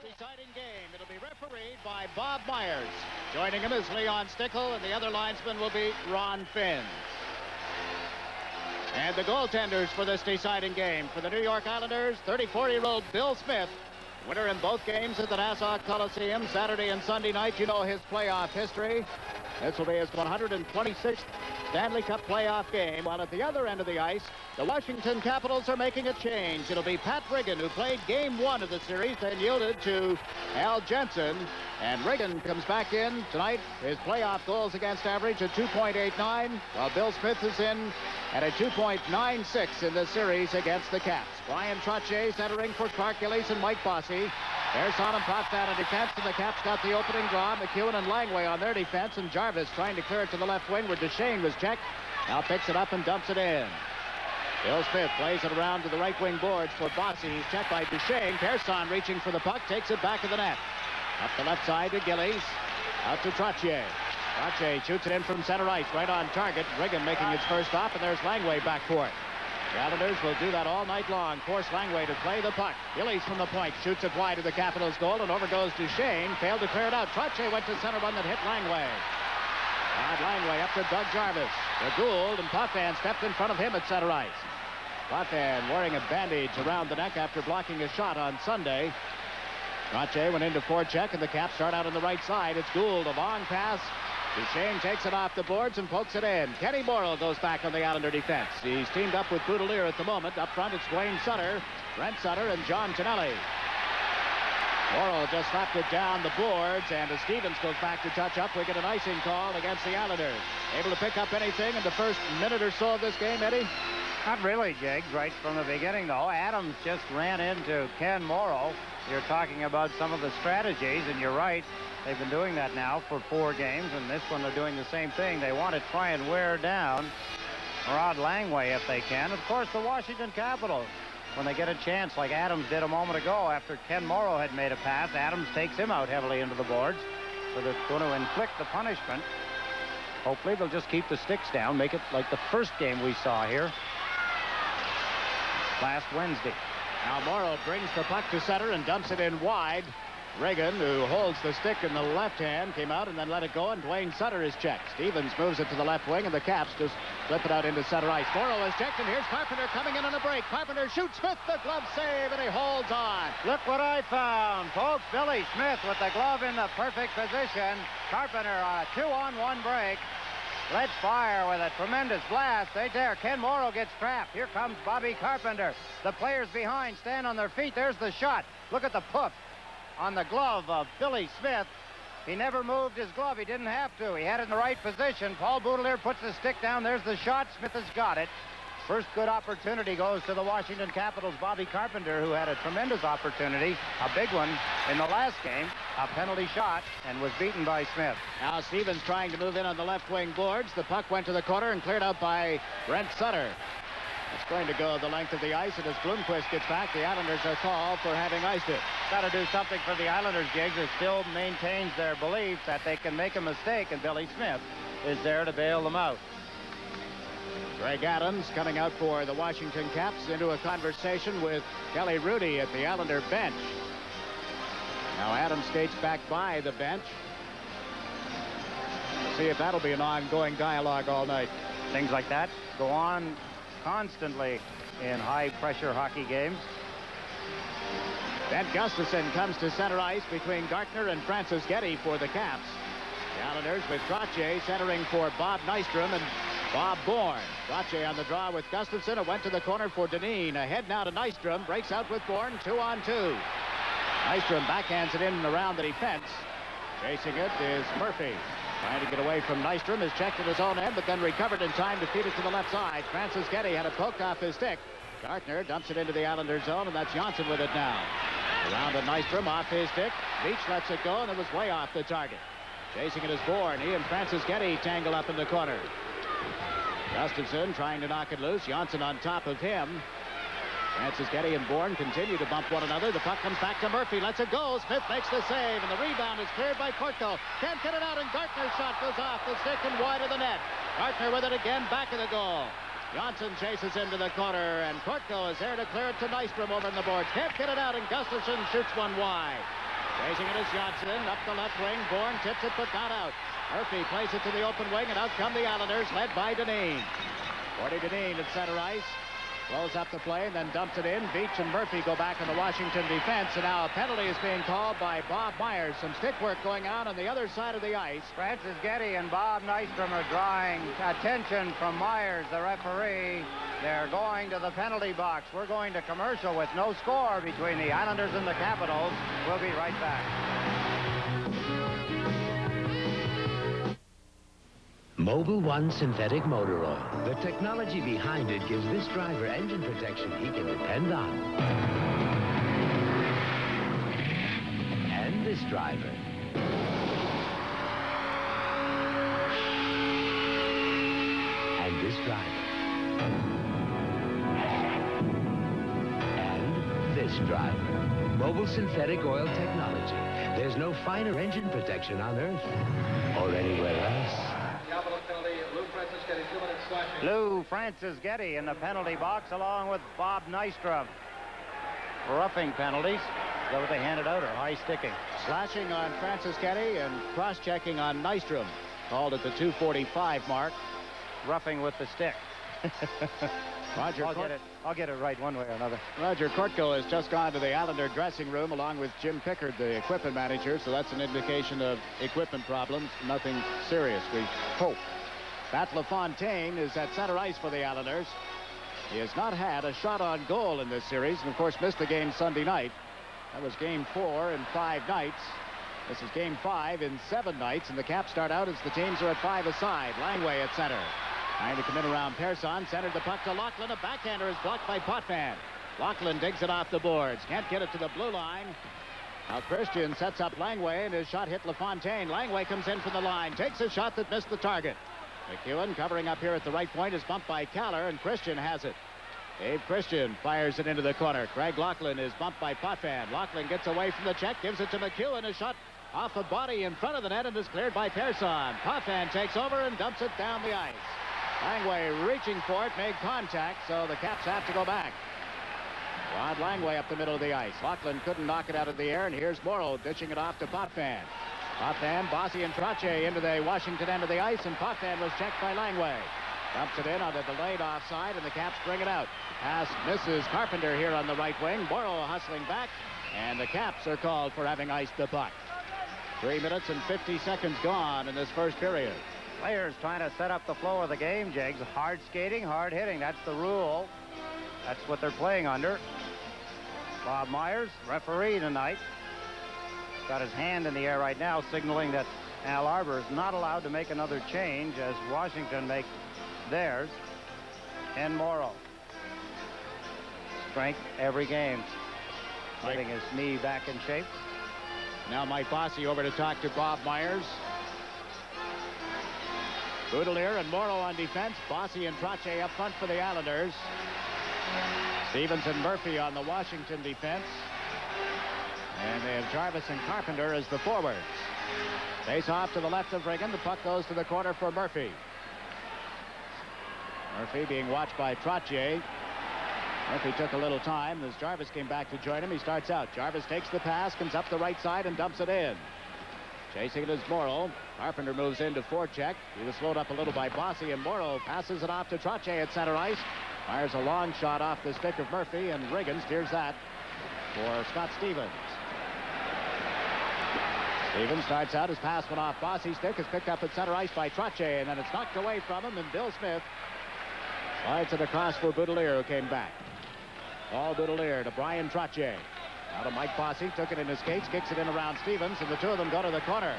deciding game. It'll be refereed by Bob Myers. Joining him is Leon Stickle, and the other linesman will be Ron Finn. And the goaltenders for this deciding game for the New York Islanders, 34-year-old Bill Smith, winner in both games at the Nassau Coliseum, Saturday and Sunday night. You know his playoff history. This will be his 126th Stanley Cup playoff game. While at the other end of the ice, the Washington Capitals are making a change. It'll be Pat Riggin, who played game one of the series, then yielded to Al Jensen. And Riggin comes back in tonight. His playoff goals against average at 2.89, while Bill Smith is in at a 2.96 in the series against the Caps. Brian Trottier centering for Clark Gillies and Mike Bossy. Pearson and Potvin in defense, and the Caps got the opening draw. McEwen and Langway on their defense, and Jarvis trying to clear it to the left wing where Duchesne was checked. Now picks it up and dumps it in. Bill Smith plays it around to the right wing boards for Bossy. He's checked by Duchesne. Pearson reaching for the puck, takes it back of the net. Up the left side to Gillies. Out to Trottier. Trottier shoots it in from center ice, right on target. Riggin making its first stop, and there's Langway back for it. The Islanders will do that all night long. Force Langway to play the puck. Gillies from the point shoots it wide of the Capitals' goal, and over goes Duchesne. Failed to clear it out. Trottier went to center run that hit Langway. And Langway up to Doug Jarvis. The Gould and Potvin stepped in front of him at center ice. Potvin wearing a bandage around the neck after blocking a shot on Sunday. Trottier went into forecheck, and the Caps start out on the right side. It's Gould, a long pass. Duchesne takes it off the boards and pokes it in. Kenny Morrow goes back on the Islander defense. He's teamed up with Boudelier at the moment. Up front, it's Wayne Sutter, Brent Sutter, and John Tonelli. Morrow just slapped it down the boards, and as Stevens goes back to touch up, we get an icing call against the Islanders. Able to pick up anything in the first minute or so of this game, Eddie? Not really, Jiggs. Right from the beginning, though. Adams just ran into Ken Morrow. You're talking about some of the strategies, and you're right. They've been doing that now for 4 games, and this one they're doing the same thing. They want to try and wear down Rod Langway if they can. Of course, the Washington Capitals, when they get a chance, like Adams did a moment ago after Ken Morrow had made a pass, Adams takes him out heavily into the boards. So they're going to inflict the punishment. Hopefully they'll just keep the sticks down, make it like the first game we saw here last Wednesday. Now Morrow brings the puck to center and dumps it in wide. Riggin, who holds the stick in the left hand, came out and then let it go, and Dwayne Sutter is checked. Stevens moves it to the left wing, and the Caps just flip it out into center ice. Morrow is checked, and here's Carpenter coming in on a break. Carpenter shoots Smith, the glove save, and he holds on. Look what I found, folks. Billy Smith with the glove in the perfect position. Carpenter on a 2-on-1 break. Let's fire with a tremendous blast. Right there, Ken Morrow gets trapped. Here comes Bobby Carpenter. The players behind stand on their feet. There's the shot. Look at the poof on the glove of Billy Smith. He never moved his glove. He didn't have to. He had it in the right position. Paul Boudelier puts the stick down. There's the shot. Smith has got it. First good opportunity goes to the Washington Capitals' Bobby Carpenter, who had a tremendous opportunity, a big one in the last game, a penalty shot, and was beaten by Smith. Now Stevens trying to move in on the left wing boards. The puck went to the corner and cleared out by Brent Sutter. It's going to go the length of the ice, and as Bloomquist gets back, the Islanders are called for having iced it. Got to do something for the Islanders, Jiggs. It still maintains their belief that they can make a mistake, and Billy Smith is there to bail them out. Greg Adams coming out for the Washington Caps into a conversation with Kelly Rudy at the Islander bench. Now Adams skates back by the bench. We'll see if that'll be an ongoing dialogue all night. Things like that go on constantly in high-pressure hockey games. Bent Gustafson comes to center ice between Gartner and Franceschetti for the Caps. The Islanders with Trottier centering for Bob Nystrom and Bob Bourne. Trottier on the draw with Gustafson. It went to the corner for Dineen. Ahead now to Nystrom. Breaks out with Bourne. 2-on-2. Nystrom backhands it in and around the defense. Chasing it is Murphy. Trying to get away from Nystrom, is checked at his own end, but then recovered in time to feed it to the left side. Franceschetti had it poked off his stick. Gartner dumps it into the Islanders zone, and that's Johnson with it now. Around to Nystrom, off his stick. Beach lets it go, and it was way off the target. Chasing it is Bourne. He and Franceschetti tangle up in the corner. Gustafson trying to knock it loose. Johnson on top of him. Franceschetti and Bourne continue to bump one another. The puck comes back to Murphy. Lets it go. Smith makes the save, and the rebound is cleared by Kortko. Can't get it out, and Gartner's shot goes off the stick and wide of the net. Gartner with it again, back of the goal. Johnson chases into the corner, and Kortko is there to clear it to Nystrom over in the boards. Can't get it out, and Gustafson shoots one wide. Chasing it is Johnson. Up the left wing. Bourne tips it, but not out. Murphy plays it to the open wing, and out come the Islanders, led by Dineen. Gordy Dineen at center ice. Blows up the play and then dumps it in. Beach and Murphy go back on the Washington defense, and now a penalty is being called by Bob Myers. Some stick work going on the other side of the ice. Franceschetti and Bob Nystrom are drawing attention from Myers, the referee. They're going to the penalty box. We're going to commercial with no score between the Islanders and the Capitals. We'll be right back. Mobil 1 synthetic motor oil. The technology behind it gives this driver engine protection he can depend on. And this driver. And this driver. And this driver. Mobil synthetic oil technology. There's no finer engine protection on Earth or anywhere else. Lou Franceschetti in the penalty box along with Bob Nystrom. Roughing penalties. Is that what they handed out, or high sticking? Slashing on Franceschetti and cross-checking on Nystrom. Called at the 2:45 mark. Roughing with the stick. I'll get it right one way or another. Roger Kortko has just gone to the Islander dressing room along with Jim Pickard, the equipment manager, so that's an indication of equipment problems. Nothing serious, we hope. Pat LaFontaine is at center ice for the Islanders. He has not had a shot on goal in this series, and of course missed the game Sunday night. That was game 4 in 5 nights. This is game 5 in 7 nights, and the Caps start out as the teams are at 5 aside. Langway at center. Trying to come in around Persson. Centered the puck to Lachlan. A backhander is blocked by Potvin. Lachlan digs it off the boards. Can't get it to the blue line. Now Christian sets up Langway, and his shot hit LaFontaine. Langway comes in from the line. Takes a shot that missed the target. McEwen covering up here at the right point is bumped by Kallur, and Christian has it. Dave Christian fires it into the corner. Craig Lachlan is bumped by Potvin. Lachlan gets away from the check, gives it to McEwen. A shot off the body in front of the net and is cleared by Persson. Potvin takes over and dumps it down the ice. Langway reaching for it, made contact, so the Caps have to go back. Rod Langway up the middle of the ice. Lachlan couldn't knock it out of the air, and here's Morrow ditching it off to Potvin. Potvin, Bossy, and Trottier into the Washington end of the ice, and Potvin was checked by Langway. Dumps it in on the delayed offside, and the Caps bring it out. Pass misses Carpenter here on the right wing. Morrow hustling back, and the Caps are called for having iced the puck. 3 minutes and 50 seconds gone in this first period. Players trying to set up the flow of the game, Jiggs. Hard skating, hard hitting. That's the rule. That's what they're playing under. Bob Myers, referee tonight. Got his hand in the air right now, signaling that Al Arbor is not allowed to make another change as Washington make theirs. And Morrow. Strength every game. Getting his knee back in shape. Now Mike Bossy over to talk to Bob Myers. Boudelier and Morrow on defense. Bossy and Trottier up front for the Islanders. Stevens and Murphy on the Washington defense. And they have Jarvis and Carpenter as the forwards. Face off to the left of Riggin. The puck goes to the corner for Murphy. Murphy being watched by Trottier. Murphy took a little time as Jarvis came back to join him. He starts out. Jarvis takes the pass, comes up the right side, and dumps it in. Chasing it is Morrow. Carpenter moves into forecheck. He was slowed up a little by Bossy, and Morrow passes it off to Trottier at center ice. Fires a long shot off the stick of Murphy, and Riggin steers that for Scott Stevens. Stevens starts out. His pass went off Bossy's stick. Is picked up at center ice by Trottier, and then it's knocked away from him, and Bill Smith slides it across for Boudelier, who came back. Paul Boudelier to Brian Trottier. Now to Mike Bossy. Took it in his skates, kicks it in around Stevens, and the two of them go to the corner.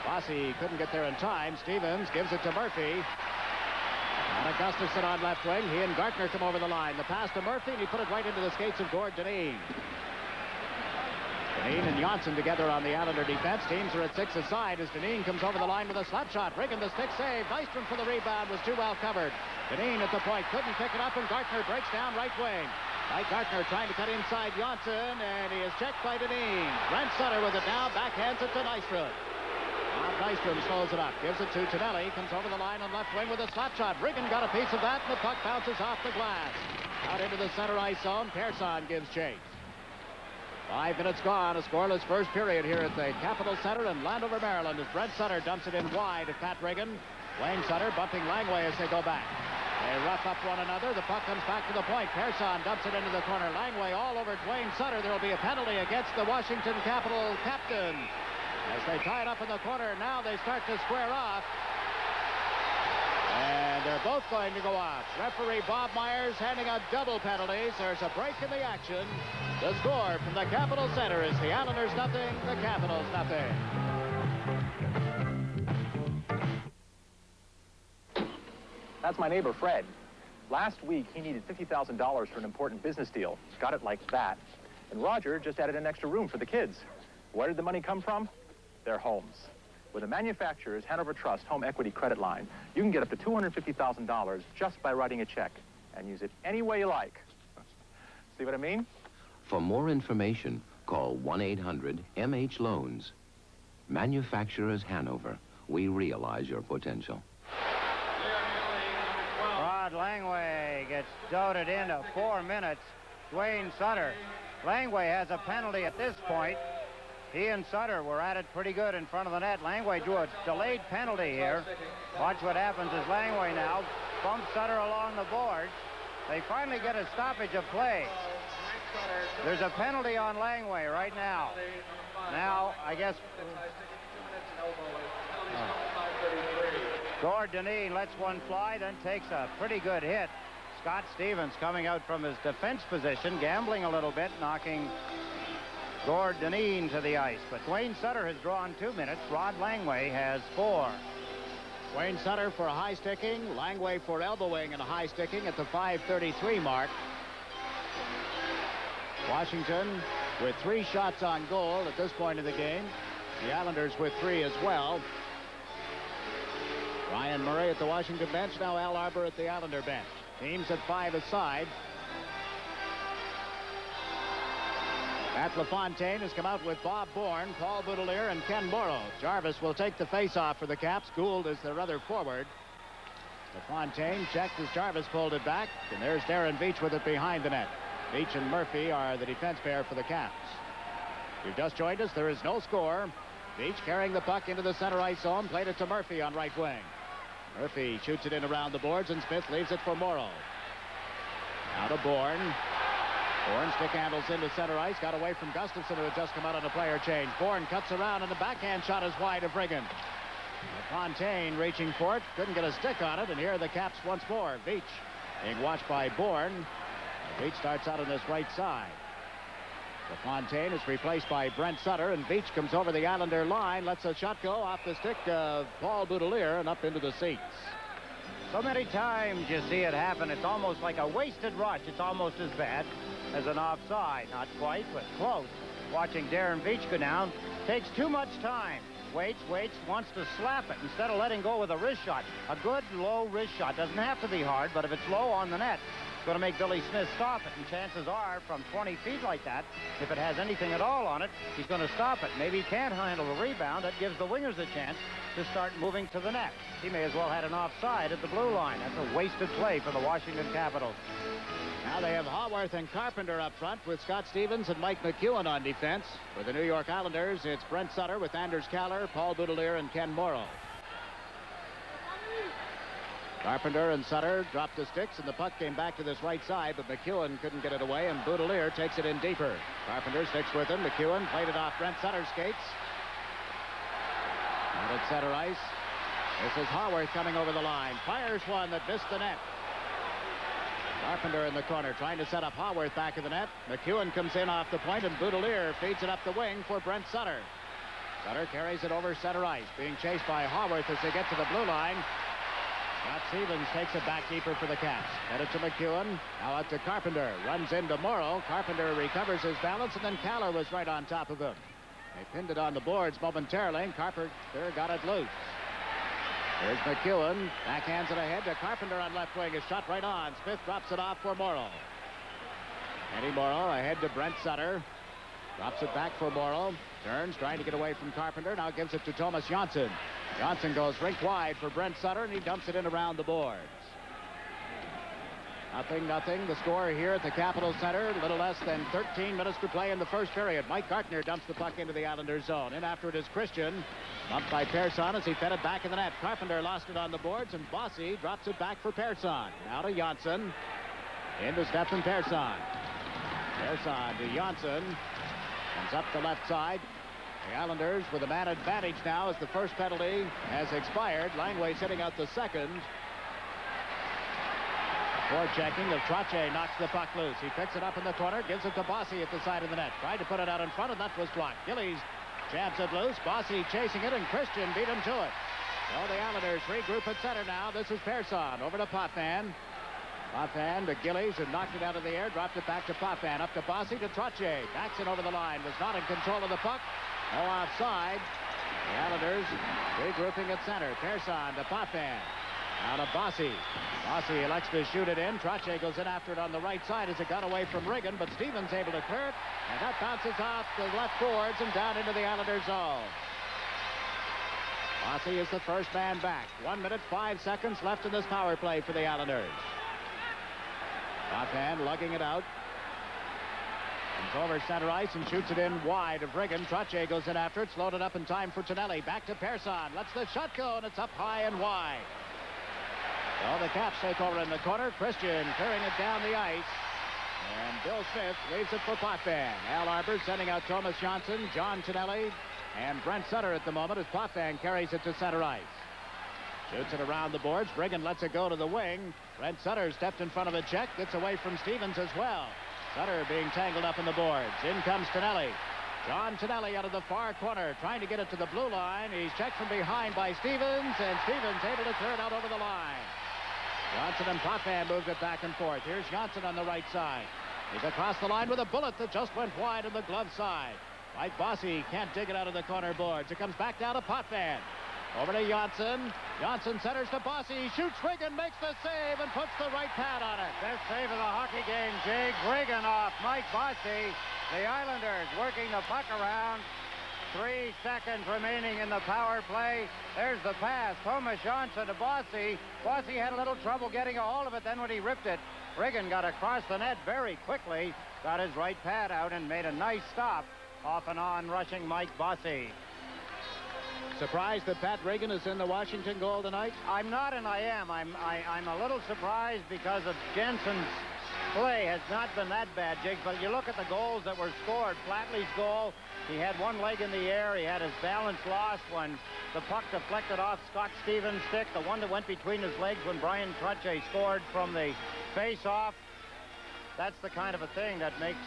Bossy couldn't get there in time. Stevens gives it to Murphy. And Gustafson on left wing. He and Gartner come over the line. The pass to Murphy, and he put it right into the skates of Gord Dineen. Dineen and Johnson together on the Islander defense. Teams are at 6 aside as Dineen comes over the line with a slap shot. Riggin the stick save. Nystrom for the rebound, was too well covered. Dineen at the point, couldn't pick it up, and Gartner breaks down right wing. Mike Gartner trying to cut inside Johnson, and he is checked by Dineen. Brent Sutter with it now, backhands it to Nystrom. Bob Nystrom slows it up, gives it to Tonelli, comes over the line on left wing with a slap shot. Riggin got a piece of that, and the puck bounces off the glass. Out into the center ice zone, Persson gives chase. 5 minutes gone, a scoreless first period here at the Capitol Center in Landover, Maryland, as Brent Sutter dumps it in wide of Pat Reagan. Wayne Sutter bumping Langway as they go back. They rough up one another. The puck comes back to the point. Persson dumps it into the corner. Langway all over Dwayne Sutter. There will be a penalty against the Washington Capitol captain. As they tie it up in the corner, now they start to square off. And they're both going to go off. Referee Bob Myers handing out double penalties. There's a break in the action. The score from the Capitol Center is the Islanders nothing, the Capitals nothing. That's my neighbor, Fred. Last week, he needed $50,000 for an important business deal. Got it like that. And Roger just added an extra room for the kids. Where did the money come from? Their homes. With a manufacturer's Hanover Trust home equity credit line, you can get up to $250,000 just by writing a check and use it any way you like. See what I mean? For more information, call 1-800-MH-LOANS. Manufacturers Hanover. We realize your potential. Rod Langway gets doted into 4 minutes. Dwayne Sutter. Langway has a penalty at this point. He and Sutter were at it pretty good in front of the net. Langway drew a delayed penalty here. Watch what happens as Langway now bumps Sutter along the boards. They finally get a stoppage of play. There's a penalty on Langway right now. Now, I guess... Dineen lets one fly, then takes a pretty good hit. Scott Stevens coming out from his defense position, gambling a little bit, knocking Dineen to the ice. But Dwayne Sutter has drawn 2 minutes. Rod Langway has 4. Wayne Sutter for high sticking, Langway for elbowing and high sticking at the 5:33 mark. Washington with 3 shots on goal at this point of the game. The Islanders with 3 as well. Ryan Murray at the Washington bench, now Al Arbor at the Islander bench. Teams at 5 aside. Matt LaFontaine has come out with Bob Bourne, Paul Boudelier, and Ken Morrow. Jarvis will take the face-off for the Caps. Gould is their other forward. LaFontaine checked as Jarvis pulled it back, and there's Darren Veach with it behind the net. Veach and Murphy are the defense pair for the Caps. You've just joined us. There is no score. Veach carrying the puck into the center ice zone, played it to Murphy on right wing. Murphy shoots it in around the boards, and Smith leaves it for Morrow. Now to Bourne. Bourne stick handles into center ice, got away from Gustafson, who had just come out on a player change. Bourne cuts around, and the backhand shot is wide of Reagan. Fontaine reaching for it, couldn't get a stick on it, and here are the Caps once more. Veach being watched by Bourne. Veach starts out on this right side. Fontaine is replaced by Brent Sutter, and Veach comes over the Islander line, lets a shot go off the stick of Paul Boudelier and up into the seats. So many times you see it happen. It's almost like a wasted rush. It's almost as bad as an offside. Not quite, but close. Watching Darren Veach go down takes too much time. Waits, wants to slap it instead of letting go with a wrist shot. A good low wrist shot. Doesn't have to be hard, but if it's low on the net, it's going to make Billy Smith stop it. And chances are, from 20 feet like that, if it has anything at all on it, he's going to stop it. Maybe he can't handle the rebound. That gives the wingers a chance to start moving to the net. He may as well had an offside at the blue line. That's a wasted play for the Washington Capitals. Now they have Haworth and Carpenter up front with Scott Stevens and Mike McEwen on defense. For the New York Islanders, it's Brent Sutter with Anders Kallur, Paul Boudelier, and Ken Morrow. Carpenter and Sutter dropped the sticks, and the puck came back to this right side, but McEwen couldn't get it away, and Boudelier takes it in deeper. Carpenter sticks with him. McEwen played it off Brent Sutter's skates. And at center ice, this is Haworth coming over the line. Fires one that missed the net. Carpenter in the corner trying to set up Haworth back of the net. McEwen comes in off the point, and Boudelier feeds it up the wing for Brent Sutter. Sutter carries it over center ice, being chased by Haworth as they get to the blue line. Scott Stevens takes it back deeper for the Caps. Headed to McEwen. Now out to Carpenter. Runs into Morrow. Carpenter recovers his balance, and then Kallur was right on top of him. They pinned it on the boards momentarily, and Carpenter got it loose. Here's McEwen. Backhands it ahead to Carpenter on left wing. His shot right on. Smith drops it off for Morrow. Eddie Morrow ahead to Brent Sutter. Drops it back for Morrow. Turns, trying to get away from Carpenter. Now gives it to Thomas Johnson. Johnson goes rink wide for Brent Sutter, and he dumps it in around the boards. 0-0. The score here at the Capitol Center. A little less than 13 minutes to play in the first period. Mike Gartner dumps the puck into the Islanders' zone. In after it is Christian. Bumped by Persson as he fed it back in the net. Carpenter lost it on the boards, and Bossy drops it back for Persson. Now to Janssen. Into Stefan Persson. Persson to Janssen. Comes up the left side. The Islanders with a man advantage now as the first penalty has expired. Langway sitting out the second. Before checking, the Trache knocks the puck loose. He picks it up in the corner, gives it to Bossy at the side of the net. Tried to put it out in front, and that was blocked. Gillies jabs it loose. Bossy chasing it, and Christian beat him to it. So the Islanders regroup at center now. This is Persson over to Potvin. Potvin to Gillies, who knocked it out of the air, dropped it back to Potvin. Up to Bossy to Trache. Backs it over the line. Was not in control of the puck. No offside. The Islanders regrouping at center. Persson to Potvin. Now to Bossy. Bossy elects to shoot it in. Trache goes in after it on the right side as it got away from Riggin, but Stevens able to clear it, and that bounces off the left boards and down into the Islanders' zone. Bossy is the first man back. 1 minute, 5 seconds left in this power play for the Islanders. Potvin lugging it out. Comes over center ice and shoots it in wide of Riggin. Trache goes in after it. Slowed it up in time for Tonelli. Back to Persson. Lets the shot go, and it's up high and wide. Well, the Caps take over in the corner. Christian clearing it down the ice. And Bill Smith leaves it for Potvin. Al Arbor sending out Thomas Johnson, John Tonelli, and Brent Sutter at the moment as Potvin carries it to center ice. Shoots it around the boards. Riggin lets it go to the wing. Brent Sutter stepped in front of a check. Gets away from Stevens as well. Sutter being tangled up in the boards. In comes Tonelli. John Tonelli out of the far corner, trying to get it to the blue line. He's checked from behind by Stevens, and Stevens able to clear it out over the line. Johnson and Potvin moved it back and forth. Here's Johnson on the right side. He's across the line with a bullet that just went wide on the glove side. Mike Bossy can't dig it out of the corner boards. It comes back down to Potvin. Over to Janssen. Janssen centers to Bossy. He shoots Riggin, makes the save, and puts the right pad on it. Best save of the hockey game, Jiggs. Riggin off Mike Bossy. The Islanders working the puck around. 3 seconds remaining in the power play. There's the pass. Thomas Johnson to Bossy. Bossy had a little trouble getting a hold of it. Then when he ripped it, Riggin got across the net very quickly. Got his right pad out and made a nice stop. Off and on rushing Mike Bossy. Surprised that Pat Riggin is in the Washington goal tonight? I'm not, and I am. I'm a little surprised because of Jensen's play has not been that bad, Jiggs. But you look at the goals that were scored. Flatley's goal, he had one leg in the air. He had his balance lost when the puck deflected off Scott Stevens' stick. The one that went between his legs when Brian Trache scored from the face-off. That's the kind of a thing that makes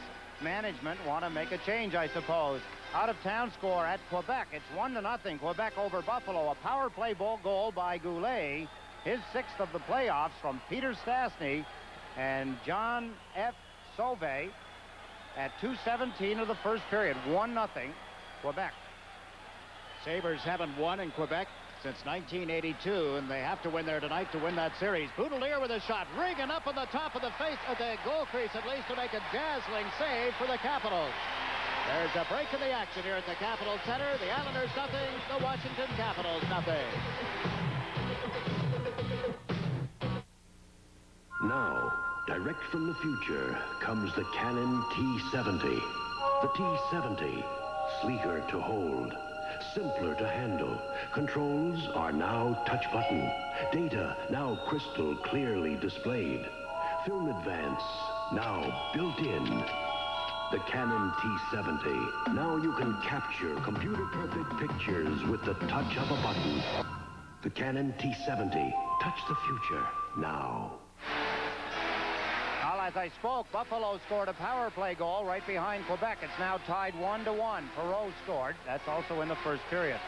management want to make a change, I suppose. Out-of-town score at Quebec. It's 1-0. Quebec over Buffalo. A power play goal by Goulet. His 6th of the playoffs from Peter Stastny and John F. Sauvé at 2:17 of the first period. 1-0. Quebec. Sabres haven't won in Quebec since 1982, and they have to win there tonight to win that series. Boudelier with a shot. Riggin up on the top of the face of the goal crease at least to make a dazzling save for the Capitals. There's a break in the action here at the Capitol Center. The Islanders nothing, the Washington Capitals nothing. Now, direct from the future comes the Canon T70. The T70, sleeker to hold, simpler to handle. Controls are now touch button. Data now crystal clearly displayed. Film advance now built in. The Canon T70. Now you can capture computer-perfect pictures with the touch of a button. The Canon T70. Touch the future now. Well, as I spoke, Buffalo scored a power play goal right behind Quebec. It's now tied 1-1. Perreault scored. That's also in the first period.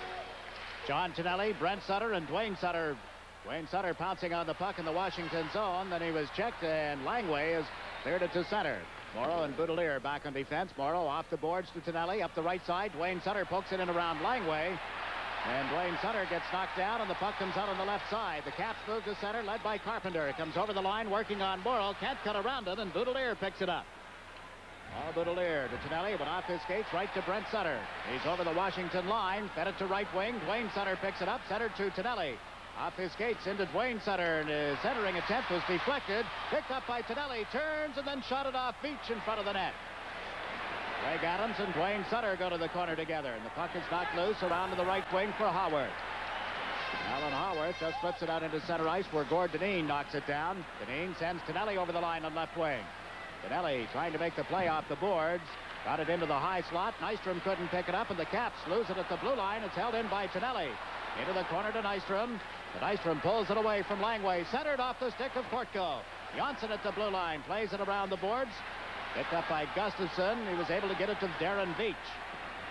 John Tonelli, Brent Sutter, and Dwayne Sutter. Dwayne Sutter pouncing on the puck in the Washington zone. Then he was checked, and Langway has cleared it to center. Morrow and Boudelier back on defense. Morrow off the boards to Tonelli. Up the right side. Dwayne Sutter pokes it in around Langway. And Dwayne Sutter gets knocked down, and the puck comes out on the left side. The Caps move to center, led by Carpenter. It comes over the line, working on Morrow. Can't cut around it, and Boudelier picks it up. Boudelier to Tonelli, went off his skates right to Brent Sutter. He's over the Washington line, fed it to right wing. Dwayne Sutter picks it up, centered to Tonelli. Off his skates into Dwayne Sutter, and his centering attempt was deflected. Picked up by Tonelli, turns and then shot it off Beach in front of the net. Greg Adams and Dwayne Sutter go to the corner together, and the puck is knocked loose around to the right wing for Howard. Alan Howard just flips it out into center ice where Gord Dineen knocks it down. Dineen sends Tonelli over the line on left wing. Tonelli trying to make the play off the boards. Got it into the high slot. Nystrom couldn't pick it up, and the Caps lose it at the blue line. It's held in by Tonelli. Into the corner to Nystrom. But Nystrom pulls it away from Langway. Centered off the stick of Kortko. Janssen at the blue line. Plays it around the boards. Picked up by Gustafson. He was able to get it to Darren Veach.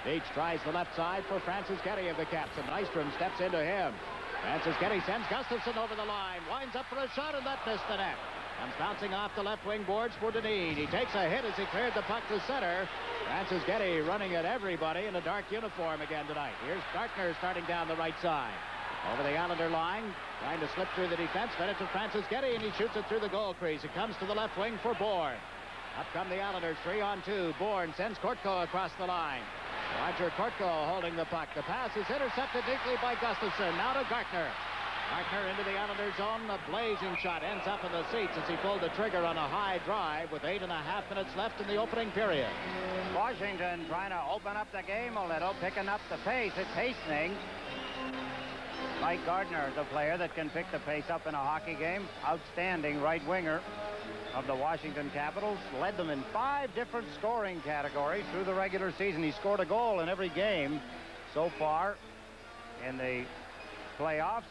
Veach tries the left side for Franceschetti of the Caps, and Nystrom steps into him. Franceschetti sends Gustafson over the line. Winds up for a shot, and that missed the net. Comes bouncing off the left wing boards for Dineen. He takes a hit as he cleared the puck to center. Franceschetti running at everybody in a dark uniform again tonight. Here's Gartner starting down the right side. Over the Islander line, trying to slip through the defense. Fed it to Franceschetti, and he shoots it through the goal crease. It comes to the left wing for Bourne. Up come the Islanders, 3-on-2. Bourne sends Kortko across the line. Roger Kortko holding the puck. The pass is intercepted deeply by Gustafson. Now to Gartner. Gartner into the Islanders' zone. A blazing shot ends up in the seats as he pulled the trigger on a high drive with 8.5 minutes left in the opening period. Washington trying to open up the game a little, picking up the pace. It's hastening. Mike Gardner, the player that can pick the pace up in a hockey game. Outstanding right winger of the Washington Capitals. Led them in 5 different scoring categories through the regular season. He scored a goal in every game so far in the playoffs.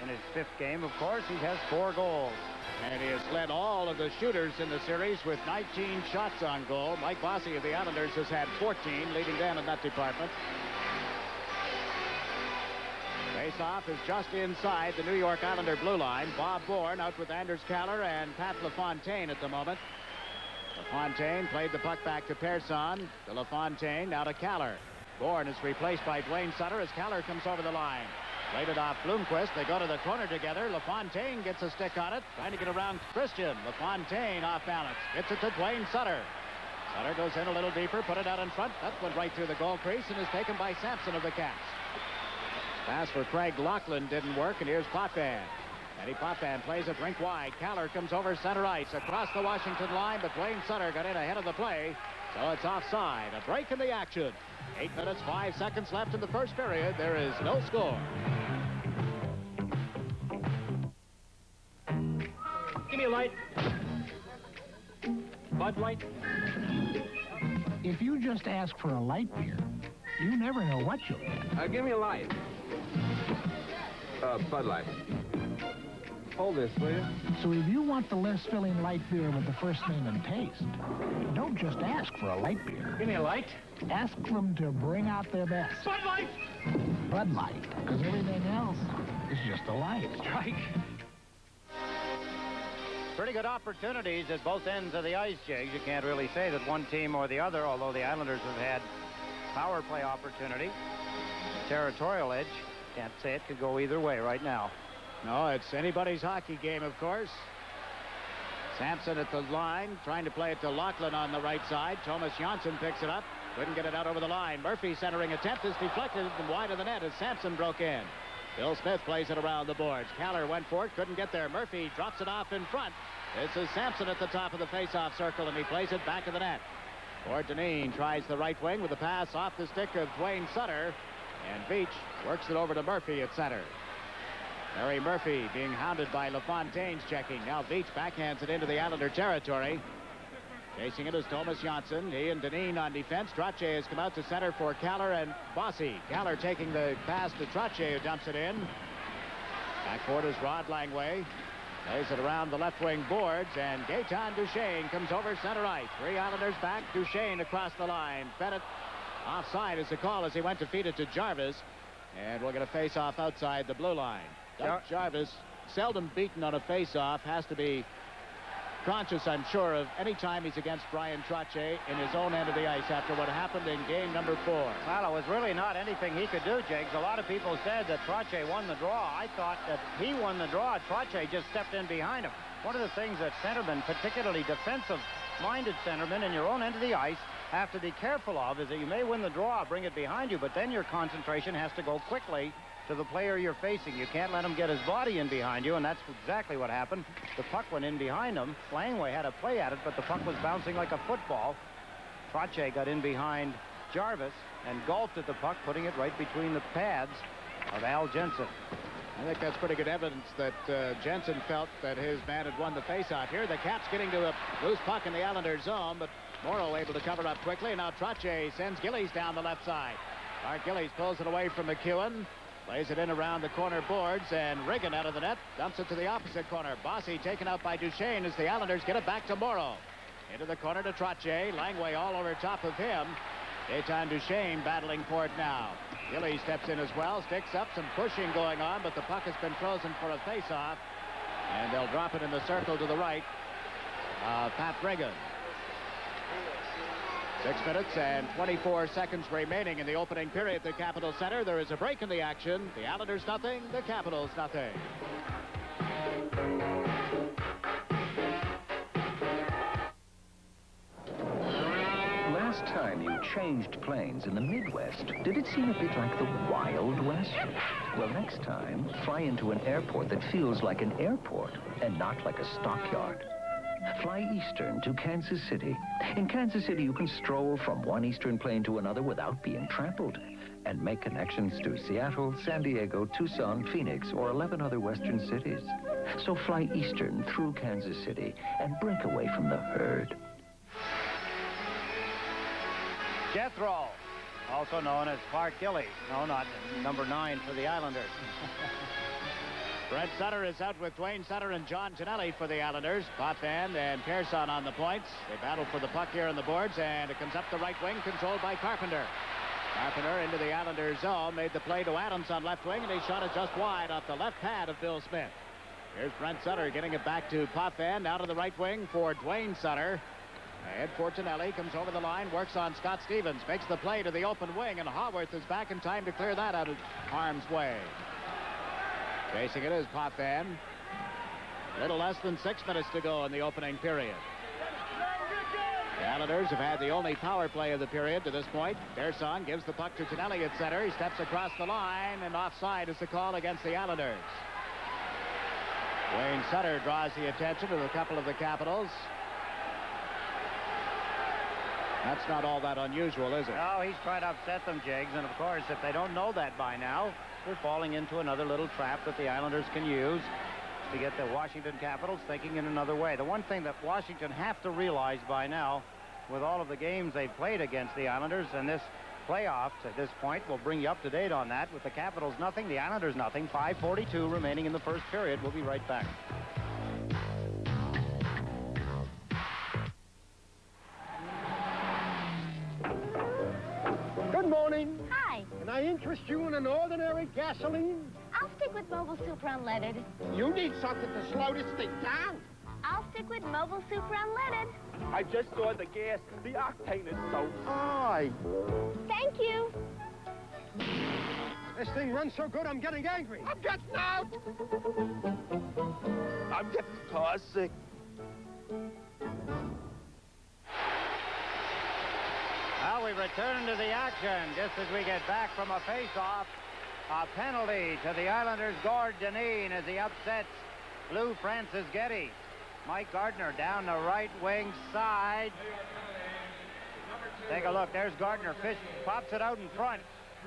In his 5th game, of course, he has 4 goals. And he has led all of the shooters in the series with 19 shots on goal. Mike Bossy of the Islanders has had 14, leading them in that department. Faceoff is just inside the New York Islander blue line. Bob Bourne out with Anders Kallur and Pat LaFontaine at the moment. LaFontaine played the puck back to Persson. To LaFontaine, now to Kallur. Bourne is replaced by Dwayne Sutter as Kallur comes over the line. Played it off Bloomquist. They go to the corner together. LaFontaine gets a stick on it. Trying to get around Christian. LaFontaine off balance. Gets it to Dwayne Sutter. Sutter goes in a little deeper. Put it out in front. That went right through the goal crease and is taken by Sampson of the Caps. Pass for Craig Laughlin didn't work, and here's Potvin. Eddie Potvin plays it rink wide. Kallur comes over center ice across the Washington line, but Dwayne Sutter got in ahead of the play, so it's offside. A break in the action. 8 minutes, 5 seconds left in the first period. There is no score. Give me a light. Bud Light. If you just ask for a light beer, you never know what you'll get. Give me a light. Bud Light. Hold this, will you? So if you want the less filling light beer with the first name and taste, don't just ask for a light beer. Give me a light. Ask them to bring out their best. Bud Light! Bud Light, because everything else is just a light. Strike. Pretty good opportunities at both ends of the ice, Jiggs. You can't really say that one team or the other, although the Islanders have had power play opportunity. Territorial edge, can't say it could go either way right now. No, it's anybody's hockey game, of course. Sampson at the line, trying to play it to Laughlin on the right side. Thomas Janssen picks it up. Couldn't get it out over the line. Murphy's centering attempt is deflected and wide of the net as Sampson broke in. Bill Smith plays it around the boards. Kallur went for it, couldn't get there. Murphy drops it off in front. This is Sampson at the top of the face-off circle, and he plays it back of the net. Gord Dineen tries the right wing with a pass off the stick of Dwayne Sutter, and Beach works it over to Murphy at center. Harry Murphy being hounded by LaFontaine's checking. Now Beach backhands it into the Islander territory. Chasing it is Thomas Janssen. He and Dineen on defense. Trottier has come out to center for Kallur and Bossy. Kallur taking the pass to Trottier, who dumps it in. Backboard is Rod Langway. Plays it around the left wing boards, and Gaetan Duchesne comes over center ice. 3 Islanders back. Duchesne across the line. Fed it offside is the call as he went to feed it to Jarvis. And we'll get a face-off outside the blue line. Doug Jarvis, seldom beaten on a face-off, has to be conscious, I'm sure, of any time he's against Brian Trottier in his own end of the ice after what happened in game number 4. Well, it was really not anything he could do, Jiggs. A lot of people said that Trottier won the draw. I thought that he won the draw. Trottier just stepped in behind him. One of the things that centermen, particularly defensive-minded centermen in your own end of the ice, have to be careful of is that you may win the draw, bring it behind you, but then your concentration has to go quickly to the player you're facing. You can't let him get his body in behind you, and that's exactly what happened. The puck went in behind him. Langway had a play at it, but the puck was bouncing like a football. Trottier got in behind Jarvis and gulped at the puck, putting it right between the pads of Al Jensen. I think that's pretty good evidence that Jensen felt that his man had won the faceoff here. The Caps getting to a loose puck in the Islanders' zone, but Morrow able to cover up quickly. And now Trottier sends Gillies down the left side. Mark Gillies pulls it away from McEwen. Plays it in around the corner boards, and Riggin out of the net dumps it to the opposite corner. Bossy taken out by Duchesne as the Islanders get it back to Morrow. Into the corner to Trottier. Langway all over top of him. Daytime Duchesne battling for it now. Gillies steps in as well, sticks up, some pushing going on, but the puck has been frozen for a face-off, and they'll drop it in the circle to the right. Pat Riggin. 6 minutes and 24 seconds remaining in the opening period at the Capitol Center. There is a break in the action. The Islanders nothing, the Capitals nothing. Last time you changed planes in the Midwest, did it seem a bit like the Wild West? Well, next time, fly into an airport that feels like an airport and not like a stockyard. Fly Eastern to Kansas City. In Kansas City, you can stroll from one Eastern plane to another without being trampled and make connections to Seattle, San Diego, Tucson, Phoenix, or 11 other Western cities. So fly Eastern through Kansas City and break away from the herd. Jethro, also known as Clark Gillies. No, not number 9 for the Islanders. Brent Sutter is out with Dwayne Sutter and John Tonelli for the Islanders. Potvin and Pearson on the points. They battle for the puck here on the boards, and it comes up the right wing, controlled by Carpenter. Carpenter into the Islanders' zone, made the play to Adams on left wing, and he shot it just wide off the left pad of Bill Smith. Here's Brent Sutter getting it back to Potvin, now to the right wing for Dwayne Sutter. Ed Fortunelli comes over the line, works on Scott Stevens, makes the play to the open wing, and Haworth is back in time to clear that out of harm's way. Chasing it is Potvin. A little less than 6 minutes to go in the opening period. The Islanders have had the only power play of the period to this point. Pearson gives the puck to Tonelli at center. He steps across the line, and offside is the call against the Islanders. Dwayne Sutter draws the attention of a couple of the Capitals. That's not all that unusual, is it? No, he's trying to upset them, Jiggs. And, of course, if they don't know that by now, they're falling into another little trap that the Islanders can use to get the Washington Capitals thinking in another way. The one thing that Washington have to realize by now, with all of the games they've played against the Islanders, and this playoff at this point will bring you up to date on that. With the Capitals nothing, the Islanders nothing. 5:42 remaining in the first period. We'll be right back. Good morning. Hi. Can I interest you in an ordinary gasoline? I'll stick with Mobile Super Unleaded. You need something to slow this thing down. I'll stick with Mobile Super Unleaded. I just saw the gas. The octane is so Aye. Thank you. This thing runs so good, I'm getting angry. I'm getting out. I'm getting car sick. Well, we return to the action just as we get back from a face-off. A penalty to the Islanders' Gord Dineen as he upsets Lou Franceschetti. Mike Gardner down the right wing side. Take a look. There's Gardner. Fish pops it out in front.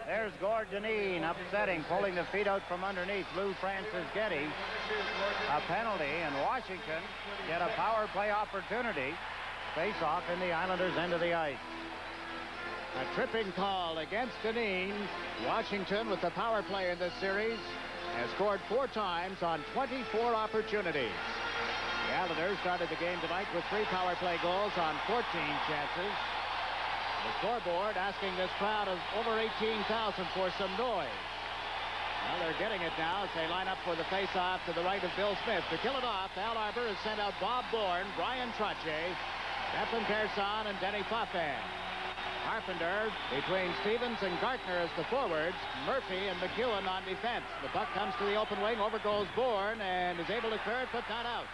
There's Gord Dineen upsetting, pulling the feet out from underneath Lou Franceschetti. A penalty, and Washington get a power play opportunity. Face-off in the Islanders' end of the ice. A tripping call against Dineen. Washington, with the power play in this series, has scored 4 times on 24 opportunities. The Islanders started the game tonight with 3 power play goals on 14 chances. The scoreboard asking this crowd of over 18,000 for some noise. Well, they're getting it now as they line up for the face-off to the right of Bill Smith. To kill it off, Al Arbor has sent out Bob Bourne, Brian Trottier, Stephen Pearson, and Denny Potvin. Carpenter between Stevens and Gartner as the forwards. Murphy and McEwen on defense. The puck comes to the open wing. Over goes Bourne and is able to clear it, but not out.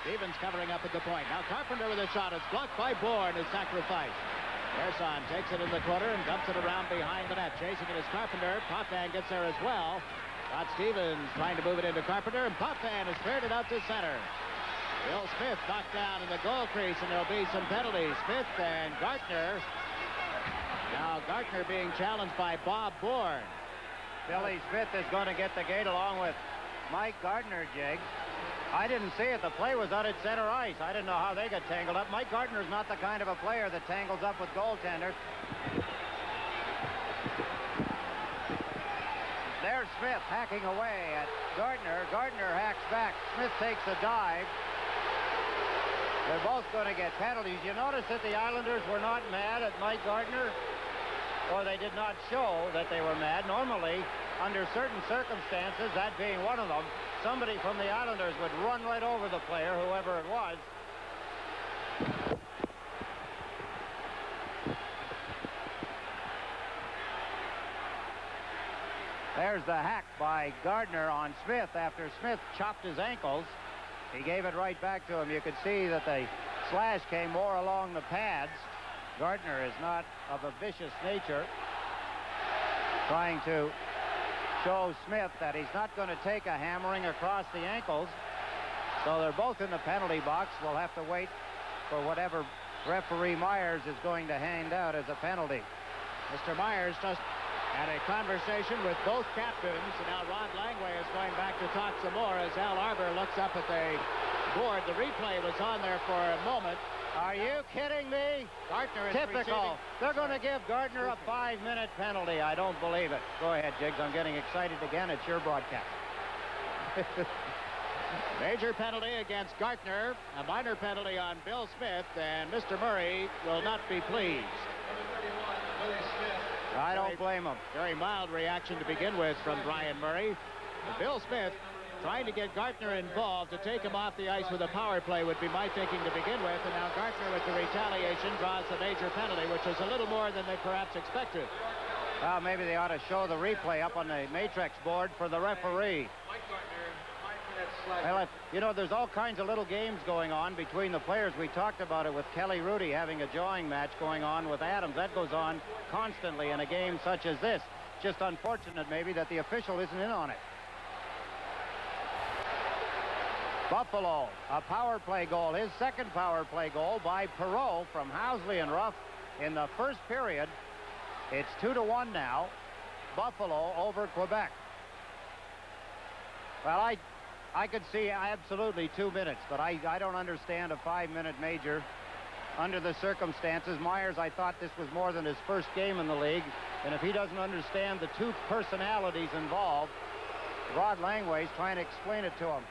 Stevens covering up at the point. Now Carpenter with a shot. It's blocked by Bourne, is sacrificed. Persson takes it in the corner and dumps it around behind the net. Chasing it is Carpenter. Potvin gets there as well. Scott Stevens trying to move it into Carpenter, and Potvin has cleared it out to center. Bill Smith knocked down in the goal crease, and there'll be some penalties. Smith and Gartner. Now Gartner being challenged by Bob Bourne. Billy Smith is going to get the gate along with Mike Gardner, Jiggs. I didn't see it. The play was out at center ice. I didn't know how they got tangled up. Mike Gardner's not the kind of a player that tangles up with goaltenders. There's Smith hacking away at Gardner. Gardner hacks back. Smith takes a dive. They're both going to get penalties. You notice that the Islanders were not mad at Mike Gardner, or they did not show that they were mad. Normally, under certain circumstances, that being one of them, somebody from the Islanders would run right over the player, whoever it was. There's the hack by Gardner on Smith after Smith chopped his ankles. He gave it right back to him. You could see that the slash came more along the pads. Gardner is not of a vicious nature. Trying to show Smith that he's not going to take a hammering across the ankles. So they're both in the penalty box. We'll have to wait for whatever referee Myers is going to hand out as a penalty. Mr. Myers just had a conversation with both captains, and now Rod Langway is going back to talk some more as Al Arbor looks up at the board. The replay was on there for a moment. Are you kidding me? Gardner is typical. They're going to give Gardner a 5-minute penalty. I don't believe it. Go ahead, Jiggs. I'm getting excited again. It's your broadcast. Major penalty against Gardner, a minor penalty on Bill Smith, and Mr. Murray will not be pleased. I don't blame him. Very mild reaction to begin with from Brian Murray. But Bill Smith trying to get Gartner involved to take him off the ice with a power play would be my thinking to begin with. And now Gartner with the retaliation draws the major penalty, which is a little more than they perhaps expected. Well, maybe they ought to show the replay up on the matrix board for the referee. Well, you know, there's all kinds of little games going on between the players. We talked about it with Kelly Rudy having a jawing match going on with Adams. That goes on constantly in a game such as this. Just unfortunate, maybe, that the official isn't in on it. Buffalo, a power play goal. His second power play goal by Perreault from Housley and Ruff in the first period. It's 2-1 now. Buffalo over Quebec. Well, I could see absolutely 2 minutes, but I don't understand a 5-minute major under the circumstances. Myers, I thought this was more than his first game in the league, and if he doesn't understand the two personalities involved, Rod Langway's trying to explain it to him.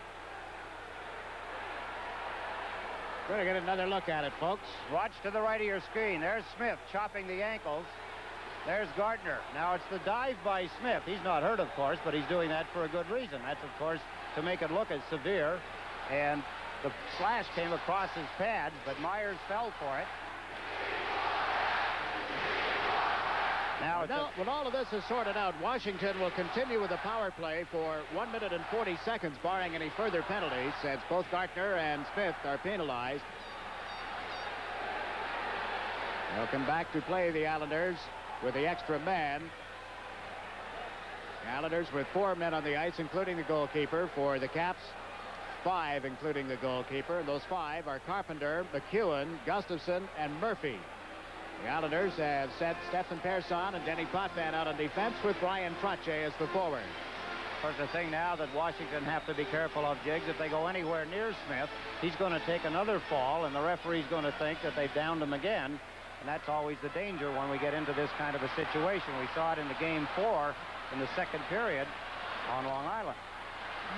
We're going to get another look at it, folks. Watch to the right of your screen. There's Smith chopping the ankles. There's Gardner. Now, it's the dive by Smith. He's not hurt, of course, but he's doing that for a good reason. That's, of course, to make it look as severe. And the slash came across his pads, but Myers fell for it. Now, when all of this is sorted out, Washington will continue with the power play for 1 minute and 40 seconds, barring any further penalties, since both Gartner and Smith are penalized. They'll come back to play the Islanders with the extra man. The Islanders with 4 men on the ice, including the goalkeeper. For the Caps, 5, including the goalkeeper. And those 5 are Carpenter, McEwen, Gustafson, and Murphy. The Islanders have sent Stefan Persson and Denny Potvin out on defense with Brian Trottier as the forward. Of course, the thing now that Washington have to be careful of, Jiggs, if they go anywhere near Smith, he's going to take another fall, and the referee's going to think that they've downed him again. And that's always the danger when we get into this kind of a situation. We saw it in the game 4 in the second period on Long Island.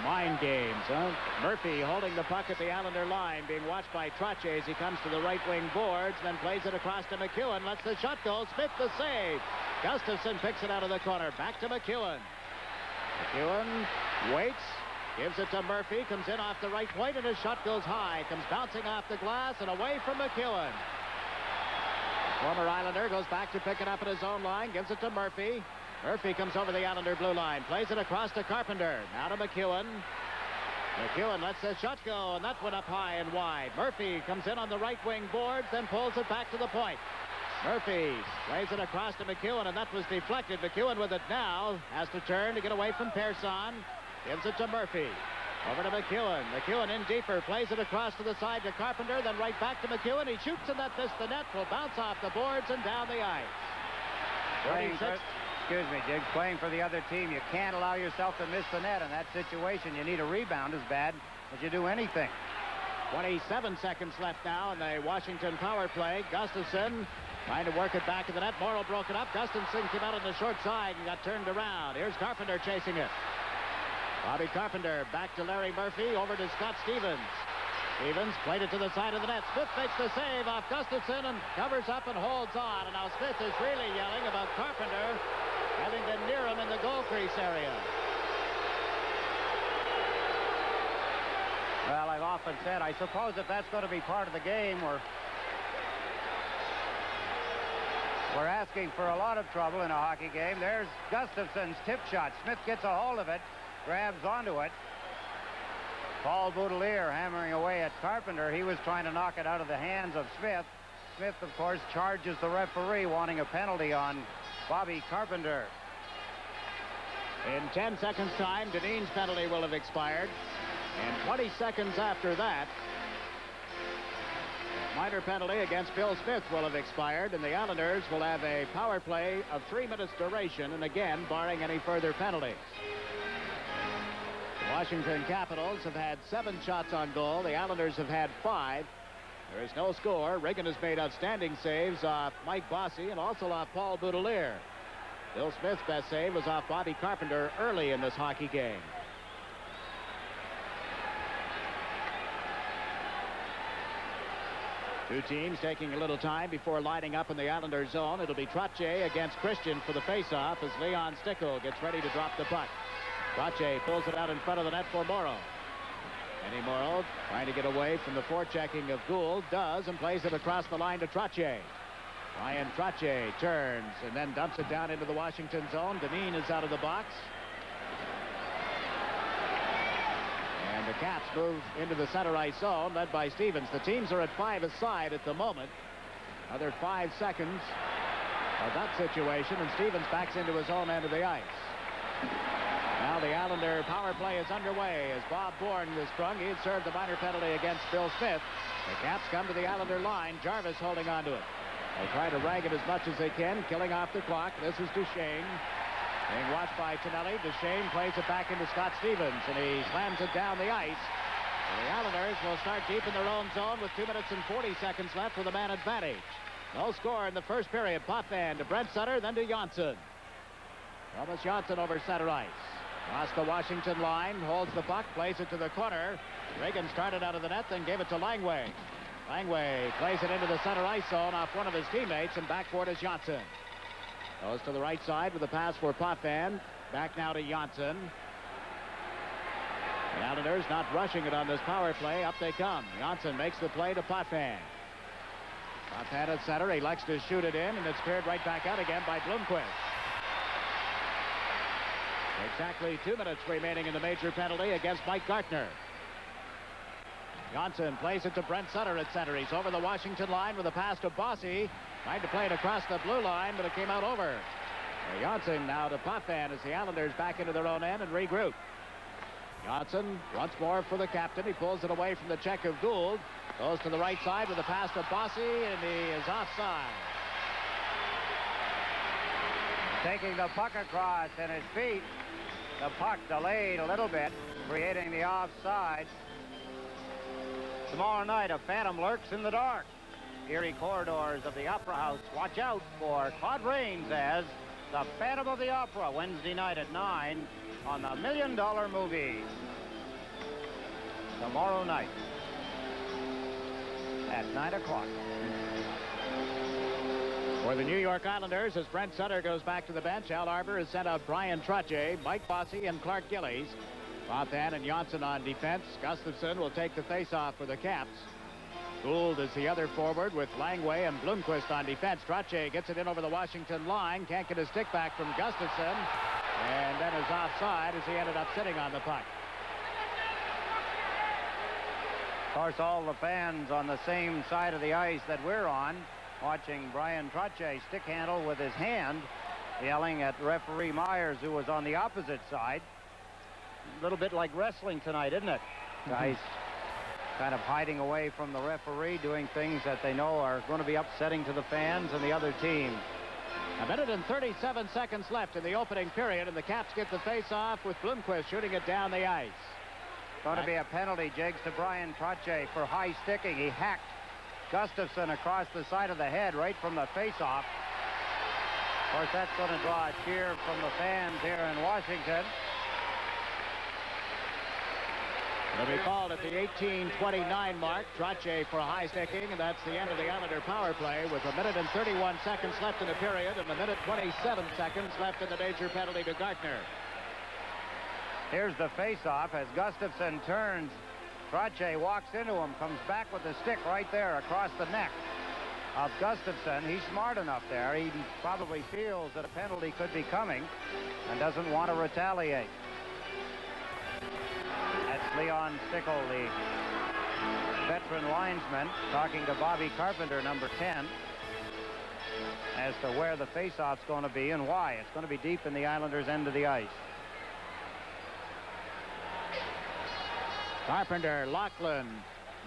Mind games, huh? Murphy holding the puck at the Islander line, being watched by Trottier as he comes to the right wing boards, then plays it across to McEwen. Lets the shot go. Smith the save. Gustafson picks it out of the corner. Back to McEwen. McEwen waits, gives it to Murphy, comes in off the right point, and his shot goes high. Comes bouncing off the glass and away from McEwen. Former Islander goes back to pick it up at his own line, gives it to Murphy. Murphy comes over the Islander blue line, plays it across to Carpenter. Now to McEwen. McEwen lets the shot go, and that went up high and wide. Murphy comes in on the right wing boards, then pulls it back to the point. Murphy plays it across to McEwen, and that was deflected. McEwen with it now. Has to turn to get away from Pearson. Gives it to Murphy. Over to McEwen. McEwen in deeper. Plays it across to the side to Carpenter. Then right back to McEwen. He shoots and that missed the net. Will bounce off the boards and down the ice. Excuse me, Jiggs. Playing for the other team, you can't allow yourself to miss the net in that situation. You need a rebound as bad as you do anything. 27 seconds left now in the Washington power play. Gustafson trying to work it back to the net. Morrow broke it up. Gustafson came out on the short side and got turned around. Here's Carpenter chasing it. Bobby Carpenter back to Larry Murphy. Over to Scott Stevens. Stevens played it to the side of the net. Smith makes the save off Gustafson and covers up and holds on. And now Smith is really yelling about Carpenter having been near him in the goal crease area. Well, I've often said, I suppose if that's going to be part of the game, we're asking for a lot of trouble in a hockey game. There's Gustafson's tip shot. Smith gets a hold of it, grabs onto it. Paul Boudelier hammering away at Carpenter. He was trying to knock it out of the hands of Smith. Smith, of course, charges the referee, wanting a penalty on Bobby Carpenter. In 10 seconds' time, Dineen's penalty will have expired. And 20 seconds after that, minor penalty against Bill Smith will have expired, and the Islanders will have a power play of 3 minutes duration, and again, barring any further penalties. The Washington Capitals have had 7 shots on goal. The Islanders have had 5. There is no score. Reagan has made outstanding saves off Mike Bossy and also off Paul Boudelier. Bill Smith's best save was off Bobby Carpenter early in this hockey game. Two teams taking a little time before lining up in the Islanders zone. It'll be Trottier against Christian for the faceoff as Leon Stickle gets ready to drop the puck. Trottier pulls it out in front of the net for Morrow. Eddie Morrow trying to get away from the forechecking of Gould. Does, and plays it across the line to Trottier. Ryan Trottier turns and then dumps it down into the Washington zone. Dineen is out of the box. And the Caps move into the center ice zone, led by Stevens. The teams are at 5 aside at the moment. Another 5 seconds of that situation, and Stevens backs into his own end of the ice. Now the Islander power play is underway as Bob Bourne was sprung. He had served the minor penalty against Bill Smith. The Caps come to the Islander line. Jarvis holding on to it. They try to rag it as much as they can, killing off the clock. This is Duchesne. Being watched by Tonelli. Duchesne plays it back into Scott Stevens, and he slams it down the ice. The Islanders will start deep in their own zone with 2 minutes and 40 seconds left with a man advantage. No score in the first period. Potvin to Brent Sutter, then to Janssen. Thomas Janssen over center ice. Across the Washington line, holds the puck, plays it to the corner. Reagan started out of the net, then gave it to Langway. Langway plays it into the center ice zone off one of his teammates, and back for it is Janssen. Goes to the right side with a pass for Potvin. Back now to Janssen. The Islanders not rushing it on this power play. Up they come. Janssen makes the play to Potvin. Potvin at center. He likes to shoot it in, and it's cleared right back out again by Blomqvist. Exactly 2 minutes remaining in the major penalty against Mike Gartner. Janssen plays it to Brent Sutter at center. He's over the Washington line with a pass to Bossy. Tried to play it across the blue line, but it came out over. Janssen now to Potvin as the Islanders back into their own end and regroup. Janssen once more for the captain. He pulls it away from the check of Gould. Goes to the right side with a pass to Bossy, and he is offside. Taking the puck across in his feet. The puck delayed a little bit, creating the offside. Tomorrow night, a phantom lurks in the dark. Eerie corridors of the Opera House. Watch out for Claude Rains as the Phantom of the Opera, Wednesday night at 9 on the $1 Million Movie. Tomorrow night at 9 o'clock. For the New York Islanders, as Brent Sutter goes back to the bench, Al Arbor has sent out Brian Trottier, Mike Bossy, and Clark Gillies. Potvin and Janssen on defense. Gustafson will take the face-off for the Caps. Gould is the other forward with Langway and Blomqvist on defense. Trottier gets it in over the Washington line. Can't get his stick back from Gustafson. And then is offside as he ended up sitting on the puck. Of course, all the fans on the same side of the ice that we're on watching Brian Trottier stick handle with his hand, yelling at referee Myers, who was on the opposite side. A little bit like wrestling tonight, isn't it? Guys kind of hiding away from the referee, doing things that they know are going to be upsetting to the fans and the other team. A minute and 37 seconds left in the opening period, and the Caps get the face-off with Blomqvist shooting it down the ice. Going to be a penalty, Jiggs, to Brian Trottier for high sticking. He hacked Gustafson across the side of the head right from the face-off. Of course, that's going to draw a cheer from the fans here in Washington. It'll be called at the 18:29 mark. Trottier for high sticking, and that's the end of the Islander power play with a minute and 31 seconds left in the period and a minute 27 seconds left in the danger penalty to Gartner. Here's the face-off as Gustafson turns. Trottier walks into him, comes back with the stick right there across the neck of Gustafson. He's smart enough there. He probably feels that a penalty could be coming and doesn't want to retaliate. That's Leon Stickle, the veteran linesman, talking to Bobby Carpenter, number 10, as to where the face-off's going to be and why. It's going to be deep in the Islanders' end of the ice. Carpenter, Lachlan,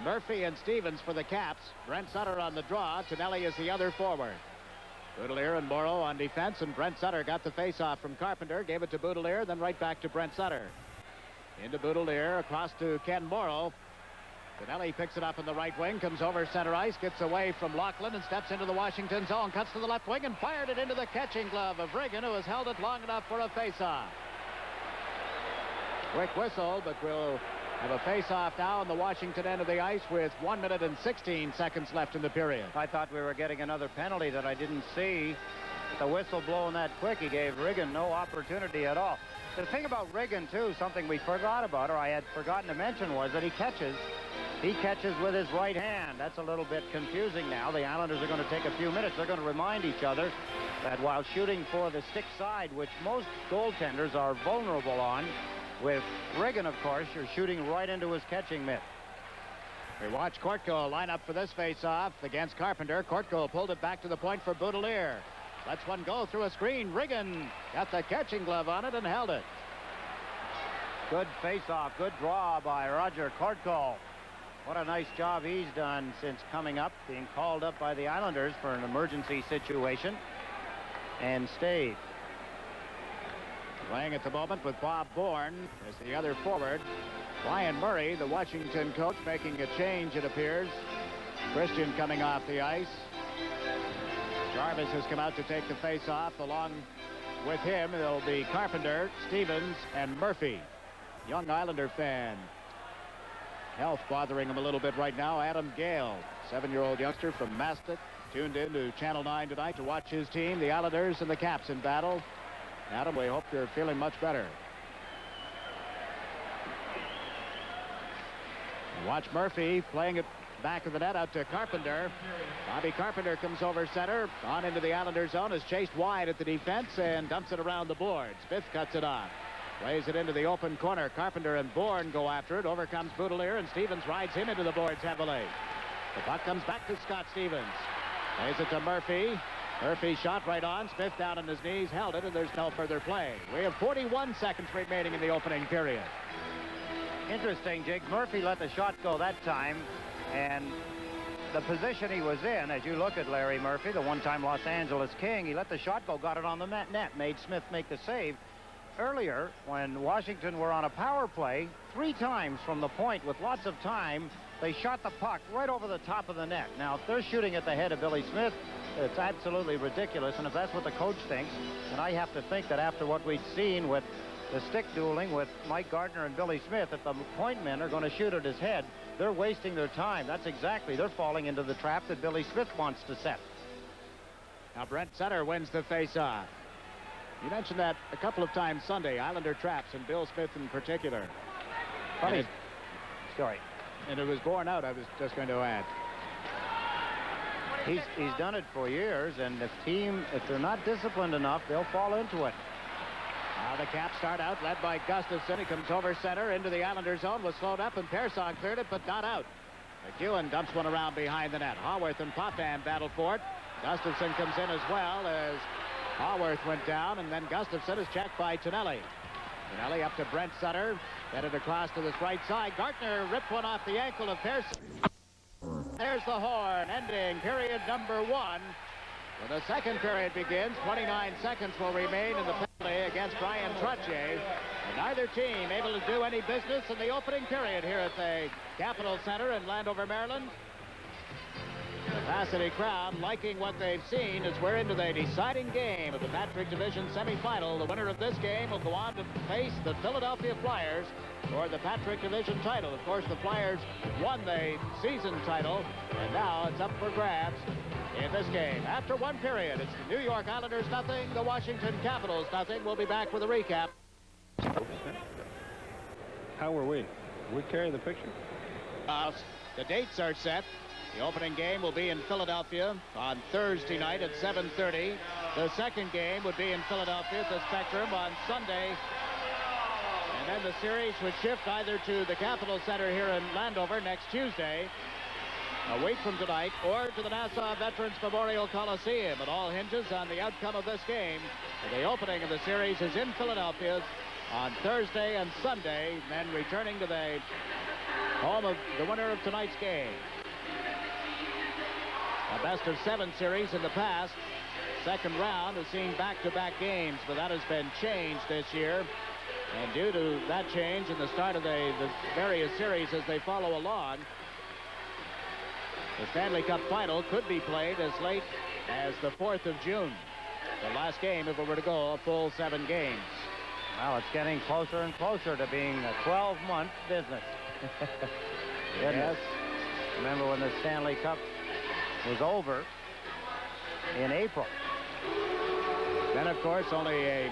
Murphy, and Stevens for the Caps. Brent Sutter on the draw. Tonelli is the other forward. Boudelier and Morrow on defense, and Brent Sutter got the face-off from Carpenter, gave it to Boudelier, then right back to Brent Sutter. Into Boudelier, across to Ken Morrow. Tonelli picks it up in the right wing, comes over center ice, gets away from Lachlan and steps into the Washington zone, cuts to the left wing and fired it into the catching glove of Regan, who has held it long enough for a face-off. Quick whistle, but we'll have a face-off now on the Washington end of the ice with 1 minute and 16 seconds left in the period. I thought we were getting another penalty that I didn't see. The whistle blowing that quick, he gave Regan no opportunity at all. The thing about Regan, too, something we forgot about, or I had forgotten to mention, was that he catches with his right hand. That's a little bit confusing now. The Islanders are going to take a few minutes. They're going to remind each other that while shooting for the stick side, which most goaltenders are vulnerable on, with Regan, of course, you're shooting right into his catching mitt. We watch Courtgoal line up for this face-off against Carpenter. Courtgoal pulled it back to the point for Boudelier. Lets one go through a screen. Regan got the catching glove on it and held it. Good face-off, good draw by Roger Courtgoal. What a nice job he's done since coming up, being called up by the Islanders for an emergency situation, and stayed. Playing at the moment with Bob Bourne as the other forward. Brian Murray, the Washington coach, making a change, it appears. Christian coming off the ice. Jarvis has come out to take the face-off. Along with him, it'll be Carpenter, Stevens, and Murphy. Young Islander fan. Health bothering him a little bit right now. Adam Gale, 7-year-old youngster from Mastic, tuned in to Channel 9 tonight to watch his team, the Islanders and the Caps, in battle. Adam, we hope you're feeling much better. Watch Murphy playing it back of the net out to Carpenter. Bobby Carpenter comes over center, on into the Islander zone, is chased wide at the defense and dumps it around the boards. Smith cuts it off. Plays it into the open corner. Carpenter and Bourne go after it. Over comes Boudelier, and Stevens rides him into the boards heavily. The puck comes back to Scott Stevens. Plays it to Murphy. Murphy shot right on. Smith down on his knees, held it, and there's no further play. We have 41 seconds remaining in the opening period. Interesting, Jiggs. Murphy let the shot go that time, and the position he was in, as you look at Larry Murphy, the one-time Los Angeles King, he let the shot go, got it on the net, made Smith make the save. Earlier, when Washington were on a power play, 3 times from the point with lots of time, they shot the puck right over the top of the net. Now, if they're shooting at the head of Billy Smith, it's absolutely ridiculous, and if that's what the coach thinks, and I have to think that after what we've seen with the stick dueling with Mike Gardner and Billy Smith, if the point men are going to shoot at his head, they're wasting their time. That's exactly, they're falling into the trap that Billy Smith wants to set. Now Brent Sutter wins the face-off. You mentioned that a couple of times Sunday, Islander traps, and Bill Smith in particular. Funny story. And it was borne out, I was just going to add. He's done it for years, and if they're not disciplined enough, they'll fall into it. Now the Caps start out, led by Gustafson. He comes over center into the Islander zone, was slowed up, and Persson cleared it, but not out. McEwen dumps one around behind the net. Haworth and Potvin battle for it. Gustafson comes in as well as Haworth went down, and then Gustafson is checked by Tonelli. Tonelli up to Brent Sutter. Headed across to this right side. Gartner ripped one off the ankle of Pearson. There's the horn, ending period number 1. When the second period begins, 29 seconds will remain in the penalty against Brian Trottier. And neither team able to do any business in the opening period here at the Capitol Center in Landover, Maryland. Capacity crowd liking what they've seen as we're into the deciding game of the Patrick Division semifinal. The winner of this game will go on to face the Philadelphia Flyers for the Patrick Division title. Of course, the Flyers won the season title, and now it's up for grabs in this game. After one period, it's the New York Islanders nothing, the Washington Capitals nothing. We'll be back with a recap. How were we? We carry the picture. The dates are set. The opening game will be in Philadelphia on Thursday night at 7:30. The second game would be in Philadelphia at the Spectrum on Sunday. And then the series would shift either to the Capitol Center here in Landover next Tuesday, a week from tonight, or to the Nassau Veterans Memorial Coliseum. It all hinges on the outcome of this game. The opening of the series is in Philadelphia on Thursday and Sunday, then returning to the home of the winner of tonight's game. A best-of-7 series in the past. Second round has seen back-to-back games, but that has been changed this year. And due to that change in the start of the various series as they follow along, the Stanley Cup final could be played as late as the 4th of June. The last game, if it were to go a full 7 games. Well, it's getting closer and closer to being a 12-month business. Yes. Remember when the Stanley Cup was over in April. Then, of course, only a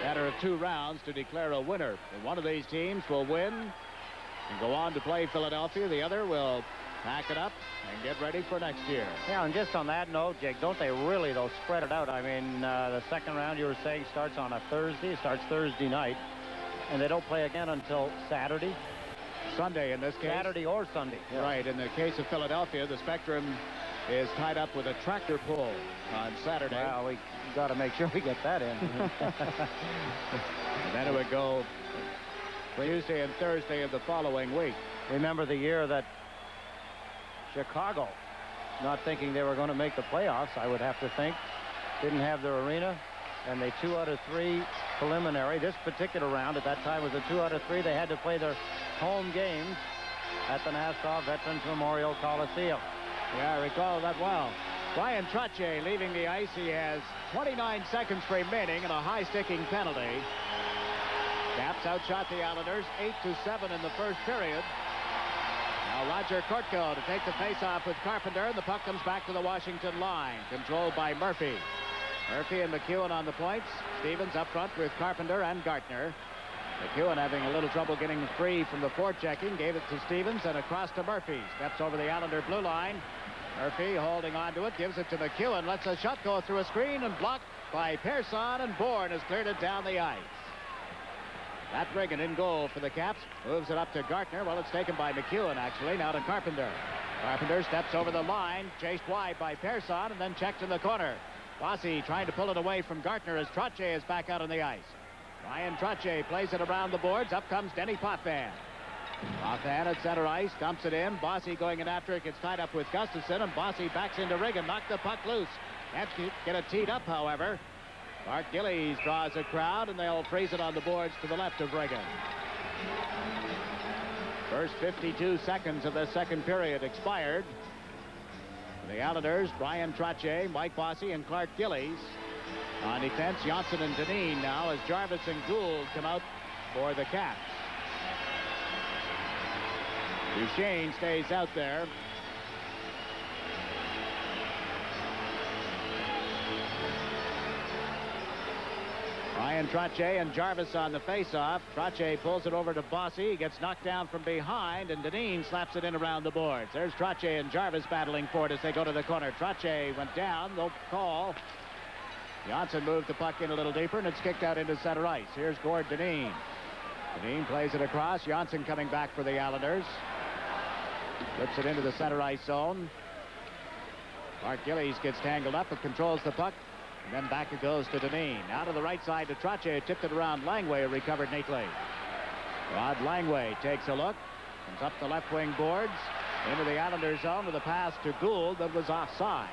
matter of 2 rounds to declare a winner. And one of these teams will win and go on to play Philadelphia. The other will pack it up and get ready for next year. Yeah, and just on that note, Jake, don't they really, though, spread it out? I mean, the second round, you were saying, starts on a Thursday. It starts Thursday night. And they don't play again until Saturday. Sunday in this case. Saturday or Sunday. Yeah. Right. In the case of Philadelphia, the Spectrum is tied up with a tractor pull on Saturday. Well, we got to make sure we get that in. And then it would go Tuesday and Thursday of the following week. Remember the year that Chicago, not thinking they were going to make the playoffs, I would have to think, didn't have their arena, and they 2 out of 3 preliminary. This particular round at that time was a 2 out of 3. They had to play their home games at the Nassau Veterans Memorial Coliseum. Yeah, I recall that well. Brian Trottier leaving the ice. He has 29 seconds remaining and a high-sticking penalty. Caps outshot the Islanders 8-7 in the first period. Now Roger Kortko to take the face-off with Carpenter, and the puck comes back to the Washington line, controlled by Murphy. Murphy and McEwen on the points. Stevens up front with Carpenter and Gartner. McEwen having a little trouble getting free from the forechecking. Gave it to Stevens and across to Murphy. Steps over the Islander blue line. Murphy holding on to it. Gives it to McEwen. Lets a shot go through a screen and blocked by Pearson, and Bourne has cleared it down the ice. Matt Regan in goal for the Caps. Moves it up to Gartner. Well, it's taken by McEwen, actually. Now to Carpenter. Carpenter steps over the line. Chased wide by Pearson and then checked in the corner. Bossy trying to pull it away from Gartner as Trottier is back out on the ice. Ryan Trottier plays it around the boards. Up comes Denny Potvin. Potvin at center ice, dumps it in. Bossy going in after it, gets tied up with Gustafson, and Bossy backs into Regan, knocked the puck loose. Can't get it teed up, however. Mark Gillies draws a crowd, and they'll freeze it on the boards to the left of Regan. First 52 seconds of the second period expired. The Islanders, Brian Trottier, Mike Bossy, and Clark Gillies. On defense, Johnson and Dineen now as Jarvis and Gould come out for the Caps. Duchesne stays out there. Ryan Trottier and Jarvis on the face-off. Trottier pulls it over to Bossy. He gets knocked down from behind, and Dineen slaps it in around the boards. There's Trottier and Jarvis battling for it as they go to the corner. Trottier went down. No call. Johnson moved the puck in a little deeper, and it's kicked out into center ice. Here's Gord Dineen. Dineen plays it across. Johnson coming back for the Islanders. Flips it into the center ice zone. Mark Gillies gets tangled up but controls the puck. And then back it goes to Dineen. Out to the right side to Trache. Tipped it around Langway, who recovered neatly. Rod Langway takes a look. Comes up the left wing boards. Into the Islanders zone with a pass to Gould that was offside.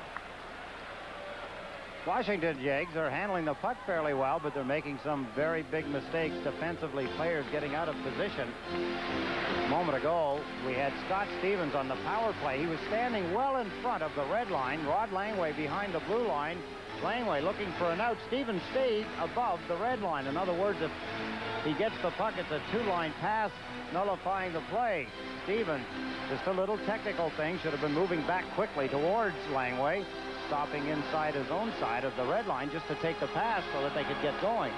Washington Jiggs are handling the puck fairly well, but they're making some very big mistakes defensively. Players getting out of position. A moment ago, we had Scott Stevens on the power play. He was standing well in front of the red line. Rod Langway behind the blue line. Langway looking for an out. Stevens stayed above the red line. In other words, if he gets the puck, it's a two-line pass, nullifying the play. Stevens, just a little technical thing, should have been moving back quickly towards Langway, stopping inside his own side of the red line just to take the pass so that they could get going.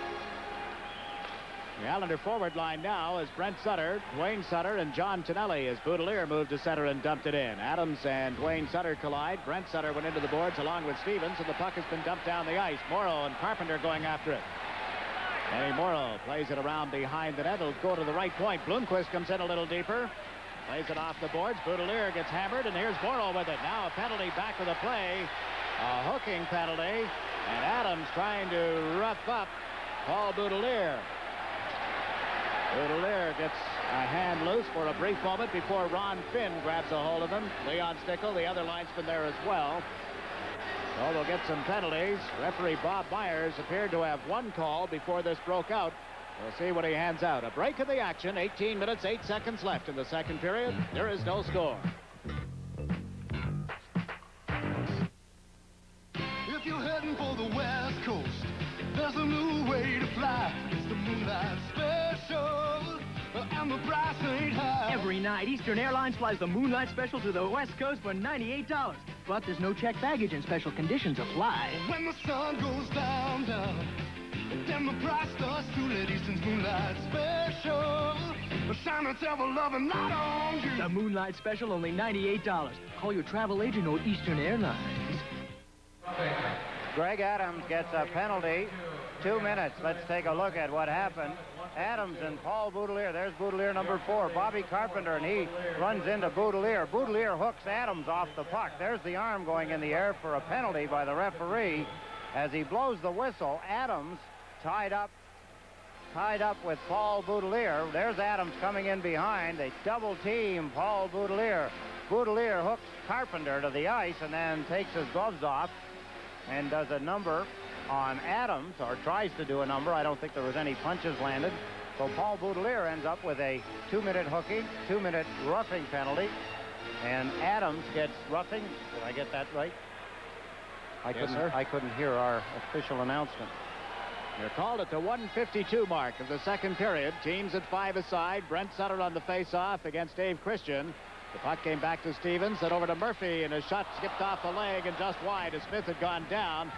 The Islander forward line now is Brent Sutter, Dwayne Sutter, and John Tonelli as Boudelier moved to center and dumped it in. Adams and Dwayne Sutter collide. Brent Sutter went into the boards along with Stevens, and the puck has been dumped down the ice. Morrow and Carpenter going after it. Eddie Morrow plays it around behind the net. It'll go to the right point. Bloomquist comes in a little deeper. Plays it off the boards. Boudelier gets hammered, and here's Morrow with it. Now a penalty back with the play. A hooking penalty. And Adams trying to rough up Paul Boudelier. Boudelier gets a hand loose for a brief moment before Ron Finn grabs a hold of him. Leon Stickle, the other linesman there as well. So they'll get some penalties. Referee Bob Myers appeared to have one call before this broke out. We'll see what he hands out. A break in the action. 18 minutes, 8 seconds left in the second period. There is no score. If you're heading for the West Coast, there's a new way to fly. It's the Moonlight Special, and the price ain't high. Every night, Eastern Airlines flies the Moonlight Special to the West Coast for $98. But there's no checked baggage and special conditions apply. When the sun goes down, then the price starts to let Eastern's Moonlight Special. Shine its ever-loving light on you. The Moonlight Special, only $98. Call your travel agent or Eastern Airlines. Greg Adams gets a penalty. 2 minutes. Let's take a look at what happened. Adams and Paul Boudelier. There's Boudelier number 4. Bobby Carpenter, and he runs into Boudelier. Boudelier hooks Adams off the puck. There's the arm going in the air for a penalty by the referee. As he blows the whistle, Adams tied up with Paul Boudelier. There's Adams coming in behind. They double team Paul Boudelier. Boudelier hooks Carpenter to the ice and then takes his gloves off and does a number on Adams, or tries to do a number. I don't think there was any punches landed. So Paul Boudelier ends up with a 2-minute hooking, 2-minute roughing penalty. And Adams gets roughing. Did I get that right? I couldn't hear our official announcement. You're called at the 1:52 mark of the second period. Teams at 5 aside. Brent Sutter on the face-off against Dave Christian. The puck came back to Stevens, then over to Murphy, and his shot skipped off the leg and just wide as Smith had gone down.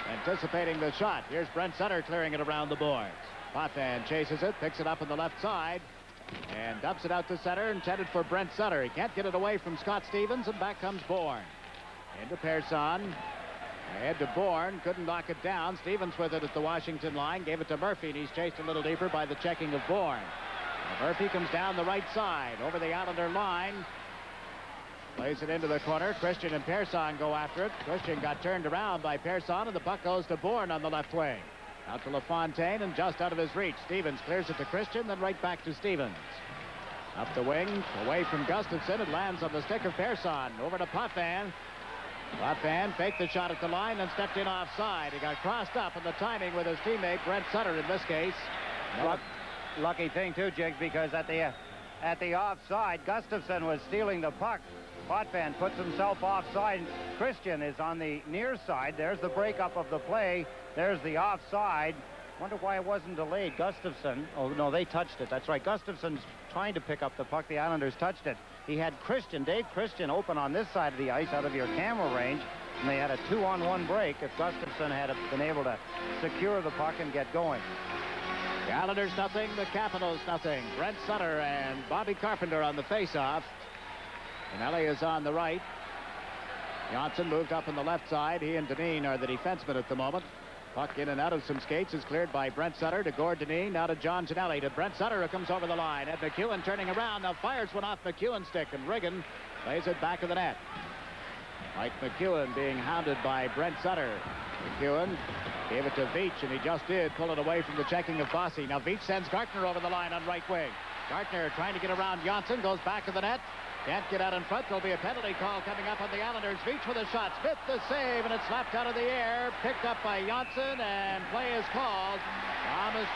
Anticipating the shot. Here's Brent Sutter clearing it around the boards. Potvin chases it, picks it up on the left side, and dumps it out to center, intended for Brent Sutter. He can't get it away from Scott Stevens, and back comes Bourne. Into Persson. Ahead to Bourne, couldn't knock it down. Stevens with it at the Washington line, gave it to Murphy, and he's chased a little deeper by the checking of Bourne. And Murphy comes down the right side, over the Islander line. Plays it into the corner. Christian and Persson go after it. Christian got turned around by Persson, and the puck goes to Bourne on the left wing. Out to LaFontaine, and just out of his reach. Stevens clears it to Christian, then right back to Stevens. Up the wing, away from Gustafson. It lands on the stick of Persson. Over to Potvin. Potvin faked the shot at the line and stepped in offside. He got crossed up in the timing with his teammate, Brent Sutter, in this case. Lucky thing, too, Jiggs, because at the offside, Gustafson was stealing the puck. Potvin puts himself offside. Christian is on the near side. There's the breakup of the play. There's the offside. Wonder why it wasn't delayed. Gustafson. Oh, no, they touched it. That's right. Gustafson's trying to pick up the puck. The Islanders touched it. He had Dave Christian, open on this side of the ice out of your camera range, and they had a 2-on-1 break if Gustafson had been able to secure the puck and get going. The Islanders nothing, the Capitals nothing. Brent Sutter and Bobby Carpenter on the face-off. Tonelli is on the right. Johnson moved up on the left side. He and Dineen are the defensemen at the moment. Puck in and out of some skates is cleared by Brent Sutter to Gord Dineen. Now to John Tonelli. To Brent Sutter, who comes over the line. Ed McEwen turning around. Now fires one off McEwen's stick, and Riggin plays it back of the net. Mike McEwen being hounded by Brent Sutter. McEwen gave it to Veach, and he just did pull it away from the checking of Bossy. Now Veach sends Gartner over the line on right wing. Gartner trying to get around Janssen, goes back of the net. Can't get out in front. There'll be a penalty call coming up on the Islanders. Veach with a shot. Smith the save, and it's slapped out of the air. Picked up by Janssen, and play is called. Thomas,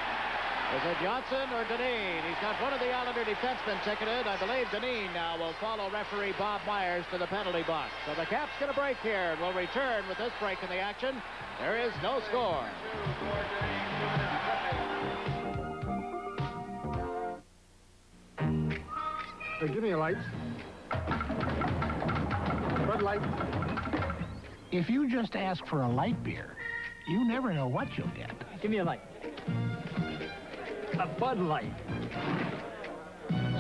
is it Janssen or Dineen? He's got one of the Islander defensemen ticketed. I believe Dineen now will follow referee Bob Myers to the penalty box. So the Caps get a break here, and will return with this break in the action. There is no score. Hey, give me a light. Bud Light. If you just ask for a light beer, you never know what you'll get. Give me a light. A Bud Light.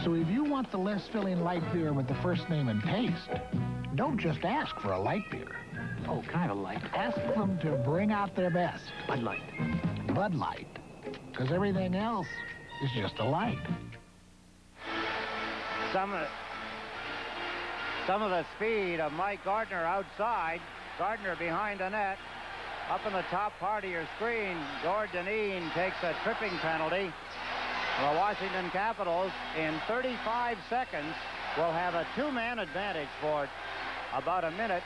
So if you want the less filling light beer with the first name and taste, don't just ask for a light beer. Oh, can I have a light? Ask them to bring out their best. Bud Light. Bud Light. Because everything else is just a light. Some of the speed of Mike Gartner outside. Gartner behind the net. Up in the top part of your screen, Gord Dineen takes a tripping penalty. The Washington Capitals, in 35 seconds, will have a two-man advantage for about a minute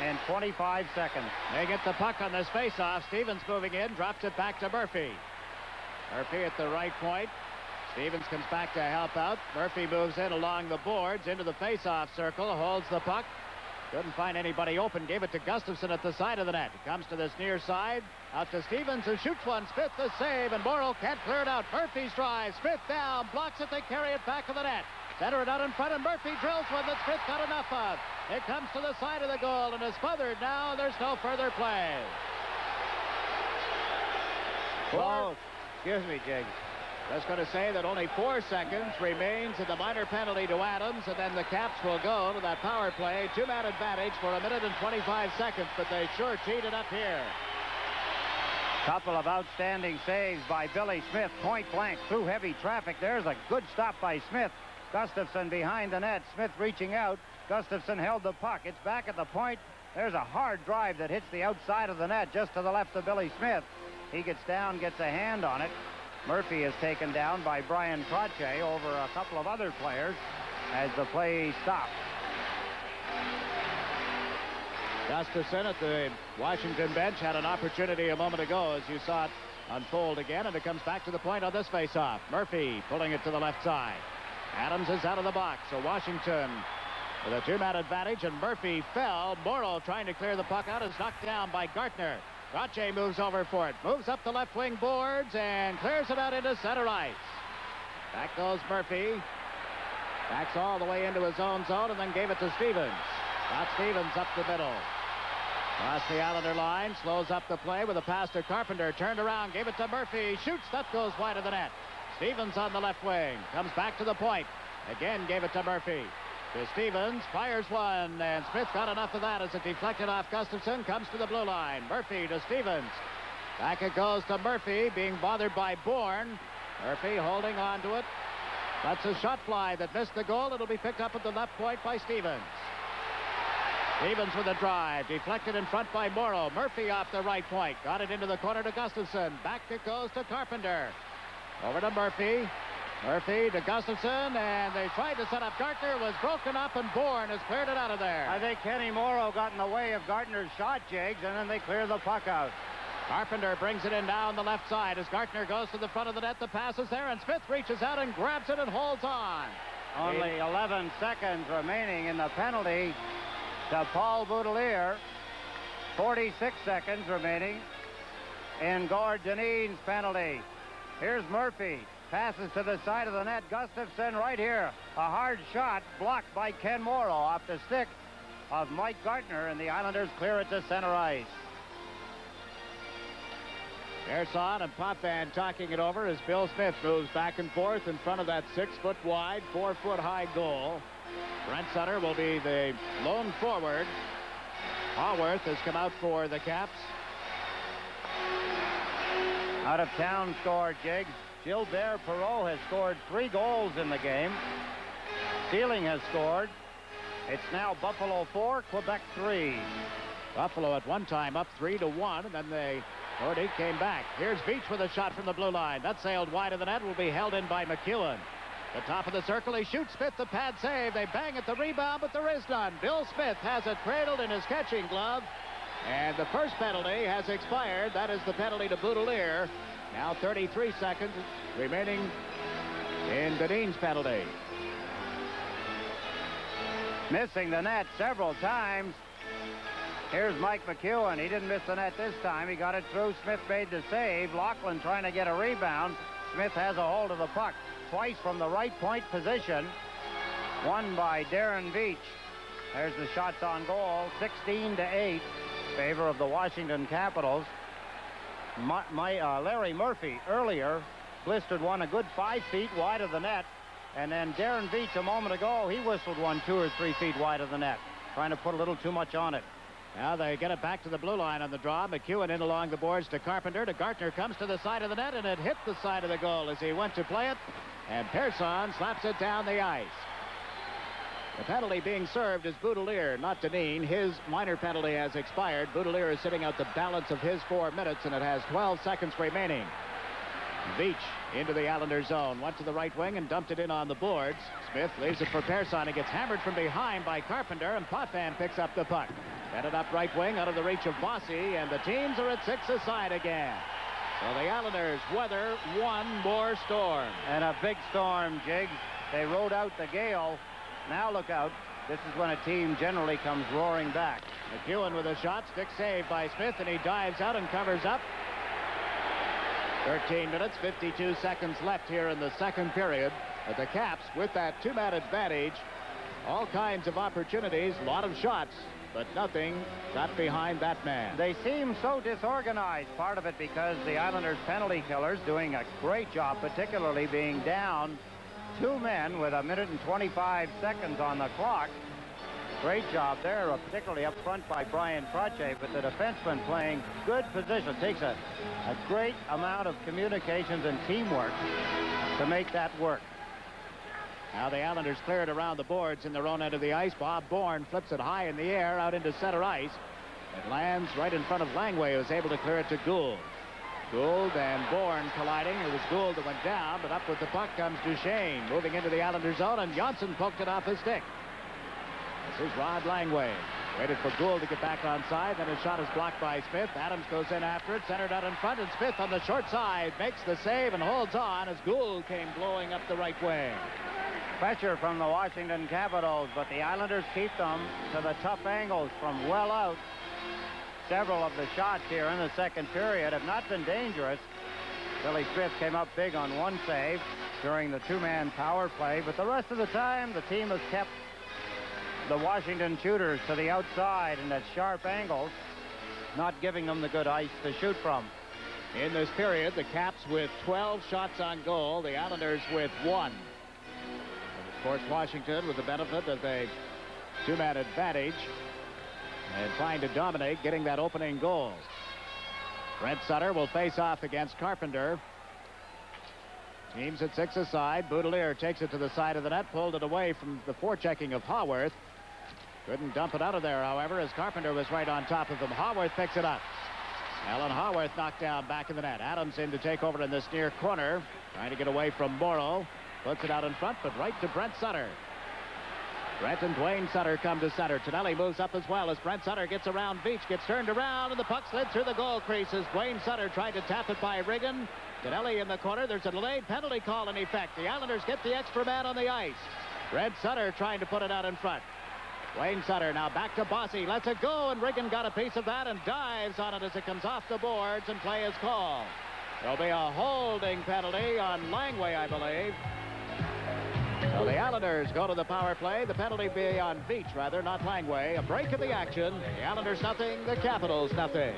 and 25 seconds. They get the puck on this face-off. Stevens moving in, drops it back to Murphy. Murphy at the right point. Stevens comes back to help out. Murphy moves in along the boards into the face-off circle, holds the puck. Couldn't find anybody open. Gave it to Gustafson at the side of the net. He comes to this near side. Out to Stevens, who shoots one. Smith the save, and Morrow can't clear it out. Murphy's drive. Smith down. Blocks it. They carry it back of the net. Center it out in front, and Murphy drills one that Smith got enough of. It comes to the side of the goal and is smothered now. There's no further play. Close. Excuse me, Jiggs. Just going to say that only 4 seconds remains in the minor penalty to Adams, and then the Caps will go to that power play. Two-man advantage for a minute and 25 seconds, but they sure teed it up here. Couple of outstanding saves by Billy Smith, point blank through heavy traffic. There's a good stop by Smith. Gustafson behind the net. Smith reaching out. Gustafson held the puck. It's back at the point. There's a hard drive that hits the outside of the net just to the left of Billy Smith. He gets down, gets a hand on it. Murphy is taken down by Brian Troche over a couple of other players as the play stops. Gustafson at the Washington bench had an opportunity a moment ago, as you saw it unfold again, and it comes back to the point on this face-off. Murphy pulling it to the left side. Adams is out of the box, so Washington with a two-man advantage, and Murphy fell. Morrow trying to clear the puck out is knocked down by Gartner. Troche moves over for it, moves up the left wing boards, and clears it out into center ice. Back goes Murphy. Backs all the way into his own zone, and then gave it to Stevens. Got Stevens up the middle. Across the Islander line, slows up the play with a pass to Carpenter. Turned around, gave it to Murphy. Shoots, that goes wide of the net. Stevens on the left wing, comes back to the point. Again, gave it to Murphy. To Stevens, fires one, and Smith got enough of that as it deflected off Gustafson, comes to the blue line. Murphy to Stevens. Back it goes to Murphy, being bothered by Bourne. Murphy holding on to it. That's a shot fly that missed the goal. It'll be picked up at the left point by Stevens. Stevens with a drive, deflected in front by Morrow. Murphy off the right point, got it into the corner to Gustafson. Back it goes to Carpenter. Over to Murphy. Murphy to Gustafson, and they tried to set up Gartner. Was broken up, and Bourne has cleared it out of there. I think Kenny Morrow got in the way of Gartner's shot, Jiggs, and then they clear the puck out. Carpenter brings it in down the left side as Gartner goes to the front of the net. The pass is there, and Smith reaches out and grabs it and holds on. Only 11 seconds remaining in the penalty to Paul Boudelier. 46 seconds remaining in Gord Dineen's penalty. Here's Murphy. Passes to the side of the net. Gustafson right here. A hard shot blocked by Ken Morrow off the stick of Mike Gartner, and the Islanders clear it to center ice. Gerson and Potvin talking it over as Bill Smith moves back and forth in front of that 6-foot wide, 4-foot high goal. Brent Sutter will be the lone forward. Haworth has come out for the Caps. Out of town scored, Jiggs. Gilbert Perreault has scored 3 goals in the game. Sealing has scored. It's now Buffalo 4, Quebec 3. Buffalo at one time up 3-1, and then they already came back. Here's Veach with a shot from the blue line. That sailed wide of the net, will be held in by McEwen. The top of the circle, he shoots. Smith, the pad save. They bang at the rebound, but there is none. Bill Smith has it cradled in his catching glove, and the first penalty has expired. That is the penalty to Boudelier. Now 33 seconds remaining in Dineen's penalty. Missing the net several times. Here's Mike McEwen. He didn't miss the net this time. He got it through. Smith made the save. Laughlin trying to get a rebound. Smith has a hold of the puck twice from the right point position. Won by Darren Veach. There's the shots on goal. 16-8. Favor of the Washington Capitals. Larry Murphy earlier blistered one a good 5 feet wide of the net. And then Darren Veach a moment ago, he whistled one 2 or 3 feet wide of the net, trying to put a little too much on it. Now they get it back to the blue line on the draw. McEwen in along the boards to Carpenter. To Gartner, comes to the side of the net, and it hit the side of the goal as he went to play it. And Persson slaps it down the ice. The penalty being served is Boudelier, not Dineen. His minor penalty has expired. Boudelier is sitting out the balance of his 4 minutes, and it has 12 seconds remaining. Veach into the Islander zone. Went to the right wing and dumped it in on the boards. Smith leaves it for Persson. He gets hammered from behind by Carpenter, and Potvin picks up the puck. Headed up right wing out of the reach of Bossy, and the teams are at 6 aside again. So the Islanders weather one more storm. And a big storm, Jiggs. They rode out the gale. Now look out. This is when a team generally comes roaring back. McEwen with a shot. Stick saved by Smith, and he dives out and covers up. 13 minutes, 52 seconds left here in the second period. But the Caps, with that 2-man advantage, all kinds of opportunities, a lot of shots, but nothing got behind that man. They seem so disorganized, part of it because the Islanders' penalty killers doing a great job, particularly being down 2 men with 1 minute and 25 seconds on the clock. Great job there, particularly up front by Brian Frache, but the defenseman playing good position. Takes a great amount of communications and teamwork to make that work. Now the Islanders clear it around the boards in their own end of the ice. Bob Bourne flips it high in the air out into center ice. It lands right in front of Langway, who was able to clear it to Gould. Gould and Bourne colliding. It was Gould that went down, but up with the puck comes Duchesne, moving into the Islanders zone, and Johnson poked it off his stick. This is Rod Langway. Waited for Gould to get back on side, then his shot is blocked by Smith. Adams goes in after it, centered out in front, and Smith on the short side makes the save and holds on as Gould came blowing up the right wing. Pressure from the Washington Capitals, but the Islanders keep them to the tough angles from well out. Several of the shots here in the second period have not been dangerous. Billy Smith came up big on one save during the 2-man power play, but the rest of the time the team has kept the Washington shooters to the outside and at sharp angles, not giving them the good ice to shoot from. In this period, the Caps with 12 shots on goal, the Islanders with 1. And of course, Washington with the benefit of a 2-man advantage and trying to dominate, getting that opening goal. Brent Sutter will face off against Carpenter. Teams at 6 aside. Boudelier takes it to the side of the net, pulled it away from the forechecking of Haworth. Couldn't dump it out of there, however, as Carpenter was right on top of him. Haworth picks it up. Alan Haworth knocked down back in the net. Adams in to take over in this near corner, trying to get away from Morrow. Puts it out in front, but right to Brent Sutter. Brent and Dwayne Sutter come to center. Tonelli moves up as well as Brent Sutter gets around Veach, gets turned around, and the puck slid through the goal crease as Dwayne Sutter tried to tap it by Riggin. Tonelli in the corner. There's a delayed penalty call in effect. The Islanders get the extra man on the ice. Brent Sutter trying to put it out in front. Dwayne Sutter now back to Bossy. Lets it go, and Riggin got a piece of that and dives on it as it comes off the boards, and play is called. There'll be a holding penalty on Langway, I believe. So the Islanders go to the power play. The penalty be on Veach, rather, not Langway. A break of the action. The Islanders nothing, the Capitals nothing.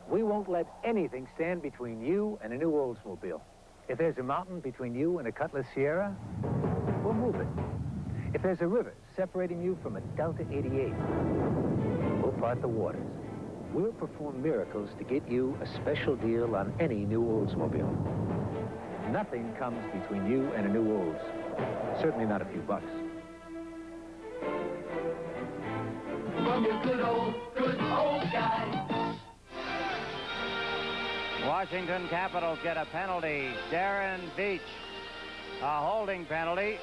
We won't let anything stand between you and a new Oldsmobile. If there's a mountain between you and a Cutlass Sierra, we'll move it. If there's a river separating you from a Delta 88, we'll part the waters. We'll perform miracles to get you a special deal on any new Oldsmobile. Nothing comes between you and a new Olds. Certainly not a few bucks. From your good old guy. Washington Capitals get a penalty. Darren Veach, a holding penalty.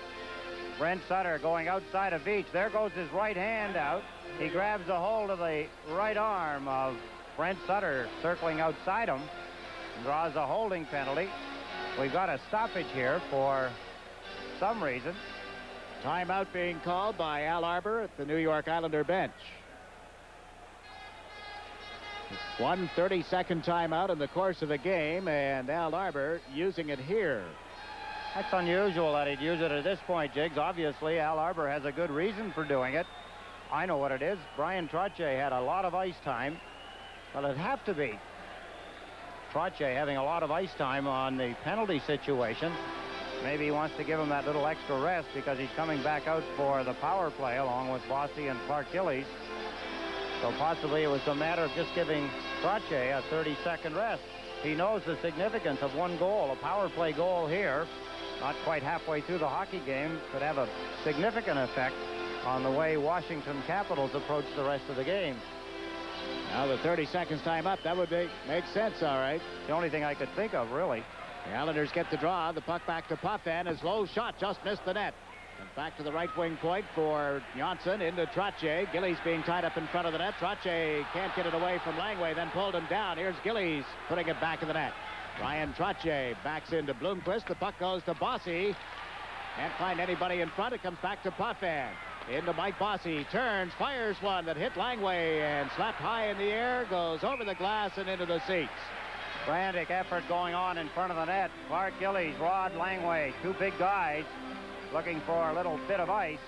Brent Sutter going outside of Veach. There goes his right hand out. He grabs a hold of the right arm of Brent Sutter, circling outside him, and draws a holding penalty. We've got a stoppage here for some reason. Timeout being called by Al Arbor at the New York Islander bench. 1 30-second timeout in the course of a game, and Al Arbor using it here. That's unusual that he'd use it at this point, Jiggs. Obviously, Al Arbor has a good reason for doing it. I know what it is. Brian Trottier had a lot of ice time. Well, it'd have to be. Trottier having a lot of ice time on the penalty situation. Maybe he wants to give him that little extra rest because he's coming back out for the power play along with Bossy and Clark Gillies. So possibly it was a matter of just giving Trottier a 30-second rest. He knows the significance of one goal, a power play goal here, not quite halfway through the hockey game, could have a significant effect on the way Washington Capitals approach the rest of the game. Now the 30 seconds time up, that would make sense, all right. The only thing I could think of, really. The Islanders get the draw. The puck back to Potvin. His low shot just missed the net. And back to the right wing point for Janssen into Trottier. Gillies being tied up in front of the net. Trottier can't get it away from Langway, then pulled him down. Here's Gillies putting it back in the net. Ryan Trottier backs into Bloomquist. The puck goes to Bossy. Can't find anybody in front. It comes back to Potvin. Into Mike Bossy. Turns, fires one that hit Langway and slapped high in the air. Goes over the glass and into the seats. Frantic effort going on in front of the net. Clark Gillies, Rod Langway, two big guys looking for a little bit of ice.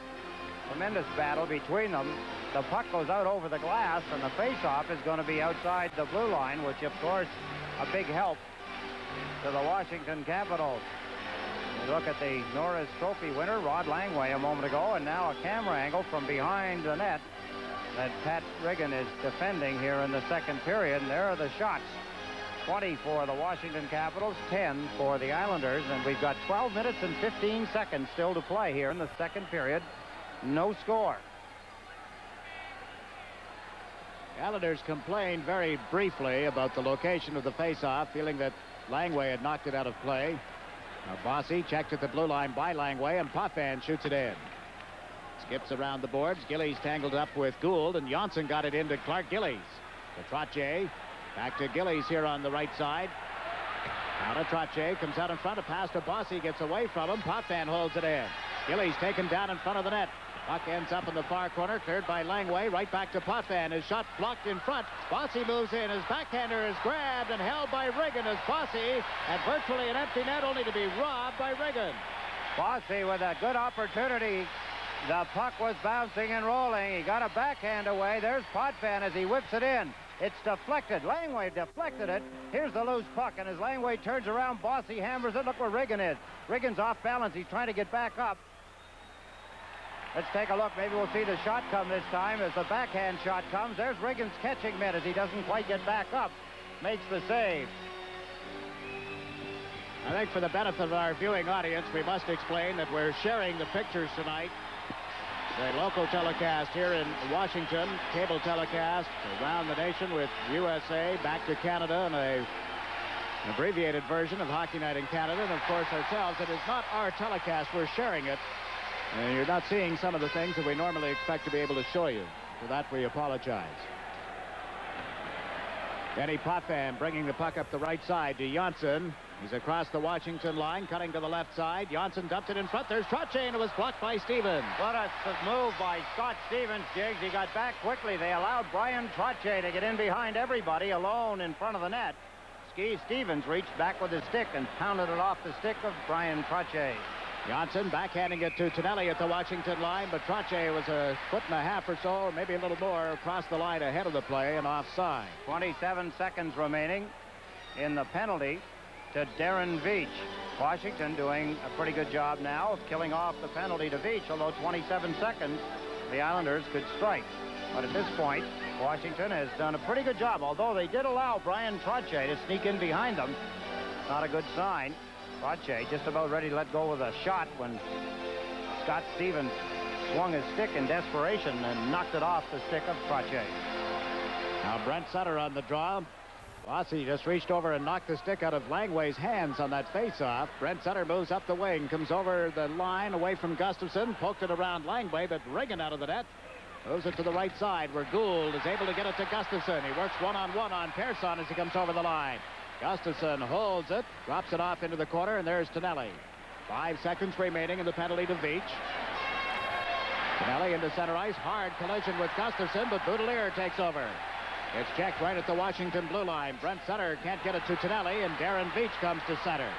Tremendous battle between them. The puck goes out over the glass, and the face-off is going to be outside the blue line, which, of course, a big help to the Washington Capitals. You look at the Norris Trophy winner, Rod Langway, a moment ago, and now a camera angle from behind the net that Pat Riggin is defending here in the second period, and there are the shots. 20 for the Washington Capitals, 10 for the Islanders, and we've got 12 minutes and 15 seconds still to play here in the second period. No score. The Islanders complained very briefly about the location of the faceoff, feeling that Langway had knocked it out of play. Now Bossy checked at the blue line by Langway, and Potvin shoots it in. Skips around the boards. Gillies tangled up with Gould, and Janssen got it into Clark Gillies. To Trottier. Back to Gillies here on the right side. Now to Trottier. Comes out in front. A pass to Bossy. Gets away from him. Potvin holds it in. Gillies taken down in front of the net. Puck ends up in the far corner. Cleared by Langway. Right back to Potvin. His shot blocked in front. Bossy moves in. His backhander is grabbed and held by Riggin as Bossy. And virtually an empty net, only to be robbed by Riggin. Bossy with a good opportunity. The puck was bouncing and rolling. He got a backhand away. There's Potvin as he whips it in. It's deflected. Langway deflected it. Here's the loose puck, and as Langway turns around, Bossy hammers it. Look where Riggin is. Riggin's off balance. He's trying to get back up. Let's take a look. Maybe we'll see the shot come this time as the backhand shot comes. There's Riggin's catching mitt as he doesn't quite get back up. Makes the save. I think for the benefit of our viewing audience, we must explain that we're sharing the pictures tonight. The local telecast here in Washington, cable telecast around the nation with USA, back to Canada, and an abbreviated version of Hockey Night in Canada, and of course ourselves. It is not our telecast. We're sharing it, and you're not seeing some of the things that we normally expect to be able to show you. For that, we apologize. Denny Potvin bringing the puck up the right side to Janssen. He's across the Washington line, cutting to the left side. Janssen dumped it in front. There's Trottier, and it was blocked by Stevens. What a move by Scott Stevens, Jiggs. He got back quickly. They allowed Brian Trottier to get in behind everybody alone in front of the net. Stevens reached back with his stick and pounded it off the stick of Brian Trottier. Janssen backhanding it to Tonelli at the Washington line, but Trottier was a foot and a half or so, or maybe a little more, across the line ahead of the play and offside. 27 seconds remaining in the penalty to Darren Veach. Washington doing a pretty good job now of killing off the penalty to Veach, although 27 seconds, the Islanders could strike. But at this point, Washington has done a pretty good job, although they did allow Brian Trottier to sneak in behind them. Not a good sign. Trache just about ready to let go with a shot when Scott Stevens swung his stick in desperation and knocked it off the stick of Trache. Now Brent Sutter on the draw. Bossy just reached over and knocked the stick out of Langway's hands on that face-off. Brent Sutter moves up the wing, comes over the line away from Gustafson, poked it around Langway, but Reagan out of the net. Moves it to the right side where Gould is able to get it to Gustafson. He works one-on-one on Pearson as he comes over the line. Gustafson holds it, drops it off into the corner, and there's Tonelli. 5 seconds remaining in the penalty to Veach. Tonelli into center ice. Hard collision with Gustafson, but Boudelier takes over. It's checked right at the Washington blue line. Brent Sutter can't get it to Tonelli, and Darren Veach comes to center.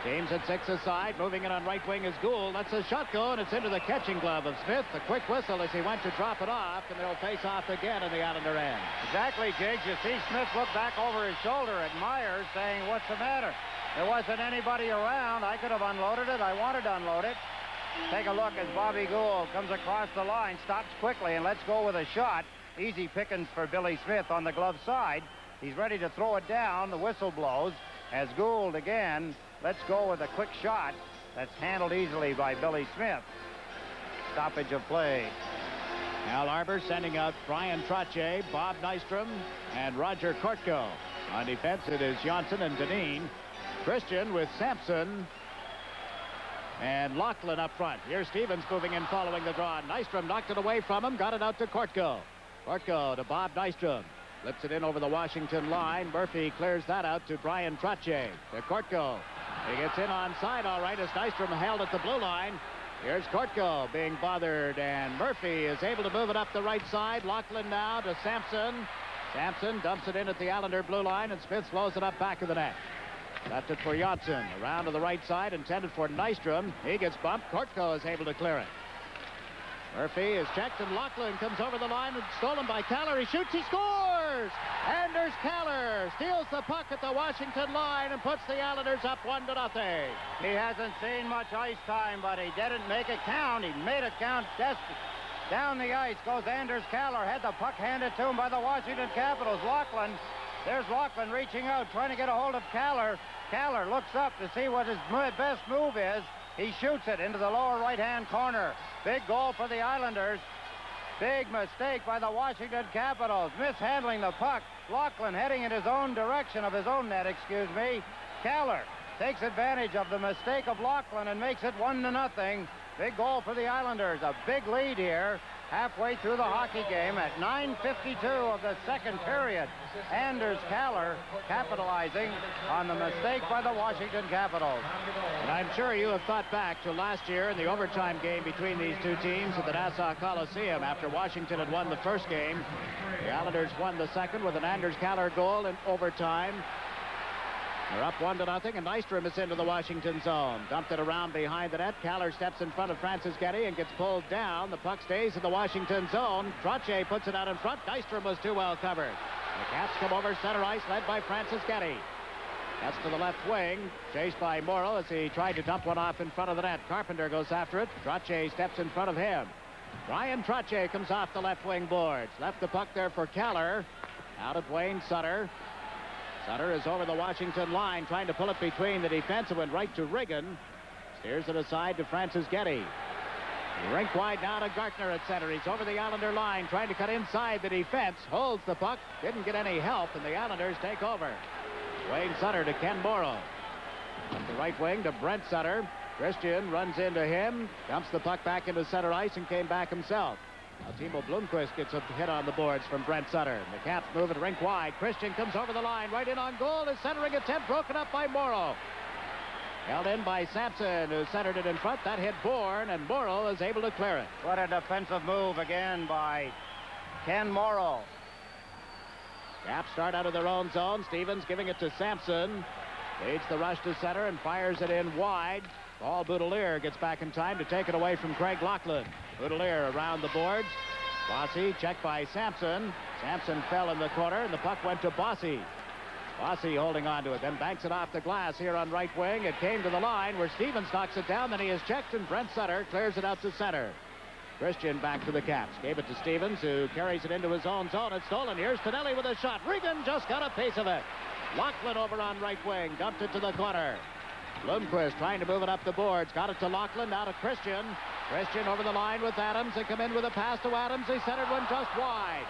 Teams at 6 aside. Moving in on right wing is Gould. That's a shot go, and it's into the catching glove of Smith. A quick whistle as he went to drop it off, and they'll face off again in the Islander end. Exactly, Jiggs. You see Smith look back over his shoulder at Myers saying, what's the matter? There wasn't anybody around. I could have unloaded it. I wanted to unload it. Take a look as Bobby Gould comes across the line, stops quickly, and lets go with a shot. Easy pickings for Billy Smith on the glove side. He's ready to throw it down. The whistle blows as Gould again lets go with a quick shot that's handled easily by Billy Smith. Stoppage of play. Al Arbor sending out Brian Trache, Bob Nystrom, and Roger Kortko. On defense, it is Johnson and Dineen. Christian with Sampson and Lachlan up front. Here's Stevens moving in following the draw. Nystrom knocked it away from him, got it out to Kortko. Kortko to Bob Nystrom. Flips it in over the Washington line. Murphy clears that out to Brian Trache. To Kortko. He gets in onside all right as Nystrom held at the blue line. Here's Kortko being bothered, and Murphy is able to move it up the right side. Lachlan now to Sampson. Sampson dumps it in at the Islander blue line, and Smith slows it up back of the net. Left it for Johnson. Around to the right side, intended for Nystrom. He gets bumped. Kortko is able to clear it. Murphy is checked, and Lachlan comes over the line and stolen by Kallur. He shoots, he scores! Anders Kallur steals the puck at the Washington line and puts the Islanders up 1-0. He hasn't seen much ice time, but he didn't make it count. He made it count. Down the ice goes Anders Kallur. Had the puck handed to him by the Washington Capitals. Lachlan, there's Lachlan reaching out, trying to get a hold of Kallur. Kallur looks up to see what his best move is. He shoots it into the lower right-hand corner. Big goal for the Islanders. Big mistake by the Washington Capitals. Mishandling the puck. Lachlan heading in his own direction of his own net, excuse me. Kallur takes advantage of the mistake of Lachlan and makes it 1-0. Big goal for the Islanders. A big lead here halfway through the hockey game at 9:52 of the second period. Anders Kallur capitalizing on the mistake by the Washington Capitals. And I'm sure you have thought back to last year in the overtime game between these two teams at the Nassau Coliseum. After Washington had won the first game, the Islanders won the second with an Anders Kallur goal in overtime. They're up 1-0, and Nystrom is into the Washington zone. Dumped it around behind the net. Kallur steps in front of Franceschetti and gets pulled down. The puck stays in the Washington zone. Trache puts it out in front. Nystrom was too well covered. The Caps come over center ice, led by Franceschetti. That's to the left wing, chased by Morrow as he tried to dump one off in front of the net. Carpenter goes after it. Trache steps in front of him. Brian Trache comes off the left wing boards. Left the puck there for Kallur. Out of Wayne Sutter. Sutter is over the Washington line, trying to pull it between the defense. It went right to Reagan. Steers it aside to Franceschetti. Rink wide now to Gartner at center. He's over the Islander line, trying to cut inside the defense. Holds the puck. Didn't get any help, and the Islanders take over. Wayne Sutter to Ken Morrow. Up the right wing to Brent Sutter. Christian runs into him. Dumps the puck back into center ice and came back himself. Now Timo Blomqvist gets a hit on the boards from Brent Sutter. The Caps move it rink wide. Christian comes over the line. Right in on goal. His centering attempt broken up by Morrow. Held in by Sampson, who centered it in front. That hit Bourne, and Morrow is able to clear it. What a defensive move again by Ken Morrow. Caps start out of their own zone. Stevens giving it to Sampson. Leads the rush to center and fires it in wide. Paul Boudelier gets back in time to take it away from Craig Lachlan. Boudelier around the boards. Bossy checked by Sampson. Sampson fell in the corner, and the puck went to Bossy. Bossy holding on to it, then banks it off the glass here on right wing. It came to the line where Stevens knocks it down. Then he is checked, and Brent Sutter clears it out to center. Christian back to the Caps. Gave it to Stevens, who carries it into his own zone. It's stolen. Here's Tonelli with a shot. Regan just got a piece of it. Lachlan over on right wing. Dumped it to the corner. Bloomquist trying to move it up the boards. Got it to Lachlan, now to Christian. Christian over the line with Adams. They come in with a pass to Adams. He centered one just wide.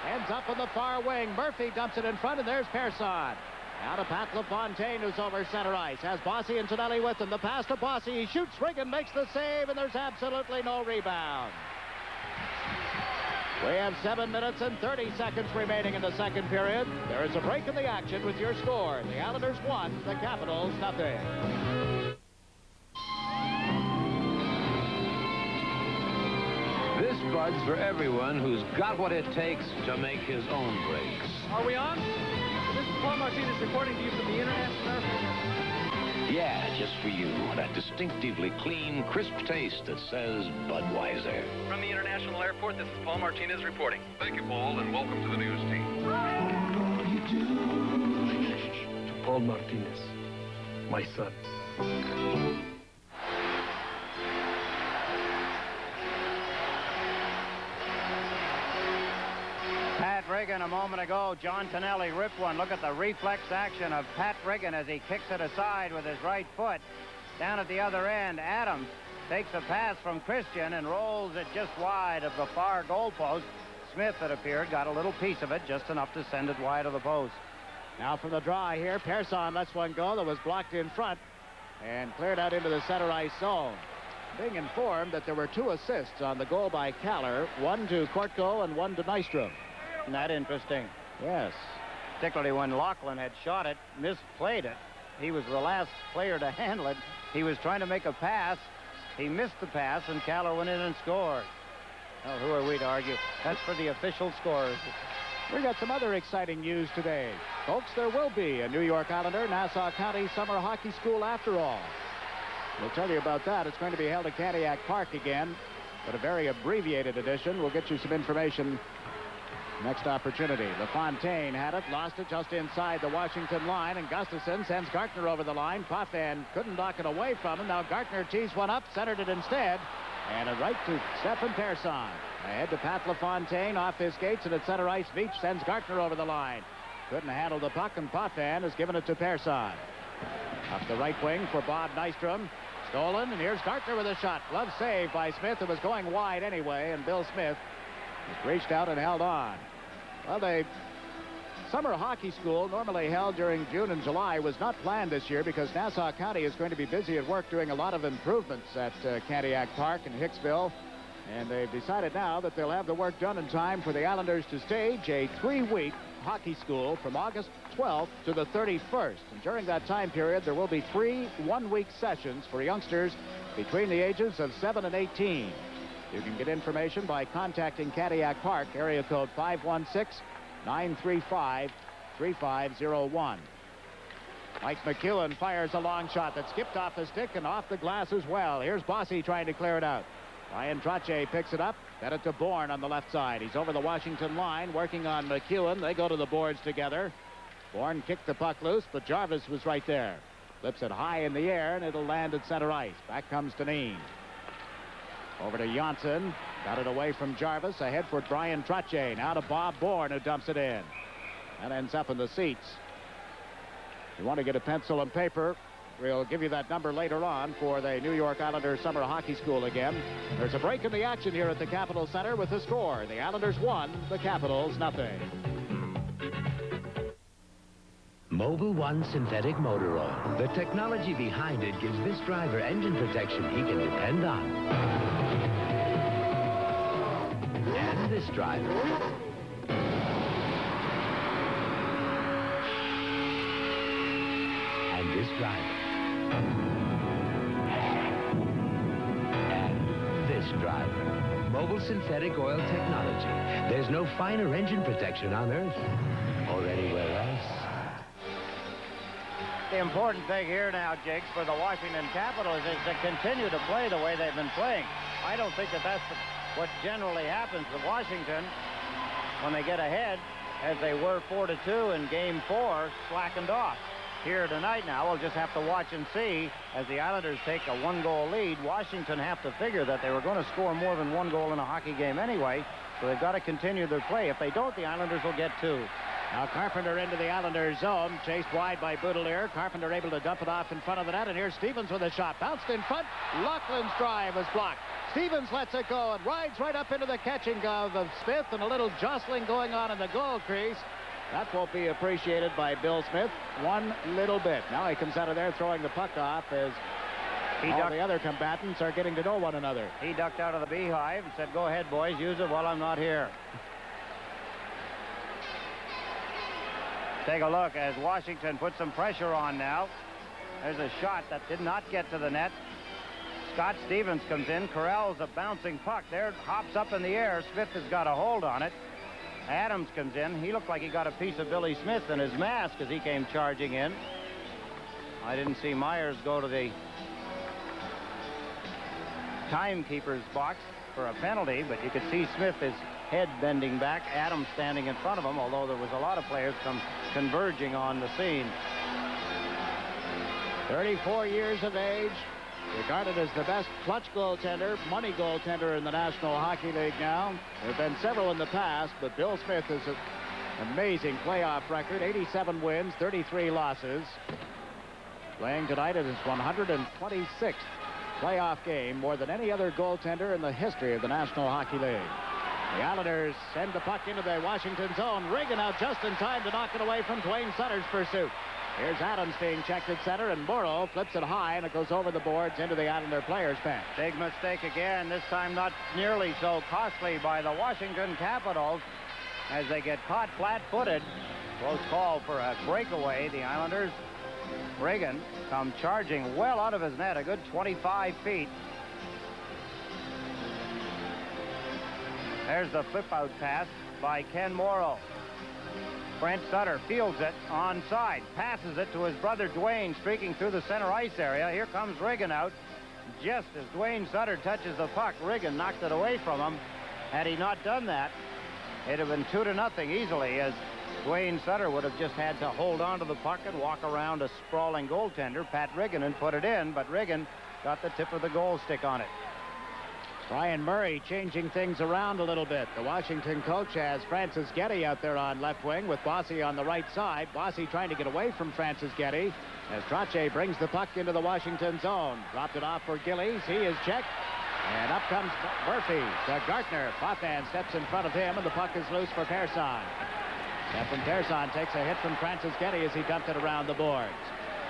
Ends up on the far wing. Murphy dumps it in front, and there's Persson. Now to Pat LaFontaine, who's over center ice. Has Bossy and Tonelli with him. The pass to Bossy. He shoots. Regan makes the save, and there's absolutely no rebound. We have 7 minutes and 30 seconds remaining in the second period. There is a break in the action with your score. The Islanders 1, the Capitals nothing. This Bud's for everyone who's got what it takes to make his own breaks. Are we on? This is Paul Martinez reporting to you from the International Airport. Yeah, just for you. That distinctively clean, crisp taste that says Budweiser. From the International Airport, this is Paul Martinez reporting. Thank you, Paul, and welcome to the news team. To Paul Martinez, my son. Pat Regan a moment ago. John Tonelli ripped one. Look at the reflex action of Pat Regan as he kicks it aside with his right foot. Down at the other end, Adams takes a pass from Christian and rolls it just wide of the far goal post. Smith, it appeared, got a little piece of it, just enough to send it wide of the post. Now from the draw here, Persson lets one go that was blocked in front and cleared out into the center ice zone. Being informed that there were 2 assists on the goal by Kallur, one to Kortko and one to Nystrom. Isn't that interesting? Yes. Particularly when Lachlan had shot it, misplayed it. He was the last player to handle it. He was trying to make a pass. He missed the pass, and Kallur went in and scored. Well, who are we to argue? That's for the official scorers. We got some other exciting news today. Folks, there will be a New York Islander Nassau County Summer Hockey School after all. We'll tell you about that. It's going to be held at Candiac Park again, but a very abbreviated edition. We'll get you some information next opportunity. LaFontaine had it, lost it just inside the Washington line, and Gustafson sends Gartner over the line. Poffan couldn't knock it away from him. Now Gartner tees one up, centered it instead, and a right to Stefan Persson. Ahead to Pat LaFontaine, off his skates, and at center ice, Veach sends Gartner over the line. Couldn't handle the puck, and Poffan has given it to Persson. Up the right wing for Bob Nystrom. Stolen, and here's Gartner with a shot. Glove save by Smith. It was going wide anyway, and Bill Smith just reached out and held on. Well, the summer hockey school, normally held during June and July, was not planned this year because Nassau County is going to be busy at work doing a lot of improvements at Candiac Park in Hicksville. And they've decided now that they'll have the work done in time for the Islanders to stage a 3-week hockey school from August 12th to the 31st. And during that time period, there will be 3 one-week sessions for youngsters between the ages of 7 and 18. You can get information by contacting Candiac Park, area code 516-935-3501. Mike McEwen fires a long shot that skipped off the stick and off the glass as well. Here's Bossy trying to clear it out. Ryan Trottier picks it up. Then it to Bourne on the left side. He's over the Washington line, working on McEwen. They go to the boards together. Bourne kicked the puck loose, but Jarvis was right there. Flips it high in the air, and it'll land at center ice. Back comes Dineen. Over to Janssen. Got it away from Jarvis. Ahead for Brian Trottier. Now to Bob Bourne, who dumps it in. That ends up in the seats. If you want to get a pencil and paper, we'll give you that number later on for the New York Islanders Summer Hockey School again. There's a break in the action here at the Capitol Center with the score. The Islanders 1, the Capitals nothing. Mobil 1 synthetic motor oil. The technology behind it gives this driver engine protection he can depend on. And this driver. And this driver. And this driver. Mobil synthetic oil technology. There's no finer engine protection on Earth or anywhere else. The important thing here now, Jiggs, for the Washington Capitals is to continue to play the way they've been playing. I don't think that that's what generally happens with Washington when they get ahead, as they were 4-2 in Game 4, slackened off. Here tonight now, we'll just have to watch and see as the Islanders take a 1-goal lead. Washington have to figure that they were going to score more than 1 goal in a hockey game anyway, so they've got to continue their play. If they don't, the Islanders will get 2. Now Carpenter into the Islanders zone, chased wide by Boudelier. Carpenter able to dump it off in front of the net, and here's Stevens with a shot. Bounced in front. Loughlin's drive was blocked. Stevens lets it go and rides right up into the catching glove of Smith, and a little jostling going on in the goal crease. That won't be appreciated by Bill Smith one little bit. Now he comes out of there throwing the puck off as all the other combatants are getting to know one another. He ducked out of the beehive and said, "Go ahead, boys, use it while I'm not here." Take a look as Washington puts some pressure on now. There's a shot that did not get to the net. Scott Stevens comes in, corrals a bouncing puck. There, hops up in the air. Smith has got a hold on it. Adams comes in. He looked like he got a piece of Billy Smith in his mask as he came charging in. I didn't see Myers go to the timekeeper's box for a penalty, but you could see Smith, his head bending back. Adams standing in front of him, although there was a lot of players converging on the scene. 34 years of age, regarded as the best clutch goaltender, money goaltender in the National Hockey League now. There have been several in the past, but Bill Smith has an amazing playoff record. 87 wins, 33 losses. Playing tonight at his 126th playoff game, more than any other goaltender in the history of the National Hockey League. The Islanders send the puck into the Washington zone. Reagan out just in time to knock it away from Dwayne Sutter's pursuit. Here's Adams being checked at center, and Morrow flips it high, and it goes over the boards into the Islander players' bench. Big mistake again, this time not nearly so costly by the Washington Capitals as they get caught flat-footed. Close call for a breakaway. The Islanders, Reagan, come charging well out of his net, a good 25 feet. There's the flip-out pass by Ken Morrow. Brent Sutter fields it onside, passes it to his brother Dwayne, streaking through the center ice area. Here comes Reagan out. Just as Dwayne Sutter touches the puck, Reagan knocked it away from him. Had he not done that, it'd have been 2-0 easily, as Dwayne Sutter would have just had to hold on to the puck and walk around a sprawling goaltender, Pat Reagan, and put it in, but Reagan got the tip of the goal stick on it. Brian Murray changing things around a little bit. The Washington coach has Franceschetti out there on left wing with Bossy on the right side. Bossy trying to get away from Franceschetti as Trache brings the puck into the Washington zone. Dropped it off for Gillies. He is checked. And up comes Murphy to Gartner. Potvin steps in front of him, and the puck is loose for Persson. Stefan Persson takes a hit from Franceschetti as he dumped it around the boards.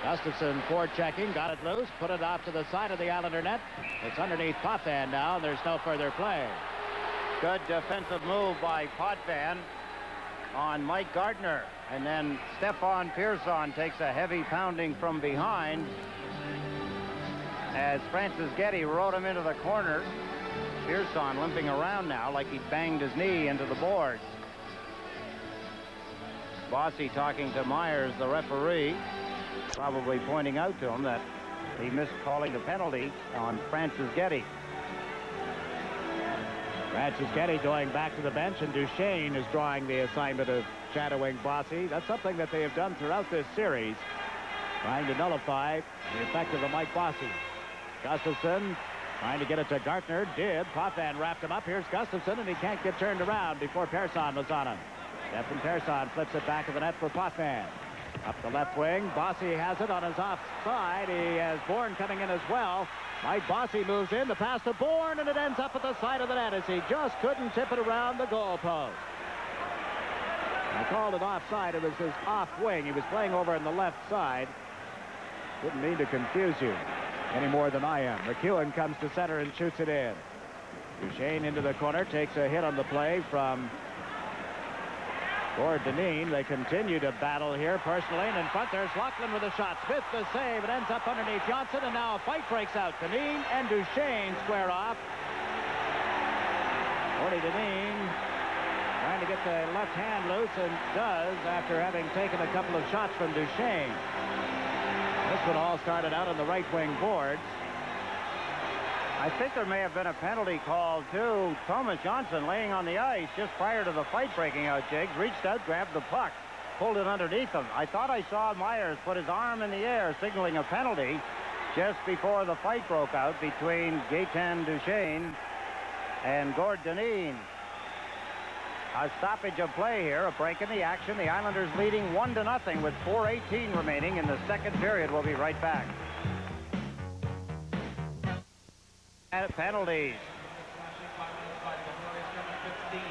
Gustafson forechecking, got it loose, put it off to the side of the Islander net. It's underneath Potvin now, and there's no further play. Good defensive move by Potvin on Mike Gardner. And then Stefan Persson takes a heavy pounding from behind as Franceschetti rode him into the corner. Persson limping around now like he banged his knee into the boards. Bossy talking to Myers, the referee, probably pointing out to him that he missed calling the penalty on Franceschetti. Franceschetti going back to the bench, and Duchesne is drawing the assignment of shadowing Bossy. That's something that they have done throughout this series, trying to nullify the effect of the Mike Bossy. Gustafson trying to get it to Gartner. Did. Potvin wrapped him up. Here's Gustafson, and he can't get turned around before Persson was on him. Stefan Persson flips it back to the net for Potvin. Up the left wing, Bossy has it on his offside. He has Bourne coming in as well. Mike Bossy moves in, the pass to Bourne, and it ends up at the side of the net as he just couldn't tip it around the goalpost. I called it offside. It was his off wing. He was playing over on the left side. Didn't mean to confuse you any more than I am. McEwen comes to center and shoots it in. Duchesne into the corner, takes a hit on the play from Dineen. They continue to battle here personally, and in front there's Loughlin with a shot. Smith the save. It ends up underneath Johnson, and now a fight breaks out. Dineen and Duchesne square off. Dineen trying to get the left hand loose, and does after having taken a couple of shots from Duchesne. This one all started out on the right wing boards. I think there may have been a penalty called, too. Thomas Johnson laying on the ice just prior to the fight breaking out, Jiggs. Reached out, grabbed the puck, pulled it underneath him. I thought I saw Myers put his arm in the air, signaling a penalty just before the fight broke out between Gaetan Duchesne and Gord Dineen. A stoppage of play here, a break in the action. The Islanders leading 1-0 with 4:18 remaining in the second period. We'll be right back. And penalties.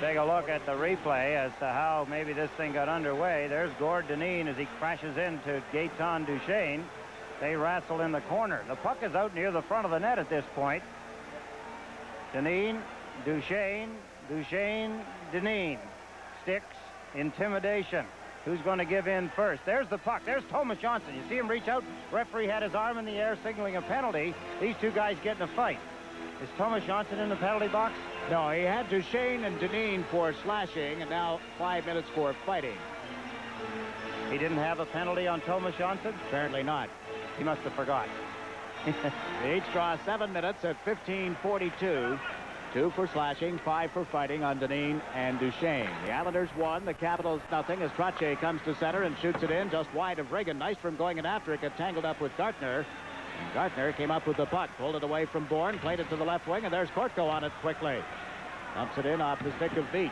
Take a look at the replay as to how maybe this thing got underway. There's Gord Dineen as he crashes into Gaetan Duchesne. They wrestle in the corner. The puck is out near the front of the net at this point. Dineen, Duchesne, Dineen. Sticks, intimidation. Who's going to give in first? There's the puck. There's Thomas Johnson. You see him reach out. Referee had his arm in the air signaling a penalty. These two guys get in a fight. Is Thomas Johnson in the penalty box? No, he had Duchesne and Dineen for slashing, and now 5 minutes for fighting. He didn't have a penalty on Thomas Johnson? Apparently not. He must have forgot. They each draw 7 minutes at 15:42. 2 for slashing, 5 for fighting on Dineen and Duchesne. The Islanders won, the Capitals nothing as Trottier comes to center and shoots it in just wide of Reagan. Nice from going in after it, got tangled up with Gartner. And Gartner came up with the puck, pulled it away from Bourne, played it to the left wing, and there's Kortko on it quickly. Dumps it in off the stick of Beach.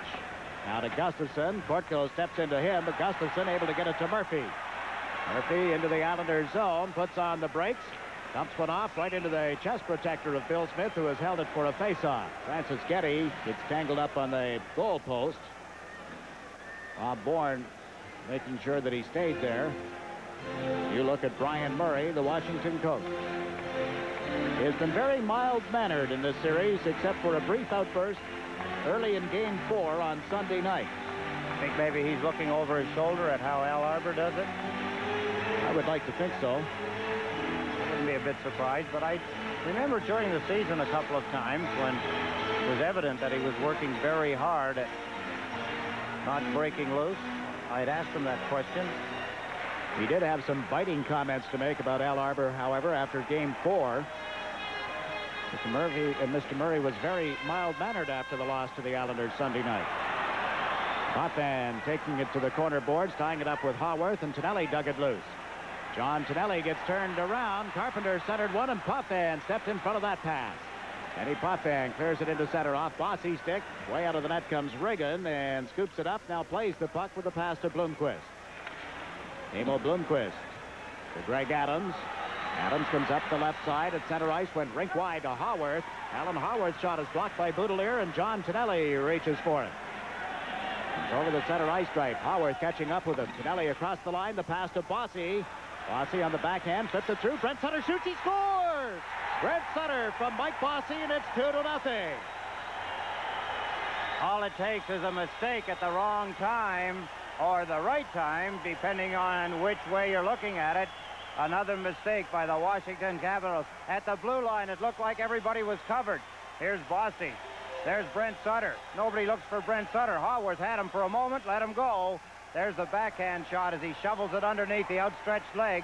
Now to Gustafson. Kortko steps into him, but Gustafson able to get it to Murphy. Murphy into the Islanders zone, puts on the brakes. Dumps one off right into the chest protector of Bill Smith, who has held it for a face-off. Franceschetti gets tangled up on the goal post. Bob Bourne making sure that he stayed there. You look at Brian Murray, the Washington coach. He has been very mild-mannered in this series, except for a brief outburst early in Game 4 on Sunday night. I think maybe he's looking over his shoulder at how Al Arbour does it. I would like to think so. I wouldn't be a bit surprised, but I remember during the season a couple of times when it was evident that he was working very hard at not breaking loose. I'd asked him that question. He did have some biting comments to make about Al Arbour, however, after Game 4. Mr. Murray was very mild-mannered after the loss to the Islanders Sunday night. Potvin taking it to the corner boards, tying it up with Haworth, and Tonelli dug it loose. John Tonelli gets turned around. Carpenter centered one, and Potvin stepped in front of that pass. Eddie Potvin clears it into center off Bossy stick. Way out of the net comes Reagan and scoops it up. Now plays the puck with the pass to Blomqvist. Emil Blomqvist to Greg Adams. Adams comes up the left side at center ice, went rink wide to Haworth. Alan Haworth's shot is blocked by Boudelier, and John Tonelli reaches for it. It's over the center ice stripe. Haworth catching up with him. Tonelli across the line, the pass to Bossy. Bossy on the backhand, flips it through. Brent Sutter shoots, he scores! Brent Sutter from Mike Bossy, and it's 2-0. All it takes is a mistake at the wrong time or the right time, depending on which way you're looking at it. Another mistake by the Washington Capitals. At the blue line, it looked like everybody was covered. Here's Bossy. There's Brent Sutter. Nobody looks for Brent Sutter. Haworth had him for a moment, let him go. There's the backhand shot as he shovels it underneath the outstretched leg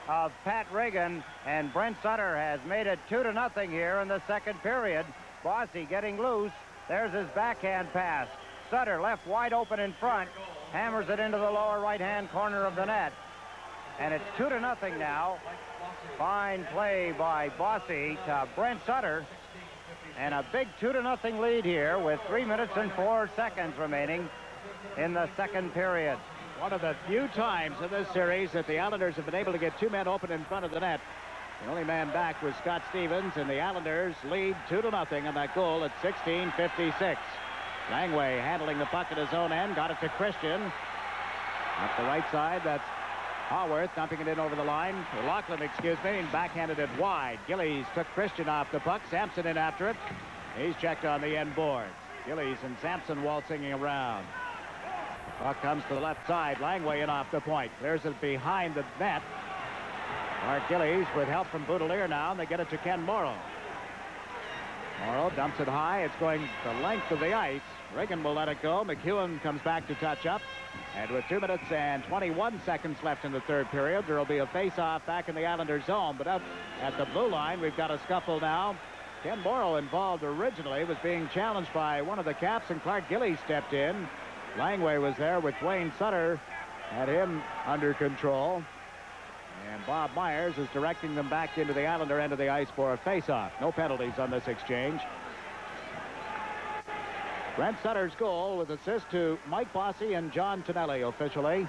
of Pat Reagan, and Brent Sutter has made it 2-0 here in the second period. Bossy getting loose. There's his backhand pass. Sutter left wide open in front, hammers it into the lower right-hand corner of the net. And it's 2-0 now. Fine play by Bossy to Brent Sutter. And a big 2-0 lead here with 3 minutes and 4 seconds remaining in the second period. One of the few times in this series that the Islanders have been able to get 2 men open in front of the net. The only man back was Scott Stevens, and the Islanders lead 2-0 on that goal at 16:56. Langway handling the puck at his own end, got it to Christian. Up the right side, that's Haworth dumping it in over the line. Laughlin, and backhanded it wide. Gillies took Christian off the puck. Sampson in after it. He's checked on the end boards. Gillies and Sampson waltzing around. Puck comes to the left side. Langway in off the point. Clears it behind the net. Mark Gillies with help from Boudelier now, and they get it to Ken Morrow. Morrow dumps it high. It's going the length of the ice. Reagan will let it go. McEwen comes back to touch up. And with 2 minutes and 21 seconds left in the third period, there will be a face-off back in the Islanders zone. But up at the blue line, we've got a scuffle now. Ken Morrow involved originally, was being challenged by one of the Caps, and Clark Gillies stepped in. Langway was there with Wayne Sutter, had him under control. And Bob Myers is directing them back into the Islander end of the ice for a face-off. No penalties on this exchange. Brent Sutter's goal with assist to Mike Bossy and John Tonelli officially.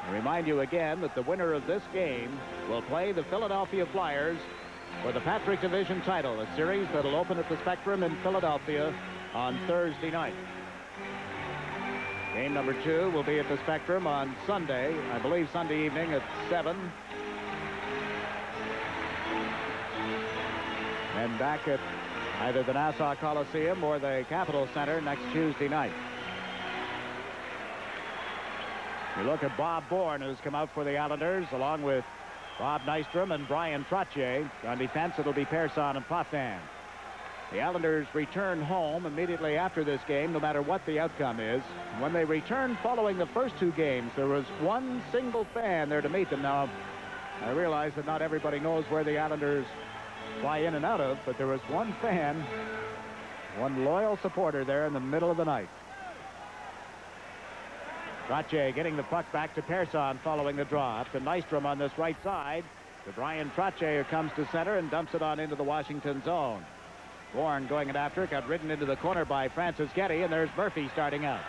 I remind you again that the winner of this game will play the Philadelphia Flyers for the Patrick Division title, a series that'll open at the Spectrum in Philadelphia on Thursday night. Game number 2 will be at the Spectrum on Sunday, I believe Sunday evening at 7. And back at either the Nassau Coliseum or the Capitol Center next Tuesday night. You look at Bob Bourne, who's come out for the Islanders, along with Bob Nystrom and Brian Trottier. On defense, it'll be Persson and Potvin. The Islanders return home immediately after this game, no matter what the outcome is. When they returned following the first 2 games, there was one single fan there to meet them. Now, I realize that not everybody knows where the Islanders fly in and out of, but there was one fan, one loyal supporter there in the middle of the night. Trottier getting the puck back to Persson following the draw. Up to Nystrom on this right side. To Brian Trottier, who comes to center and dumps it on into the Washington zone. Bourne going it after, got ridden into the corner by Franceschetti, and there's Murphy starting out.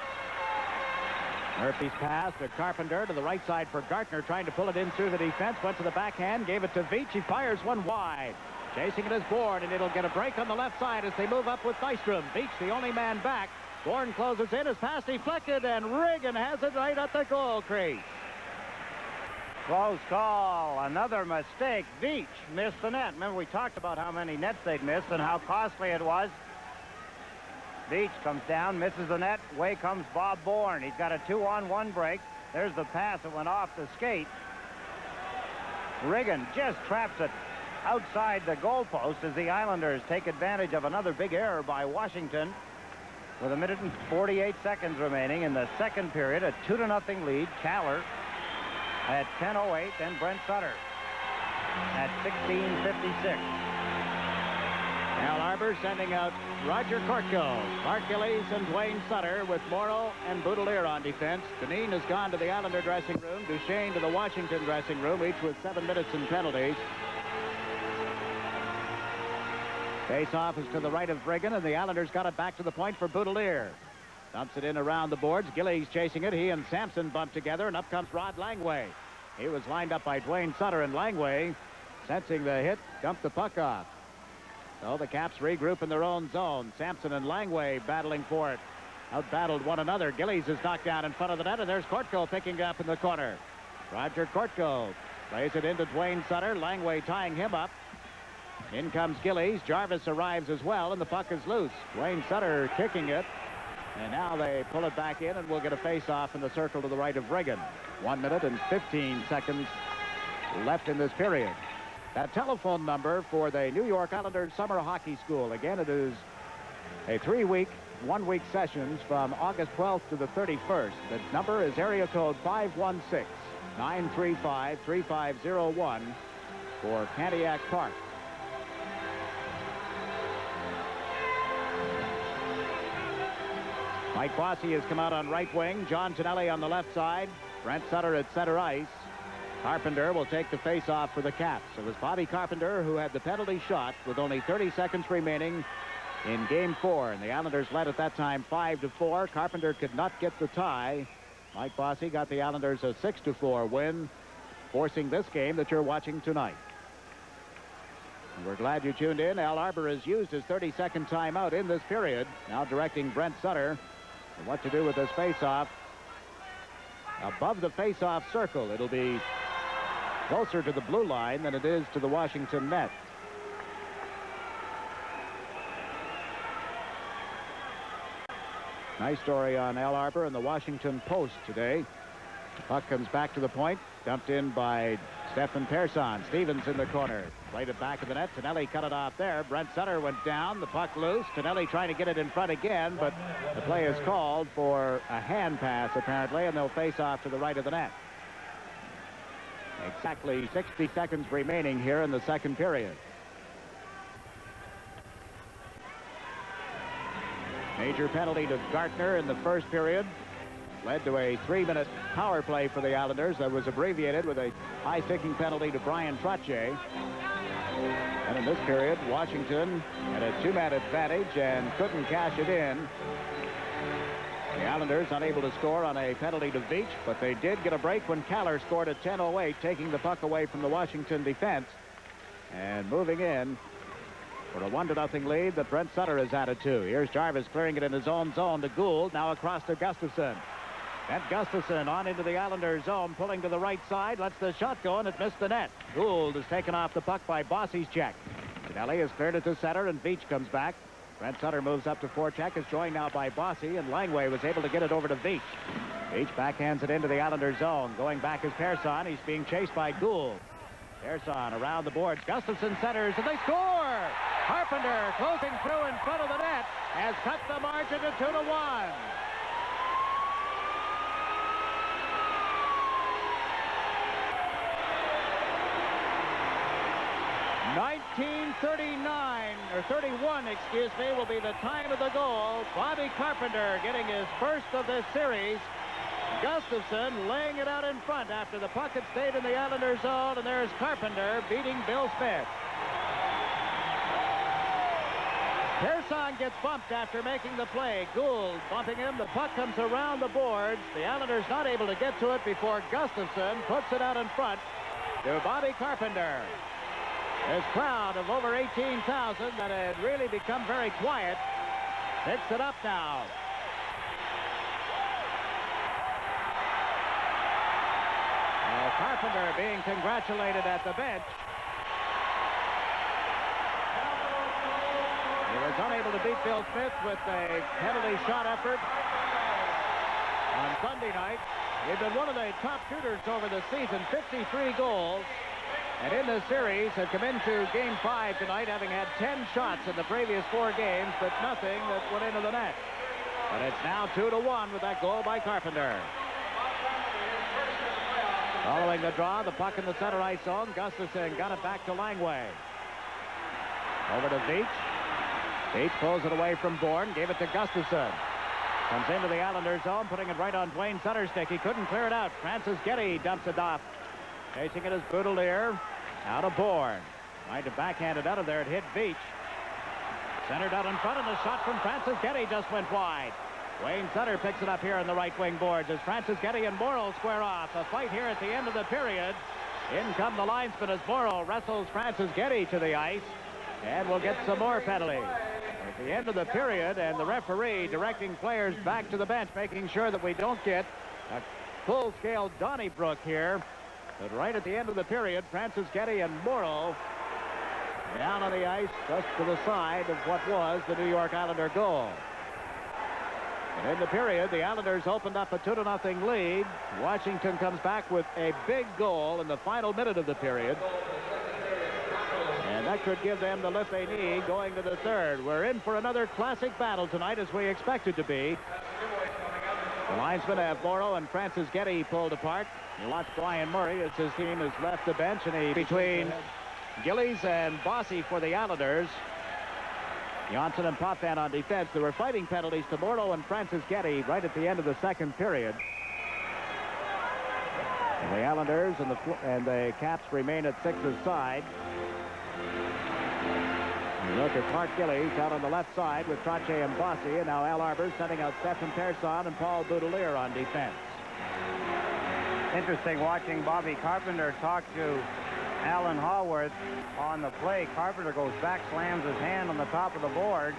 Murphy's pass to Carpenter to the right side for Gartner, trying to pull it in through the defense. Went to the backhand, gave it to Veach. He fires one wide. Chasing it is Bourne, and it'll get a break on the left side as they move up with Nystrom. Veach, the only man back. Bourne closes in, his pass deflected, and Regan has it right at the goal crease. Close call. Another mistake. Veach missed the net. Remember, we talked about how many nets they'd missed and how costly it was. Veach comes down, misses the net. Away comes Bob Bourne. He's got a 2-on-1 break. There's the pass that went off the skate. Regan just traps it outside the goalpost as the Islanders take advantage of another big error by Washington. With 1 minute and 48 seconds remaining in the second period, a 2-0 lead. Kallur at 10:08, then Brent Sutter at 16:56. Al Arbor sending out Roger Kortko, Mark Gillies, and Dwayne Sutter with Morrow and Boudelier on defense. Dineen has gone to the Islander dressing room. Duchesne to the Washington dressing room, each with 7 minutes in penalties. Faceoff is to the right of Regan, and the Islanders got it back to the point for Boudelier. Dumps it in around the boards. Gillies chasing it. He and Sampson bump together, and up comes Rod Langway. He was lined up by Dwayne Sutter, and Langway, sensing the hit, dumped the puck off. So the Caps regroup in their own zone. Sampson and Langway battling for it. Out-battled one another. Gillies is knocked down in front of the net, and there's Kortko picking it up in the corner. Roger Kortko plays it into Dwayne Sutter. Langway tying him up. In comes Gillies. Jarvis arrives as well, and the puck is loose. Dwayne Sutter kicking it. And now they pull it back in, and we'll get a face-off in the circle to the right of Regan. 1 minute and 15 seconds left in this period. That telephone number for the New York Islanders Summer Hockey School. Again, it is a 3-week, 1-week sessions from August 12th to the 31st. The number is area code 516-935-3501 for Candiac Park. Mike Bossy has come out on right wing. John Tonelli on the left side. Brent Sutter at center ice. Carpenter will take the face-off for the Caps. It was Bobby Carpenter who had the penalty shot with only 30 seconds remaining in Game 4. And the Islanders led at that time 5-4. Carpenter could not get the tie. Mike Bossy got the Islanders a 6-4 win, forcing this game that you're watching tonight. And we're glad you tuned in. Al Arbor has used his 30-second timeout in this period. Now directing Brent Sutter and what to do with this face-off. Above the face-off circle, it'll be closer to the blue line than it is to the Washington net. Nice story on Al Arbor in the Washington Post today. The puck comes back to the point, dumped in by Stefan Persson. Stevens in the corner. Played it back of the net. Tonelli cut it off there. Brent Sutter went down. The puck loose. Tonelli trying to get it in front again, but the play is called for a hand pass, apparently, and they'll face off to the right of the net. Exactly 60 seconds remaining here in the second period. Major penalty to Gartner in the first period. Led to a 3-minute power play for the Islanders that was abbreviated with a high-sticking penalty to Brian Trottier. And in this period, Washington had a 2-man advantage and couldn't cash it in. The Islanders unable to score on a penalty to Veach, but they did get a break when Kallur scored at 10:08, taking the puck away from the Washington defense. And moving in for a 1-0 lead that Brent Sutter has added to. Here's Jarvis clearing it in his own zone to Gould. Now across to Gustafson. Bent Gustafson on into the Islanders zone, pulling to the right side. Lets the shot go, and it missed the net. Gould is taken off the puck by Bossy's check. Finelli has cleared it to center, and Veach comes back. Brent Sutter moves up to forecheck. Is joined now by Bossy, and Langway was able to get it over to Veach. Veach backhands it into the Islanders zone. Going back is Persson. He's being chased by Gould. Persson around the boards. Gustafson centers, and they score! Carpenter, closing through in front of the net, has cut the margin to 2-1. 1939, or 31, excuse me, will be the time of the goal. Bobby Carpenter getting his first of this series. Gustafson laying it out in front after the puck had stayed in the Islanders zone, and there's Carpenter beating Bill Smith. Persson gets bumped after making the play. Gould bumping him. The puck comes around the boards. The Islanders not able to get to it before Gustafson puts it out in front to Bobby Carpenter. This crowd of over 18,000 that had really become very quiet picks it up now. Carpenter being congratulated at the bench. He was unable to beat Bill Smith with a penalty shot effort on Sunday night. He'd been one of the top shooters over the season, 53 goals. And in this series had come into Game 5 tonight, having had 10 shots in the previous 4 games, but nothing that went into the net. But it's now 2-1 with that goal by Carpenter. Following the draw, the puck in the center ice zone. Gustafson got it back to Langway. Over to Veach. Veach pulls it away from Bourne, gave it to Gustafson. Comes into the Islanders zone, putting it right on Dwayne Sutter's stick. He couldn't clear it out. Franceschetti dumps it off. Chasing it is Boudelier. Out of Bourne. Trying to backhand it out of there. It hit Veach. Centered out in front, and the shot from Franceschetti just went wide. Wayne Sutter picks it up here in the right wing boards as Franceschetti and Morrow square off. A fight here at the end of the period. In come the linesmen as Morrow wrestles Franceschetti to the ice. And we'll get some more penalties. At the end of the period, and the referee directing players back to the bench, making sure that we don't get a full-scale Donnybrook here. But right at the end of the period, Franceschetti and Morrow down on the ice just to the side of what was the New York Islander goal. And in the period, the Islanders opened up a 2-0 lead. Washington comes back with a big goal in the final minute of the period. And that could give them the lift they need going to the third. We're in for another classic battle tonight, as we expected to be. The linesmen have Morrow and Franceschetti pulled apart. You watch Brian Murray as his team has left the bench, and he between Gillies and Bossy for the Islanders. Johnson and Potvin on defense. There were fighting penalties to Morrow and Franceschetti right at the end of the second period. And the Islanders and the Caps remain at 6's side. You look at Clark Gillies out on the left side with Trottier and Bossy, and now Al Arbor sending out Stephen Persson and Paul Boudelier on defense. Interesting watching Bobby Carpenter talk to Alan Haworth on the play. Carpenter goes back, slams his hand on the top of the board.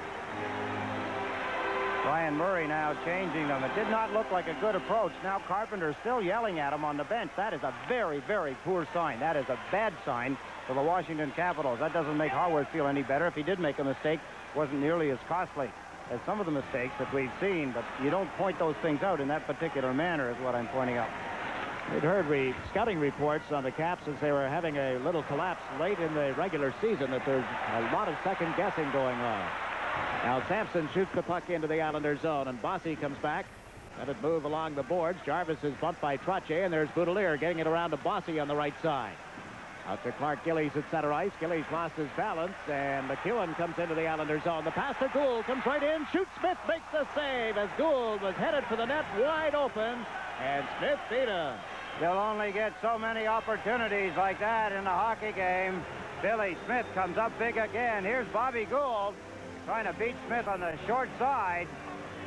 Brian Murray now changing them. It did not look like a good approach. Now Carpenter still yelling at him on the bench. That is a very, very poor sign. That is a bad sign for the Washington Capitals. That doesn't make Haworth feel any better. If he did make a mistake, it wasn't nearly as costly as some of the mistakes that we've seen. But you don't point those things out in that particular manner, is what I'm pointing out. We'd heard scouting reports on the Caps as they were having a little collapse late in the regular season, that there's a lot of second guessing going on. Now Sampson shoots the puck into the Islanders zone, and Bossy comes back. Let it move along the boards. Jarvis is bumped by Trottier, and there's Boudelier getting it around to Bossy on the right side. Out to Clark Gillies at center ice. Gillies lost his balance, and McEwen comes into the Islanders zone. The pass to Gould comes right in. Shoots. Smith makes the save as Gould was headed for the net wide open, and Smith beat him. They'll only get so many opportunities like that in a hockey game. Billy Smith comes up big again. Here's Bobby Gould trying to beat Smith on the short side.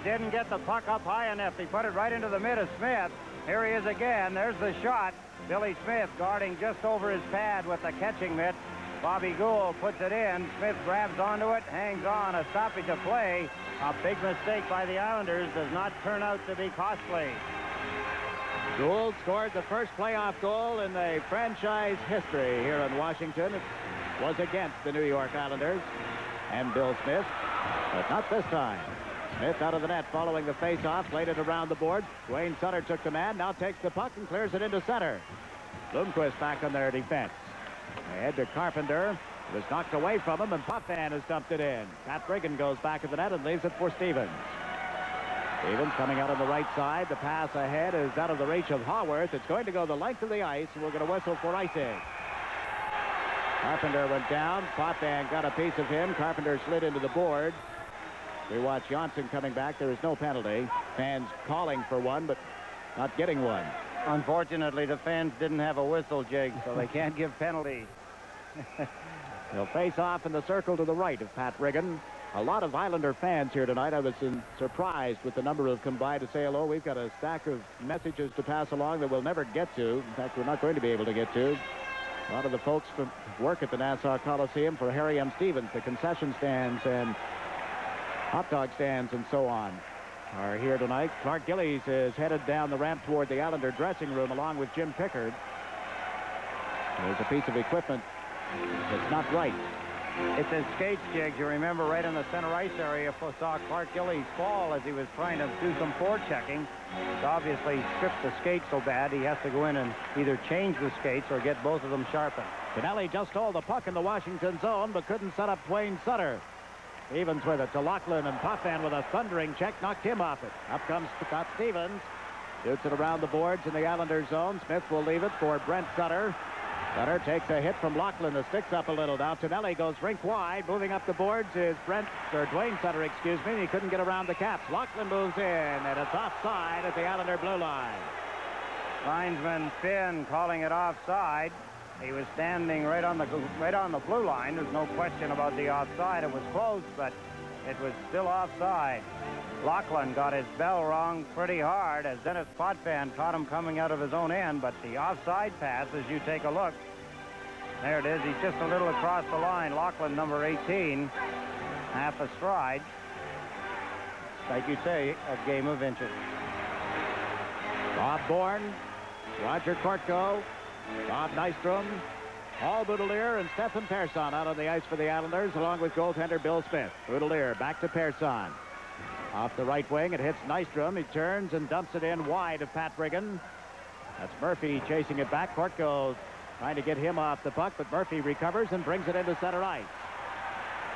Didn't get the puck up high enough. He put it right into the mid of Smith. Here he is again. There's the shot. Billy Smith guarding just over his pad with the catching mitt. Bobby Gould puts it in. Smith grabs onto it, hangs on. A stoppage of play. A big mistake by the Islanders does not turn out to be costly. Gould scored the first playoff goal in the franchise history here in Washington. It was against the New York Islanders and Bill Smith, but not this time. Smith out of the net following the face-off, played it around the board. Wayne Sutter took the man, now takes the puck and clears it into center. Bloomquist back on their defense. Ahead to Carpenter. It was knocked away from him, and Potvin has dumped it in. Pat Riggin goes back of the net and leaves it for Stevens. Stevens coming out on the right side. The pass ahead is out of the reach of Haworth. It's going to go the length of the ice, and we're going to whistle for icing. Carpenter went down. Potvin got a piece of him. Carpenter slid into the board. We watch Janssen coming back. There is no penalty. Fans calling for one, but not getting one. Unfortunately, the fans didn't have a whistle, Jig, so they can't give penalties. They'll face off in the circle to the right of Pat Riggin. A lot of Islander fans here tonight. I was surprised with the number who have come by to say hello. We've got a stack of messages to pass along that we'll never get to. In fact, we're not going to be able to get to. A lot of the folks from work at the Nassau Coliseum for Harry M. Stevens, the concession stands and hot dog stands and so on are here tonight. Clark Gillies is headed down the ramp toward the Islander dressing room along with Jim Pickard. There's a piece of equipment that's not right. It's his skates, Jiggs. You remember right in the center ice area, saw Clark Gillies fall as he was trying to do some forechecking. He's obviously stripped the skates so bad he has to go in and either change the skates or get both of them sharpened. Kennelly just stole the puck in the Washington zone but couldn't set up Wayne Sutter. Stevens with it to Lachlan, and Potvin with a thundering check knocked him off it. Up comes Scott Stevens. Shoots it around the boards in the Islander zone. Smith will leave it for Brent Sutter. Sutter takes a hit from Lachlan. The stick's up a little. Now Tonelli goes rink wide. Moving up the boards is Dwayne Sutter, excuse me. He couldn't get around the caps. Lachlan moves in, and it's offside at the Islander blue line. Linesman Finn calling it offside. He was standing right on the blue line. There's no question about the offside. It was close, but it was still offside. Lachlan got his bell rung pretty hard as Dennis Potvin caught him coming out of his own end, but the offside pass, as you take a look, there it is. He's just a little across the line. Lachlan, number 18, half a stride. Like you say, a game of inches. Bob Bourne, Roger Kortko, Bob Nystrom, Paul Boudelier, and Stefan Persson out on the ice for the Islanders, along with goaltender Bill Smith. Boudelier back to Persson. Off the right wing, it hits Nystrom. He turns and dumps it in wide of Pat Riggin. That's Murphy chasing it back. Kortko trying to get him off the puck, but Murphy recovers and brings it into center ice.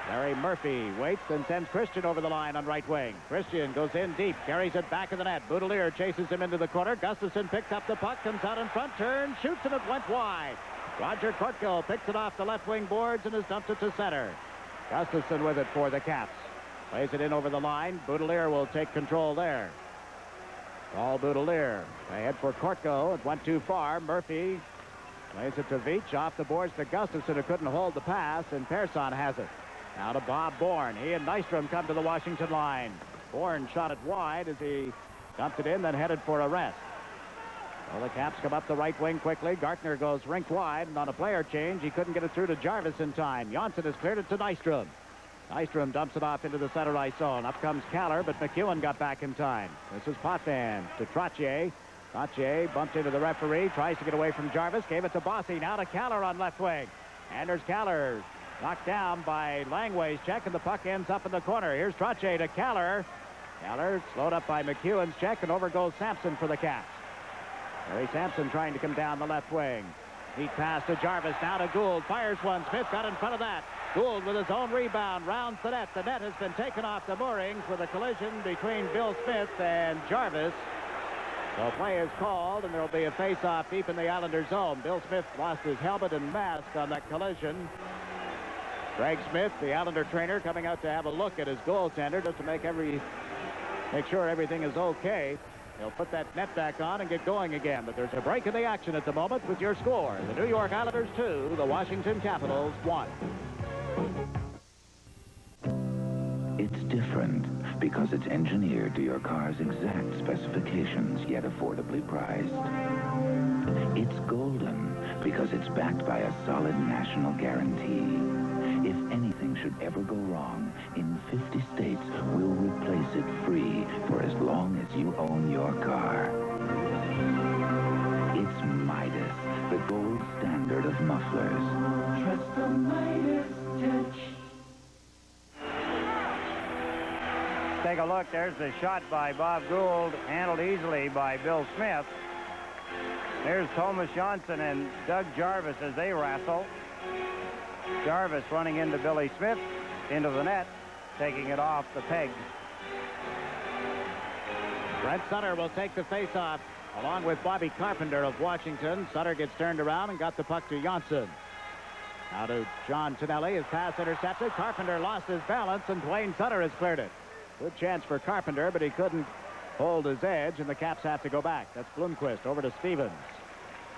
Larry Murphy waits and sends Christian over the line on right wing. Christian goes in deep, carries it back of the net. Boudelier chases him into the corner. Gustafson picks up the puck, comes out in front, turns, shoots, and it went wide. Roger Kortko picks it off the left wing boards and has dumped it to center. Gustafson with it for the Caps. Plays it in over the line. Boudelier will take control there. Paul Boudelier ahead for Kortko. It went too far. Murphy plays it to Veach. Off the boards to Gustafson, who couldn't hold the pass, and Persson has it. Now to Bob Bourne. He and Nystrom come to the Washington line. Bourne shot it wide as he dumped it in, then headed for a rest. Well, the Caps come up the right wing quickly. Gartner goes rink wide, and on a player change, he couldn't get it through to Jarvis in time. Janssen has cleared it to Nystrom. Nystrom dumps it off into the center ice zone. Up comes Kallur, but McEwen got back in time. This is Potvin to Trottier. Trottier bumped into the referee, tries to get away from Jarvis, gave it to Bossy. Now to Kallur on left wing. Anders Kallur knocked down by Langway's check, and the puck ends up in the corner. Here's Trottier to Kallur. Kallur slowed up by McEwen's check, and over goes Sampson for the Caps. Larry Sampson trying to come down the left wing. Neat pass to Jarvis, now to Gould. Fires one. Smith got in front of that. Gould with his own rebound rounds the net. The net has been taken off the moorings with a collision between Bill Smith and Jarvis. So play is called, and there will be a face-off deep in the Islander zone. Bill Smith lost his helmet and mask on that collision. Greg Smith, the Islander trainer, coming out to have a look at his goaltender just to make sure everything is okay. He'll put that net back on and get going again. But there's a break in the action at the moment with your score. The New York Islanders 2, the Washington Capitals 1. It's different because it's engineered to your car's exact specifications, yet affordably priced. It's golden because it's backed by a solid national guarantee. If anything should ever go wrong, in 50 states, we'll replace it free for as long as you own your car. It's Midas, the gold standard of mufflers. Trust the Midas touch. Take a look. There's the shot by Bob Gould, handled easily by Bill Smith. There's Thomas Johnson and Doug Jarvis as they wrestle. Jarvis running into Billy Smith, into the net, taking it off the peg. Brent Sutter will take the face-off along with Bobby Carpenter of Washington. Sutter gets turned around and got the puck to Johnson. Now to John Tonelli. His pass intercepted. Carpenter lost his balance, and Dwayne Sutter has cleared it. Good chance for Carpenter, but he couldn't hold his edge, and the Caps have to go back. That's Blomqvist over to Stevens.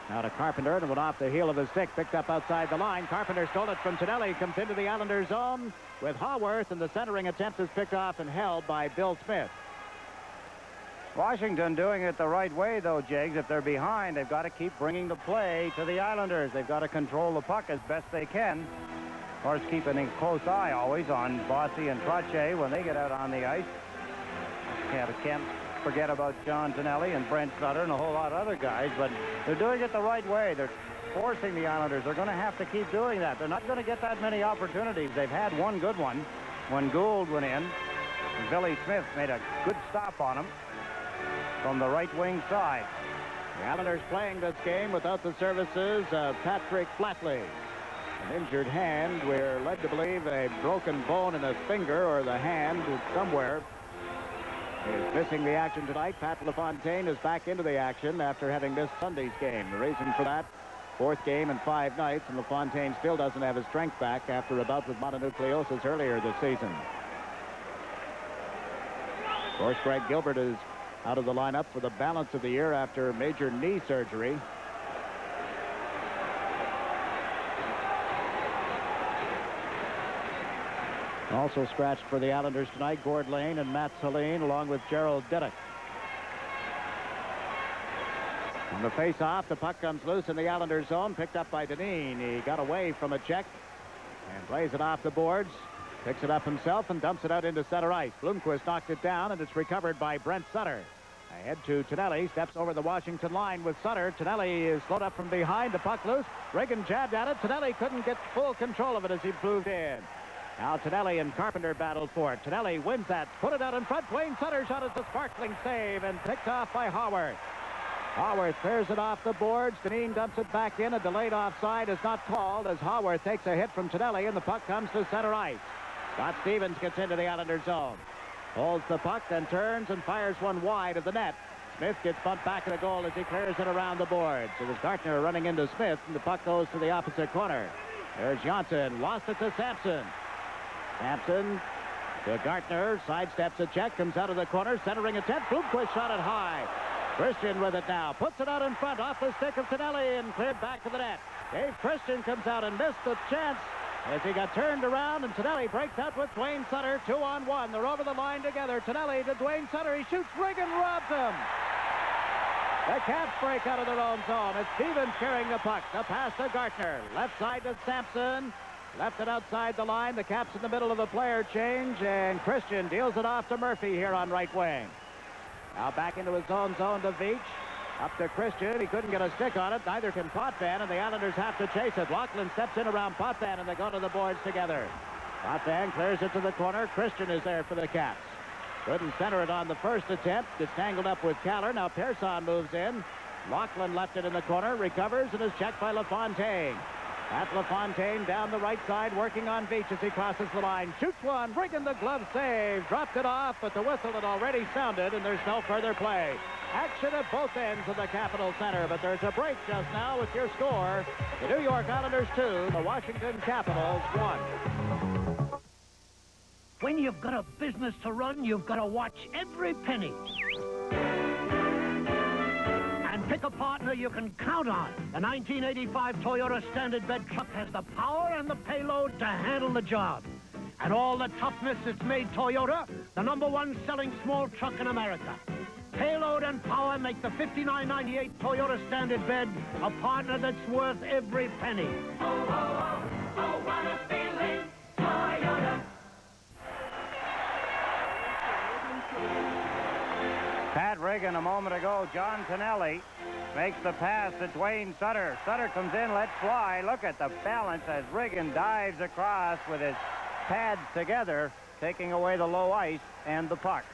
Now to Carpenter, and it went off the heel of his stick, picked up outside the line. Carpenter stole it from Tonelli, comes into the Islanders' zone with Haworth, and the centering attempt is picked off and held by Bill Smith. Washington doing it the right way, though, Jiggs. If they're behind, they've got to keep bringing the play to the Islanders. They've got to control the puck as best they can. Of course, keeping a close eye always on Bossy and Trottier when they get out on the ice. Can't forget about John Tonelli and Brent Sutter and a whole lot of other guys, but they're doing it the right way. They're forcing the Islanders. They're going to have to keep doing that. They're not going to get that many opportunities. They've had one good one when Gould went in, and Billy Smith made a good stop on him from the right wing side. The Islanders playing this game without the services of Patrick Flatley. An injured hand. We're led to believe a broken bone in a finger or the hand somewhere is missing the action tonight. Pat LaFontaine is back into the action after having missed Sunday's game. The reason for that, fourth game in 5 nights, and LaFontaine still doesn't have his strength back after a bout with mononucleosis earlier this season. Of course, Greg Gilbert is out of the lineup for the balance of the year after major knee surgery. Also scratched for the Islanders tonight, Gord Lane and Matt Saline, along with Gerald Diddick. On the face-off, the puck comes loose in the Islanders' zone, picked up by Dineen. He got away from a check and plays it off the boards, picks it up himself and dumps it out into center ice. Blomqvist knocked it down, and it's recovered by Brent Sutter. Ahead to Tonelli, steps over the Washington line with Sutter. Tonelli is slowed up from behind, the puck loose. Reagan jabbed at it. Tonelli couldn't get full control of it as he moved in. Now Tonelli and Carpenter battled for it. Tonelli wins that, put it out in front. Dwayne Sutter shot is a sparkling save and picked off by Haworth. Haworth clears it off the boards. Dineen dumps it back in. A delayed offside is not called as Haworth takes a hit from Tonelli, and the puck comes to center ice. Scott Stevens gets into the Islanders' zone. Holds the puck, then turns and fires one wide of the net. Smith gets bumped back in the goal as he clears it around the boards. It was Gartner running into Smith, and the puck goes to the opposite corner. There's Johnson, lost it to Sampson. Sampson to Gartner, sidesteps a check, comes out of the corner, centering attempt. Blomqvist shot it high. Christian with it now, puts it out in front, off the stick of Tonelli, and cleared back to the net. Dave Christian comes out and missed the chance as he got turned around, and Tonelli breaks out with Dwayne Sutter, 2-on-1. They're over the line together. Tonelli to Dwayne Sutter. He shoots. Reagan robs him. The Caps break out of their own zone. It's Stevens carrying the puck. The pass to Gartner. Left side to Sampson. Left it outside the line. The Caps in the middle of the player change, and Christian deals it off to Murphy here on right wing. Now back into his own zone to Veach. Up to Christian. He couldn't get a stick on it. Neither can Potvin, and the Islanders have to chase it. Lachlan steps in around Potvin, and they go to the boards together. Potvin clears it to the corner. Christian is there for the Caps. Couldn't center it on the first attempt. It's tangled up with Kallur. Now Pearson moves in. Lachlan left it in the corner, recovers, and is checked by LaFontaine. At LaFontaine down the right side, working on Veach as he crosses the line. Shoots one, Reagan the glove save. Dropped it off, but the whistle had already sounded, and there's no further play. Action at both ends of the Capitol Center, but there's a break just now with your score. The New York Islanders 2, the Washington Capitals 1. When you've got a business to run, you've got to watch every penny. partner you can count on. The 1985 Toyota Standard Bed truck has the power and the payload to handle the job. And all the toughness that's made Toyota the #1 selling small truck in America. Payload and power make the $59.98 Toyota Standard Bed a partner that's worth every penny. Oh, oh, oh, oh, what a feeling, Toyota. Pat Riggin a moment ago. John Tonelli makes the pass to Dwayne Sutter. Sutter comes in, lets fly. Look at the balance as Riggin dives across with his pads together, taking away the low ice and the puck.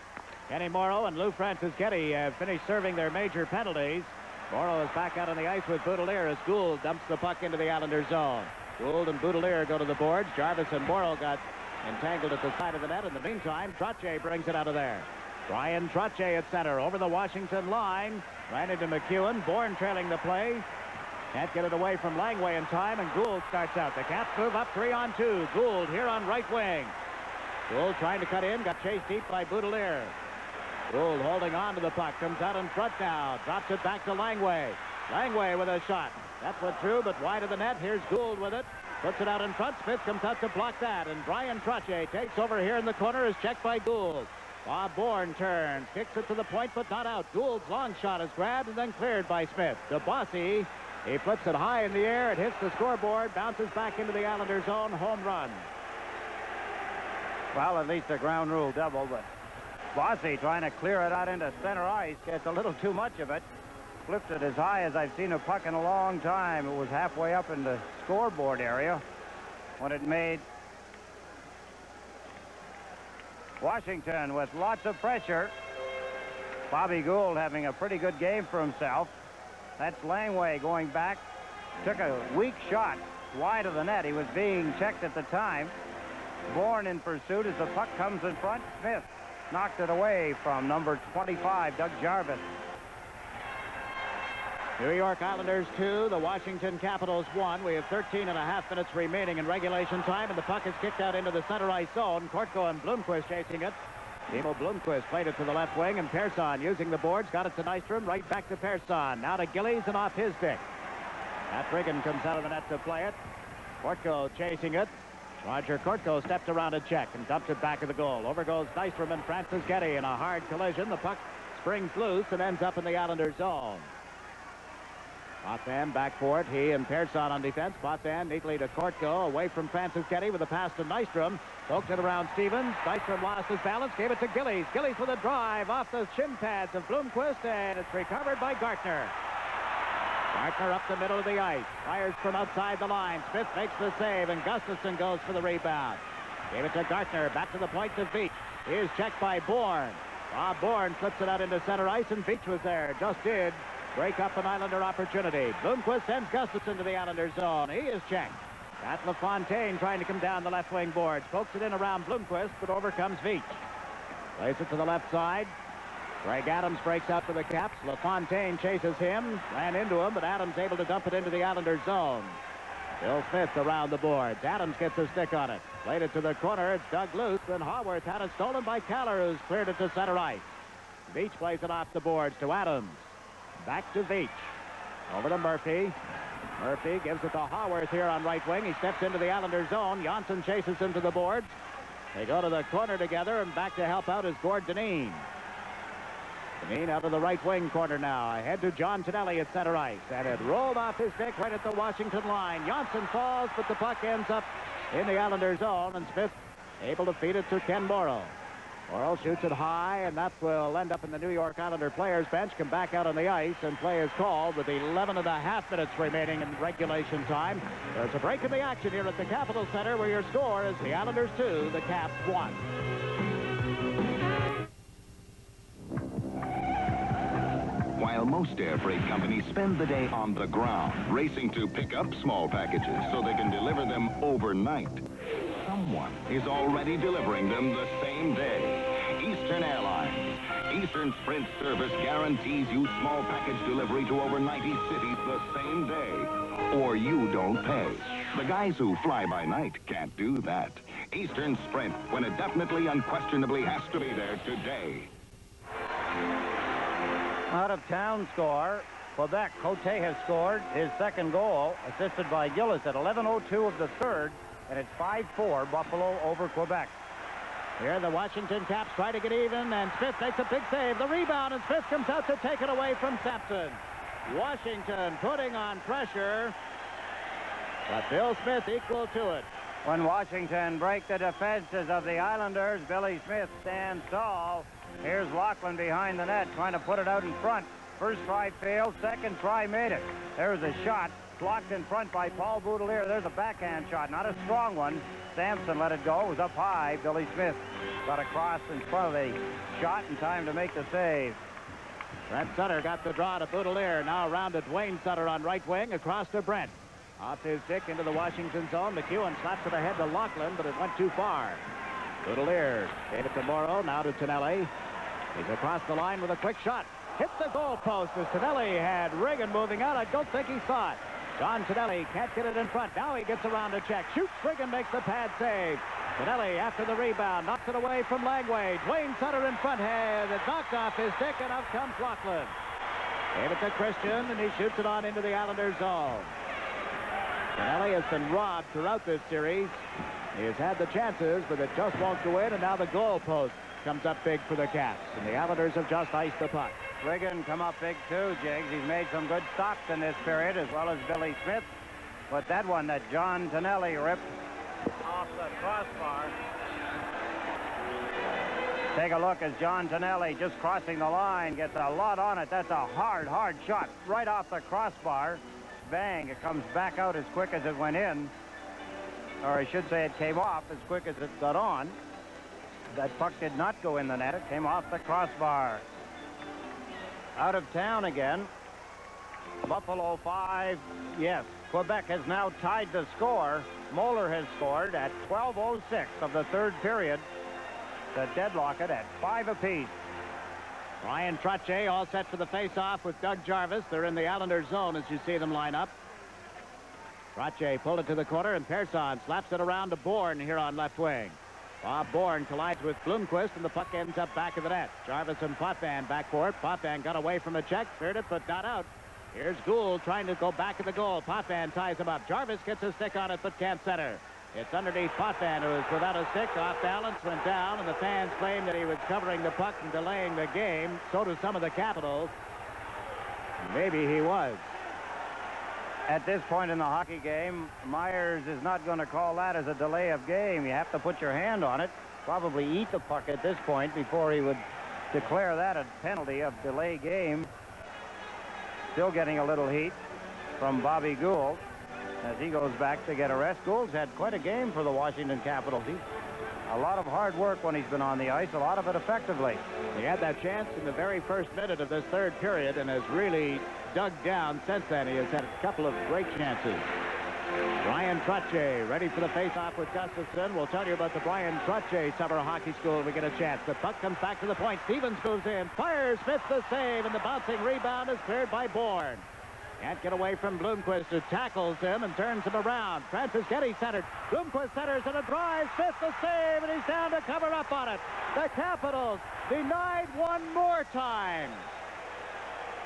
Kenny Morrow and Lou Franceschetti have finished serving their major penalties. Morrow is back out on the ice with Boudelier as Gould dumps the puck into the Islanders' zone. Gould and Boudelier go to the boards. Jarvis and Morrow got entangled at the side of the net. In the meantime, Trottier brings it out of there. Brian Trottier at center over the Washington line. Ran into McEwen. Bourne trailing the play. Can't get it away from Langway in time, and Gould starts out. The Caps move up 3-on-2. Gould here on right wing. Gould trying to cut in. Got chased deep by Boudelier. Gould holding on to the puck. Comes out in front now. Drops it back to Langway. Langway with a shot. That went through, but wide of the net. Here's Gould with it. Puts it out in front. Smith comes out to block that. And Brian Trottier takes over here in the corner. Is checked by Gould. Bob Bourne turns. Kicks it to the point, but not out. Gould's long shot is grabbed and then cleared by Smith. DeBossy. He flips it high in the air. It hits the scoreboard. Bounces back into the Islanders' zone. Home run. Well, at least a ground rule double, but Bossy trying to clear it out into center ice. Gets a little too much of it. Flips it as high as I've seen a puck in a long time. It was halfway up in the scoreboard area when it made Washington with lots of pressure. Bobby Gould having a pretty good game for himself. That's Langway going back. Took a weak shot wide of the net. He was being checked at the time. Bourne in pursuit as the puck comes in front. Smith knocked it away from number 25, Doug Jarvis. New York Islanders 2, the Washington Capitals 1. We have 13.5 minutes remaining in regulation time, and the puck is kicked out into the center ice zone. Kortko and Blomqvist chasing it. Timo Blomqvist played it to the left wing, and Persson using the boards, got it to Nystrom, right back to Persson. Now to Gillies and off his stick. Pat Riggin comes out of the net to play it. Kortko chasing it. Roger Kortko steps around a check and dumps it back of the goal. Over goes Nystrom and Franceschetti in a hard collision. The puck springs loose and ends up in the Islanders' zone. Potvin back for it. He and Persson on defense. Potvin neatly to Kortko, away from Franceschetti with a pass to Nystrom. Poked it around Stevens. Nystrom lost his balance, gave it to Gillies. Gillies with a drive off the shin pads of Blomqvist, and it's recovered by Gartner. Gartner up the middle of the ice. Fires from outside the line. Smith makes the save, and Gustafson goes for the rebound. Gave it to Gartner. Back to the point to Veach. Here's checked by Bourne. Bob Bourne flips it out into center ice, and Veach was there. Just did break up an Islander opportunity. Blomqvist sends Gustafson to the Islanders' zone. He is checked. Pat LaFontaine trying to come down the left wing boards. Pokes it in around Blomqvist, but overcomes Veach. Plays it to the left side. Greg Adams breaks out for the Caps. LaFontaine chases him. Ran into him, but Adams able to dump it into the Islanders' zone. Bill Smith around the boards. Adams gets a stick on it. Played it to the corner. It's dug loose. Then Haworth had it stolen by Kallur, who's cleared it to center ice. Veach plays it off the boards to Adams. Back to Veach. Over to Murphy. Murphy gives it to Haworth here on right wing. He steps into the Islanders' zone. Janssen chases him to the boards. They go to the corner together, and back to help out is Gord Dineen. Dineen out of the right wing corner now. Ahead to John Tonelli at center ice. And it rolled off his stick right at the Washington line. Janssen falls, but the puck ends up in the Islanders' zone, and Smith able to feed it to Ken Morrow. Morrow shoots it high, and that will end up in the New York Islander players' bench. Come back out on the ice, and play is called with 11.5 minutes remaining in regulation time. There's a break in the action here at the Capitol Center, where your score is the Islanders 2, the Caps 1. While most air freight companies spend the day on the ground, racing to pick up small packages so they can deliver them overnight, someone is already delivering them the same day. Eastern Airlines. Eastern Sprint service guarantees you small package delivery to over 90 cities the same day, or you don't pay. The guys who fly by night can't do that. Eastern Sprint, when it definitely, unquestionably has to be there today. Out of town score. Quebec. Cote has scored his second goal, assisted by Gillis at 11:02 of the third, and it's 5-4 Buffalo over Quebec. Here the Washington Caps try to get even, and Smith makes a big save. The rebound, and Smith comes out to take it away from Sampson. Washington putting on pressure, but Bill Smith equal to it. When Washington break the defenses of the Islanders, Billy Smith stands tall. Here's Lachlan behind the net trying to put it out in front. First try failed, second try made it. There's a shot blocked in front by Paul Boudelier. There's a backhand shot, not a strong one. Sampson let it go. It was up high. Billy Smith got across in front of the shot in time to make the save. Brent Sutter got the draw to Boudelier. Now around to Dwayne Sutter on right wing, across to Brent. Off his stick into the Washington zone. McEwen slaps it ahead to Lachlan, but it went too far. Boudelier gave it to Morrow, now to Tonelli. He's across the line with a quick shot. Hit the goal post as Tonelli had Reagan moving out. I don't think he saw it. John Tonelli can't get it in front. Now he gets around to check. Shoots. Reagan makes the pad save. Tonelli after the rebound knocks it away from Langway. Dwayne Sutter in front had it knocked off his stick, and out comes Lachlan. Gave it to Christian, and he shoots it on into the Islanders' zone. Tonelli has been robbed throughout this series. He has had the chances, but it just won't go in, and now the goal post comes up big for the Caps, and the Islanders have just iced the puck. Reagan come up big too, Jiggs. He's made some good stops in this period, as well as Billy Smith. But that one that John Tonelli ripped off the crossbar. Take a look as John Tonelli just crossing the line gets a lot on it. That's a hard shot right off the crossbar. Bang, it comes back out as quick as it went in. Or I should say it came off as quick as it got on. That puck did not go in the net. It came off the crossbar. Out of town again. Buffalo 5. Yes, Quebec has now tied the score. Moeller has scored at 12:06 of the third period to deadlock it at 5 apiece. Ryan Trottier all set for the face-off with Doug Jarvis. They're in the Islanders' zone as you see them line up. Trottier pulled it to the corner, and Persson slaps it around to Bourne here on left wing. Bob Bourne collides with Bloomquist, and the puck ends up back of the net. Jarvis and Potvin backcourt. Potvin got away from a check, cleared it, but not out. Here's Gould trying to go back of the goal. Potvin ties him up. Jarvis gets a stick on it, but can't center. It's underneath Potvin, who is without a stick, off balance, went down, and the fans claim that he was covering the puck and delaying the game. So do some of the Capitals. Maybe he was. At this point in the hockey game, Myers is not going to call that as a delay of game. You have to put your hand on it, probably eat the puck at this point before he would declare that a penalty of delay game. Still getting a little heat from Bobby Gould as he goes back to get a rest. Gould's had quite a game for the Washington Capitals. A lot of hard work when he's been on the ice, a lot of it effectively. He had that chance in the very first minute of this third period and has really dug down since then. He has had a couple of great chances. Brian Trottier ready for the face-off with Gustafson. We'll tell you about the Brian Trottier Summer Hockey School when we get a chance. The puck comes back to the point. Stevens moves in, fires, Smith the save, and the bouncing rebound is cleared by Bourne. Can't get away from Bloomquist, who tackles him and turns him around. Franceschetti centered. Bloomquist centers and a drive. Smith the save, and he's down to cover up on it. The Capitals denied one more time.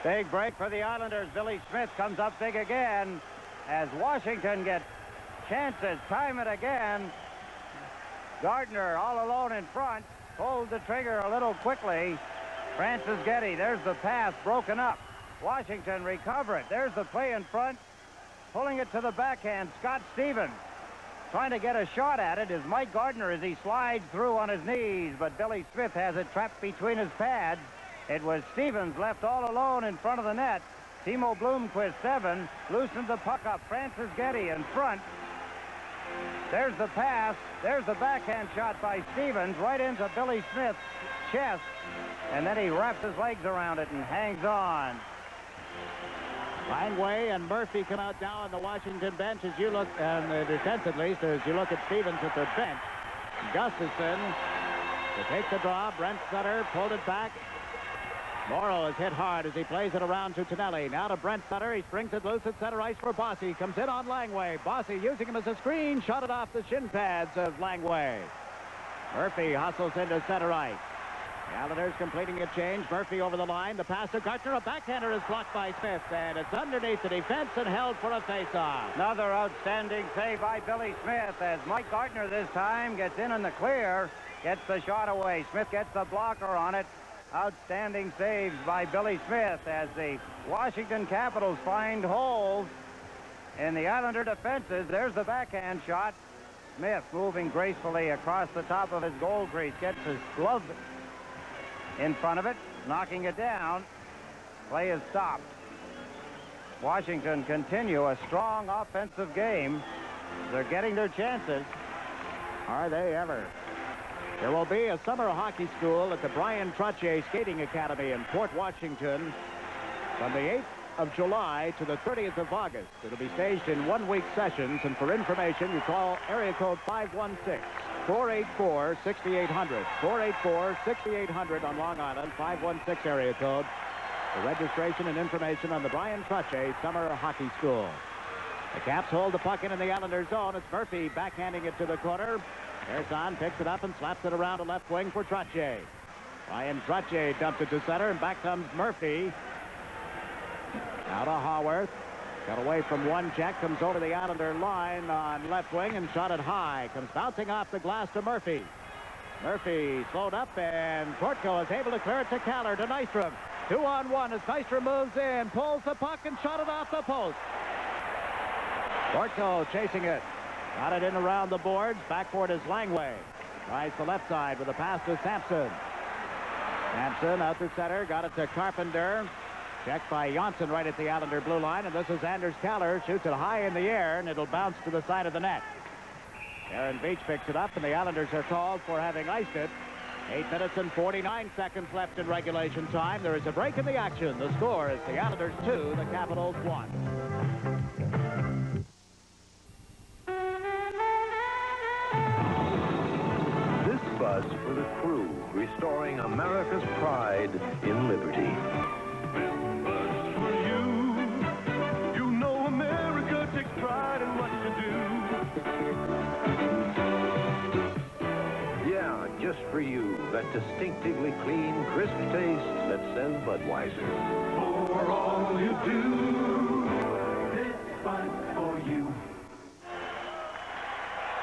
Big break for the Islanders. Billy Smith comes up big again as Washington gets chances time and again. Gardner all alone in front. Pulled the trigger a little quickly. Franceschetti, there's the pass broken up. Washington recover it. There's the play in front. Pulling it to the backhand, Scott Stevens. Trying to get a shot at it is Mike Gardner as he slides through on his knees, but Billy Smith has it trapped between his pads. It was Stevens left all alone in front of the net. Timo Bloomquist, 7, loosened the puck up. Franceschetti in front. There's the pass. There's the backhand shot by Stevens right into Billy Smith's chest. And then he wraps his legs around it and hangs on. Langway and Murphy come out now on the Washington bench as you look, and the defense at least, as you look at Stevens at the bench. Gustafson to take the draw. Brent Sutter pulled it back. Morrow is hit hard as he plays it around to Tonelli. Now to Brent Sutter. He springs it loose at center ice for Bossy. Comes in on Langway. Bossy using him as a screen. Shot it off the shin pads of Langway. Murphy hustles into center ice. The Islanders completing a change. Murphy over the line. The pass to Gartner. A backhander is blocked by Smith, and it's underneath the defense and held for a face-off. Another outstanding save by Billy Smith as Mike Gartner this time gets in the clear, gets the shot away. Smith gets the blocker on it. Outstanding saves by Billy Smith as the Washington Capitals find holes in the Islander defenses. There's the backhand shot. Smith moving gracefully across the top of his goal crease, gets his glove in front of it, knocking it down. Play is stopped. Washington continue a strong offensive game. They're getting their chances. Are they ever? There will be a summer hockey school at the Brian Trottier Skating Academy in Port Washington from the 8th of July to the 30th of August. It'll be staged in one-week sessions, and for information, you call area code 516-484-6800. 484-6800 on Long Island, 516 area code. For registration and information on the Brian Trottier Summer Hockey School. The Caps hold the puck in the Islanders' zone. It's Murphy backhanding it to the corner. Ersan picks it up and slaps it around to left wing for Trottier. Brian Trottier dumped it to center, and back comes Murphy. Now to Haworth. Got away from one check, comes over the Islander line on left wing and shot it high. Comes bouncing off the glass to Murphy. Murphy slowed up, and Portko is able to clear it to Kallur, to Nystrom. 2-on-1 as Nystrom moves in, pulls the puck and shot it off the post. Portko chasing it. Got it in around the boards. Backboard is Langway. Tries the left side with a pass to Sampson. Sampson out to center. Got it to Carpenter. Checked by Janssen right at the Islander blue line. And this is Anders Kallur. Shoots it high in the air, and it'll bounce to the side of the net. Aaron Beach picks it up, and the Islanders are called for having iced it. 8 minutes and 49 seconds left in regulation time. There is a break in the action. The score is the Islanders 2, the Capitals 1. Bus for the crew, restoring America's pride in liberty. For you, you know America takes pride in what you do. Yeah, just for you, that distinctively clean, crisp taste that says Budweiser. For all you do, this fun for you.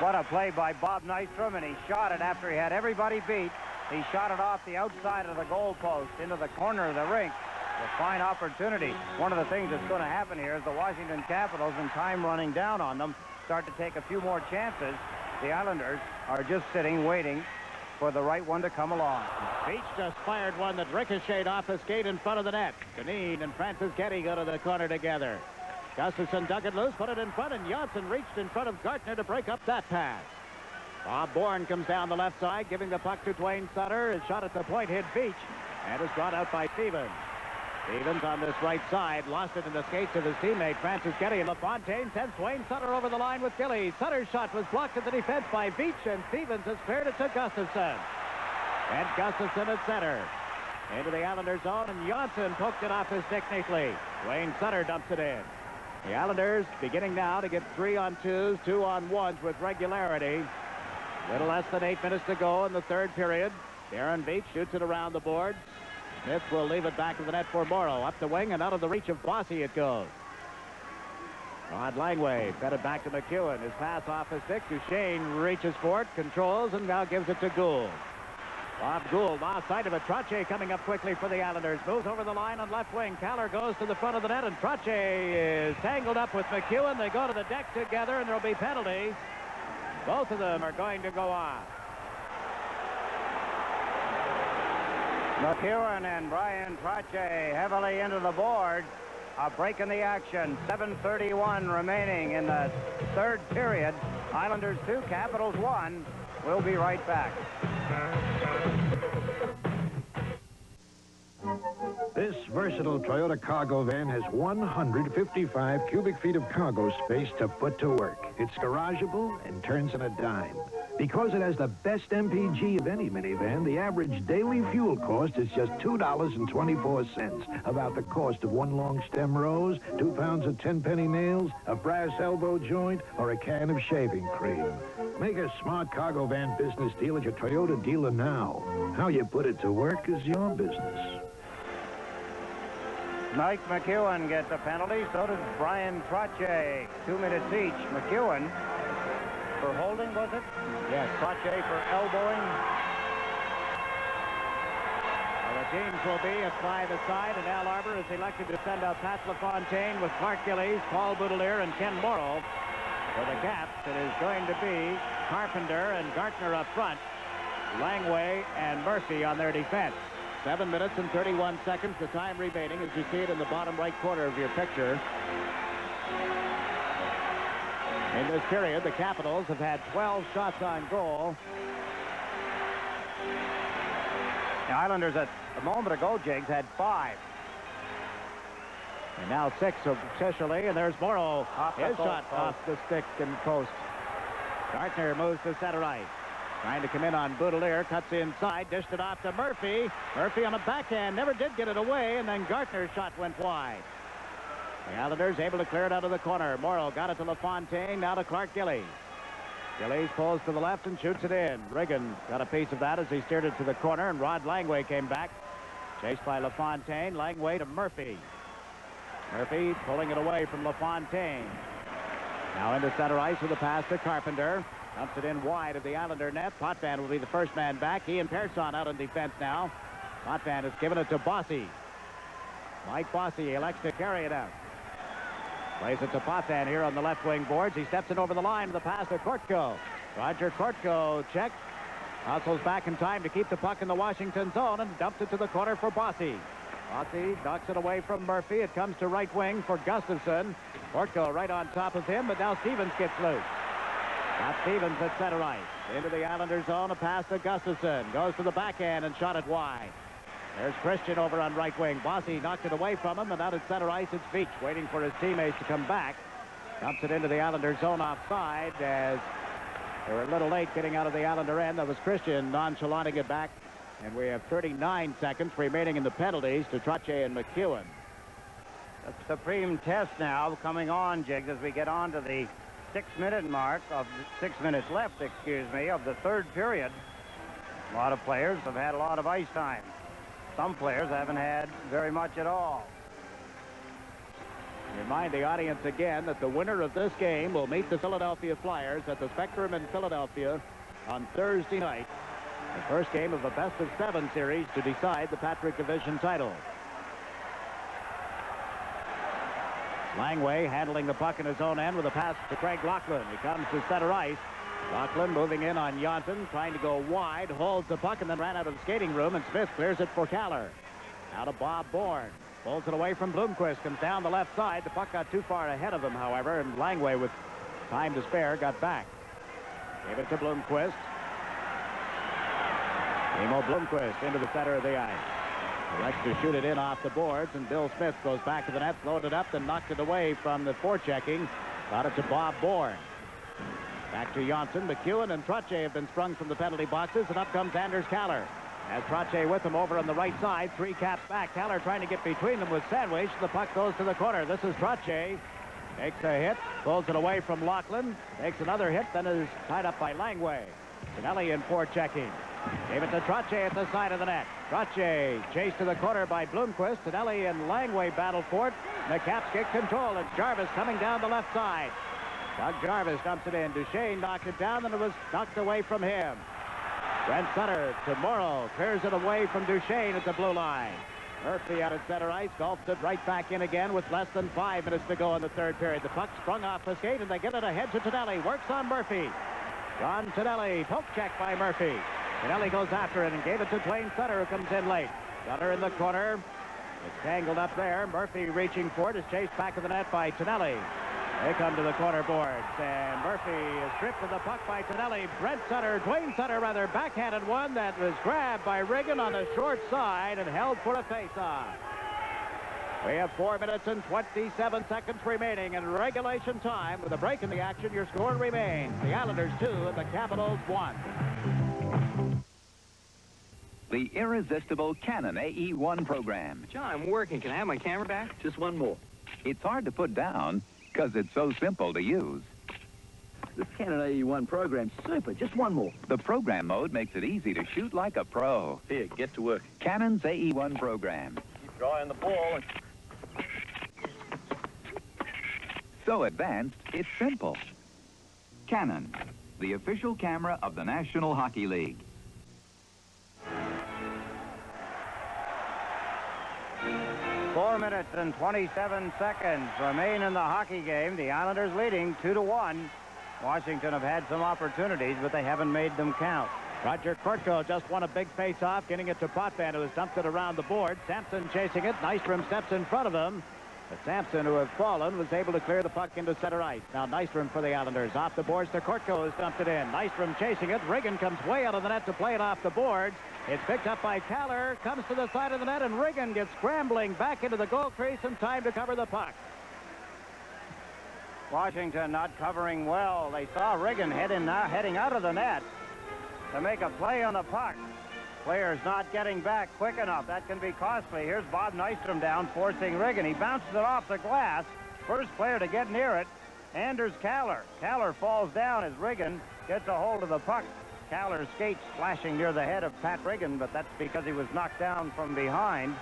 What a play by Bob Nystrom, and he shot it after he had everybody beat. He shot it off the outside of the goal post into the corner of the rink. A fine opportunity. One of the things that's going to happen here is the Washington Capitals, and time running down on them, start to take a few more chances. The Islanders are just sitting, waiting for the right one to come along. Beach just fired one that ricocheted off the skate in front of the net. Dineen and Franceschetti go to the corner together. Gustafson dug it loose, put it in front, and Janssen reached in front of Gartner to break up that pass. Bob Bourne comes down the left side, giving the puck to Dwayne Sutter. His shot at the point hit Beach, and is brought out by Stevens. Stevens on this right side, lost it in the skates of his teammate Franceschetti, and LaFontaine sends Dwayne Sutter over the line with Gilly. Sutter's shot was blocked at the defense by Beach, and Stevens has cleared it to Gustafson. And Gustafson at center. Into the Islanders' zone, and Janssen poked it off his stick neatly. Dwayne Sutter dumps it in. The Islanders beginning now to get 3-on-2s, 2-on-1s with regularity. Little less than 8 minutes to go in the third period. Darren Beach shoots it around the boards. Smith will leave it back of the net for Morrow. Up the wing and out of the reach of Bossy it goes. Rod Langway fed it back to McEwen. His pass off his stick. Duchesne reaches for it, controls, and now gives it to Gould. Bob Gould lost sight of it. Trottier coming up quickly for the Islanders. Moves over the line on left wing. Kallur goes to the front of the net, and Trottier is tangled up with McEwen. They go to the deck together, and there'll be penalties. Both of them are going to go on. McEwen and Brian Trottier heavily into the board. A break in the action. 7:31 remaining in the third period. Islanders 2, Capitals 1. We'll be right back. This versatile Toyota cargo van has 155 cubic feet of cargo space to put to work. It's garageable and turns on a dime. Because it has the best MPG of any minivan, the average daily fuel cost is just $2.24. About the cost of one long stem rose, 2 pounds of 10-penny nails, a brass elbow joint, or a can of shaving cream. Make a smart cargo van business deal at your Toyota dealer now. How you put it to work is your business. Mike McEwen gets a penalty. So does Brian Trottier. 2 minutes each. McEwen for holding, was it? Yes. Trottier for elbowing. Well, the teams will be at 5-a-side, and Al Arbor is elected to send out Pat LaFontaine with Clark Gillies, Paul Boudelier, and Ken Morrow. For the Caps, it is going to be Carpenter and Gartner up front, Langway and Murphy on their defense. 7 minutes and 31 seconds, the time remaining, as you see it in the bottom right corner of your picture. In this period, the Capitals have had 12 shots on goal. The Islanders, at a moment ago, Jiggs, had 5. And now 6 officially, and there's Morrow. His shot off the stick and post. Gartner moves to center ice. Trying to come in on Boudelier, cuts inside, dished it off to Murphy. Murphy on a backhand, never did get it away, and then Gartner's shot went wide. The Islanders able to clear it out of the corner. Morrow got it to LaFontaine, now to Clark Gillies. Gillies pulls to the left and shoots it in. Riggin got a piece of that as he steered it to the corner, and Rod Langway came back. Chased by LaFontaine, Langway to Murphy. Murphy pulling it away from LaFontaine. Now into center ice with a pass to Carpenter. Dumps it in wide of the Islander net. Potvin will be the first man back. He and Pearson out on defense now. Potvin has given it to Bossy. Mike Bossy elects to carry it out. Plays it to Potvin here on the left wing boards. He steps it over the line to the pass to Kortko. Roger Kortko check. Hustles back in time to keep the puck in the Washington zone and dumps it to the corner for Bossy. Bossy knocks it away from Murphy. It comes to right wing for Gustafson. Kortko right on top of him, but now Stevens gets loose. Now Stevens at center ice. Into the Islanders zone, a pass to Gustafson. Goes to the backhand and shot it wide. There's Christian over on right wing. Bossy knocked it away from him, and out at center ice, it's Veach waiting for his teammates to come back. Dumps it into the Islanders zone offside as they were a little late getting out of the Islander end. That was Christian nonchalanting it back. And we have 39 seconds remaining in the penalties to Trottier and McEwen. The supreme test now coming on, Jiggs, as we get on to the 6-minute mark of 6 minutes left, excuse me, of the third period. A lot of players have had a lot of ice time. Some players haven't had very much at all. Remind the audience again that the winner of this game will meet the Philadelphia Flyers at the Spectrum in Philadelphia on Thursday night. The first game of a best-of-7 series to decide the Patrick Division title. Langway handling the puck in his own end with a pass to Craig Laughlin. He comes to center ice. Laughlin moving in on Janssen, trying to go wide, holds the puck, and then ran out of the skating room, and Smith clears it for Kallur. Now to Bob Bourne. Pulls it away from Bloomquist, comes down the left side. The puck got too far ahead of him, however, and Langway, with time to spare, got back. Gave it to Bloomquist. Emo Bloomquist into the center of the ice. Elects to shoot it in off the boards, and Bill Smith goes back to the net, loaded up, and knocked it away from the forechecking. Got it to Bob Bourne. Back to Janssen. McEwen and Trottier have been sprung from the penalty boxes, and up comes Anders Kallur. As Trottier with him over on the right side, 3 Caps back. Kallur trying to get between them with Sandwich. The puck goes to the corner. This is Trottier. Takes a hit, pulls it away from Laughlin. Takes another hit, then is tied up by Langway. Tonelli in forechecking. Gave it to Trottier at the side of the net. Trottier chased to the corner by Bloomquist. Tonelli and Langway battle for it. The Caps get control. It's Jarvis coming down the left side. Doug Jarvis dumps it in. Duchesne knocked it down, and it was knocked away from him. Brent Sutter to Morrow. Clears it away from Duchesne at the blue line. Murphy out at center ice. Golfs it right back in again with less than 5 minutes to go in the third period. The puck sprung off the skate, and they get it ahead to Tonelli. Works on Murphy. John Tonelli. Poke check by Murphy. Tonelli goes after it and gave it to Dwayne Sutter, who comes in late. Sutter in the corner. It's tangled up there. Murphy reaching for it is chased back to the net by Tonelli. They come to the corner boards, and Murphy is stripped of the puck by Tonelli. Dwayne Sutter, backhanded one that was grabbed by Riggin on the short side and held for a face-off. We have 4 minutes and 27 seconds remaining in regulation time. With a break in the action, your score remains. The Islanders 2 and the Capitals 1. The irresistible Canon AE1 program. John, I'm working. Can I have my camera back? Just one more. It's hard to put down because it's so simple to use. This Canon AE1 program's super. Just one more. The program mode makes it easy to shoot like a pro. Here, get to work. Canon's AE1 program. Keep drawing the ball. So advanced, it's simple. Canon, the official camera of the National Hockey League. Four minutes and 27 seconds remain in the hockey game. The Islanders leading 2-1. Washington have had some opportunities, but they haven't made them count. Roger Kortko just won a big face-off, getting it to Potvin, who has dumped it around the board. Sampson chasing it. Nystrom steps in front of him. But Sampson, who had fallen, was able to clear the puck into center ice. Now Nystrom for the Islanders. Off the boards to Kortko, who's dumped it in. Nystrom chasing it. Riggin comes way out of the net to play it off the boards. It's picked up by Kallur, comes to the side of the net, and Riggin gets scrambling back into the goal crease in time to cover the puck. Washington not covering well. They saw Riggin heading out of the net to make a play on the puck. Players not getting back quick enough. That can be costly. Here's Bob Nystrom down, forcing Riggin. He bounces it off the glass. First player to get near it, Anders Kallur. Kallur falls down as Riggin gets a hold of the puck. Kallur skates splashing near the head of Pat Riggin, but that's because he was knocked down from behind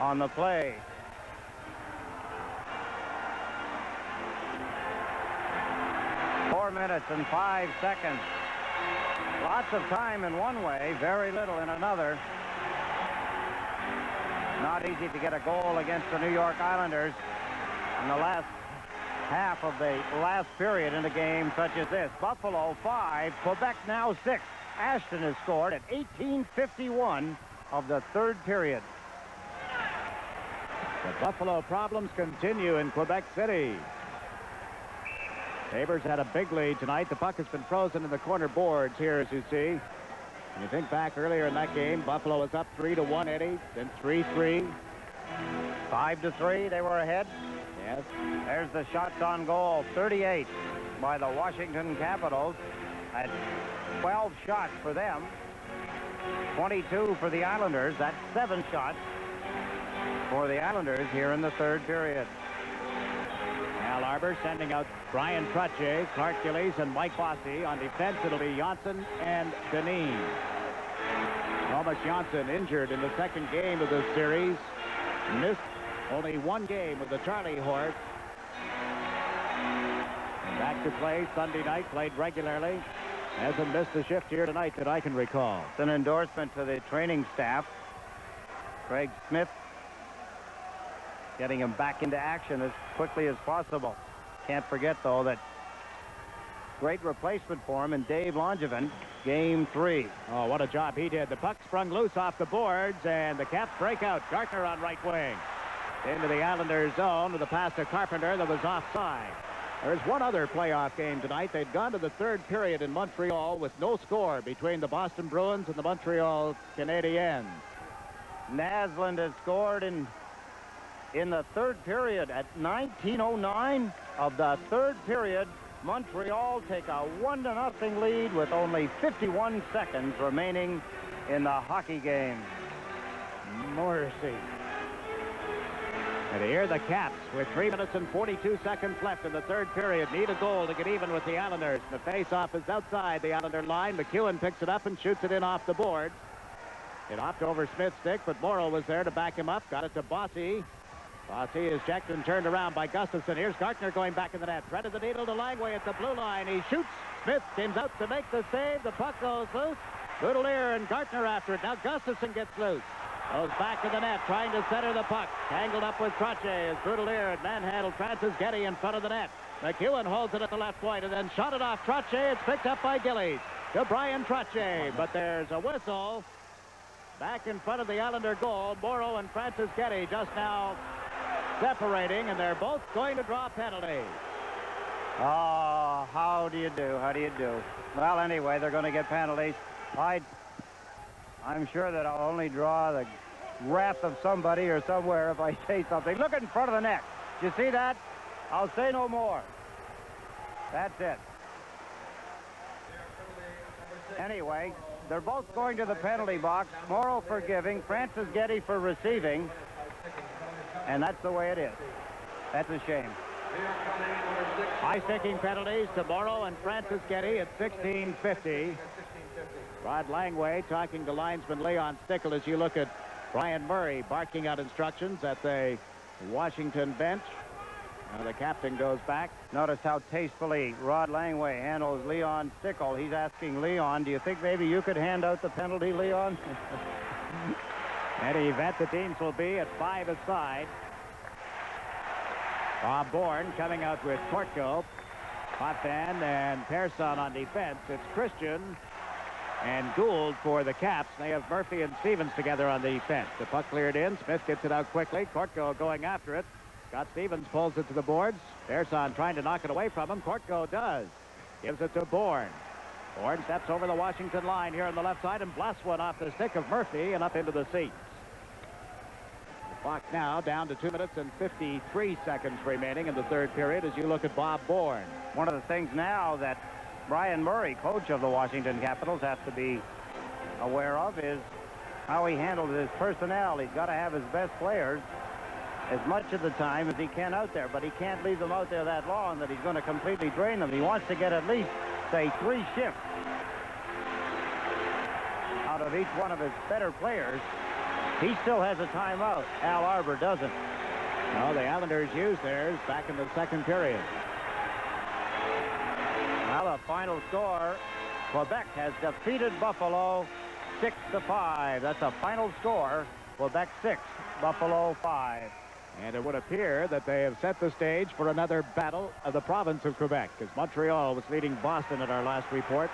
on the play. Four minutes and 5 seconds. Lots of time in one way, very little in another. Not easy to get a goal against the New York Islanders in the last half of the last period in a game such as this. Buffalo 5, Quebec now 6. Ashton has scored at 18:51 of the third period. The Buffalo problems continue in Quebec City. Sabres had a big lead tonight. The puck has been frozen in the corner boards here, as you see. And you think back earlier in that game, Buffalo was up 3-1, Eddie, then 3-3. 5-3, they were ahead. Yes. There's the shots on goal, 38 by the Washington Capitals. That's 12 shots for them, 22 for the Islanders. That's 7 shots for the Islanders here in the third period. Al Arbor sending out Brian Trottier, Clark Gillies, and Mike Bossy. On defense, it'll be Janssen and Dineen. Thomas Janssen injured in the second game of this series. Missed only one game with the Charlie horse. Back to play Sunday night, played regularly. Hasn't missed a shift here tonight that I can recall. It's an endorsement to the training staff. Craig Smith getting him back into action as quickly as possible. Can't forget, though, that great replacement for him in Dave Langevin, game 3. Oh, what a job he did. The puck sprung loose off the boards, and the Caps break out. Gartner on right wing. Into the Islanders' zone with a pass to Carpenter that was offside. There's one other playoff game tonight. They'd gone to the third period in Montreal with no score between the Boston Bruins and the Montreal Canadiens. Naslund has scored in the third period at 19:09 of the third period. Montreal take a 1-0 lead with only 51 seconds remaining in the hockey game. Mercy. And here the Caps, with 3 minutes and 42 seconds left in the third period, need a goal to get even with the Islanders. The face-off is outside the Islander line. McEwen picks it up and shoots it in off the board. It hopped over Smith's stick, but Morrow was there to back him up. Got it to Bossy. Bossy is checked and turned around by Gustafson. Here's Gartner going back in the net. Threaded the needle to Langway at the blue line. He shoots. Smith comes out to make the save. The puck goes loose. Boudelier and Gartner after it. Now Gustafson gets loose. Goes back to the net, trying to center the puck. Tangled up with Trottier as Boudelier and manhandled Franceschetti in front of the net. McEwen holds it at the left point and then shot it off Trottier. It's picked up by Gillies to Brian Trottier, but there's a whistle. Back in front of the Islander goal, Morrow and Franceschetti just now separating, and they're both going to draw a penalty. Oh, how do you do? How do you do? Well, anyway, they're going to get penalties. I'm sure that I'll only draw the wrath of somebody or somewhere if I say something. Look in front of the net. You see that? I'll say no more. That's it. Anyway, they're both going to the penalty box. Morrow for giving, Franceschetti for receiving. And that's the way it is. That's a shame. High-sticking penalties to Morrow and Franceschetti at 16:50. Rod Langway talking to linesman Leon Stickle as you look at Brian Murray barking out instructions at the Washington bench. Now the captain goes back. Notice how tastefully Rod Langway handles Leon Stickle. He's asking Leon, do you think maybe you could hand out the penalty, Leon? In any event, the teams will be at 5 aside. Bob Bourne coming out with Kortko, Potvin, and Persson on defense. It's Christian and Gould for the Caps. They have Murphy and Stevens together on the defense. The puck cleared in. Smith gets it out quickly. Kortko going after it. Scott Stevens pulls it to the boards. Persson trying to knock it away from him. Kortko does. Gives it to Bourne. Bourne steps over the Washington line here on the left side and blasts one off the stick of Murphy and up into the seats. The clock now down to 2 minutes and 53 seconds remaining in the third period as you look at Bob Bourne. One of the things now that Brian Murray, coach of the Washington Capitals, has to be aware of is how he handles his personnel. He's got to have his best players as much of the time as he can out there, but he can't leave them out there that long that he's going to completely drain them. He wants to get at least, say, 3 shifts out of each one of his better players. He still has a timeout. Al Arbor doesn't. No, the Islanders used theirs back in the second period. Well, the final score, Quebec has defeated Buffalo 6-5. That's a final score. Quebec 6, Buffalo 5. And it would appear that they have set the stage for another battle of the province of Quebec, as Montreal was leading Boston at our last report.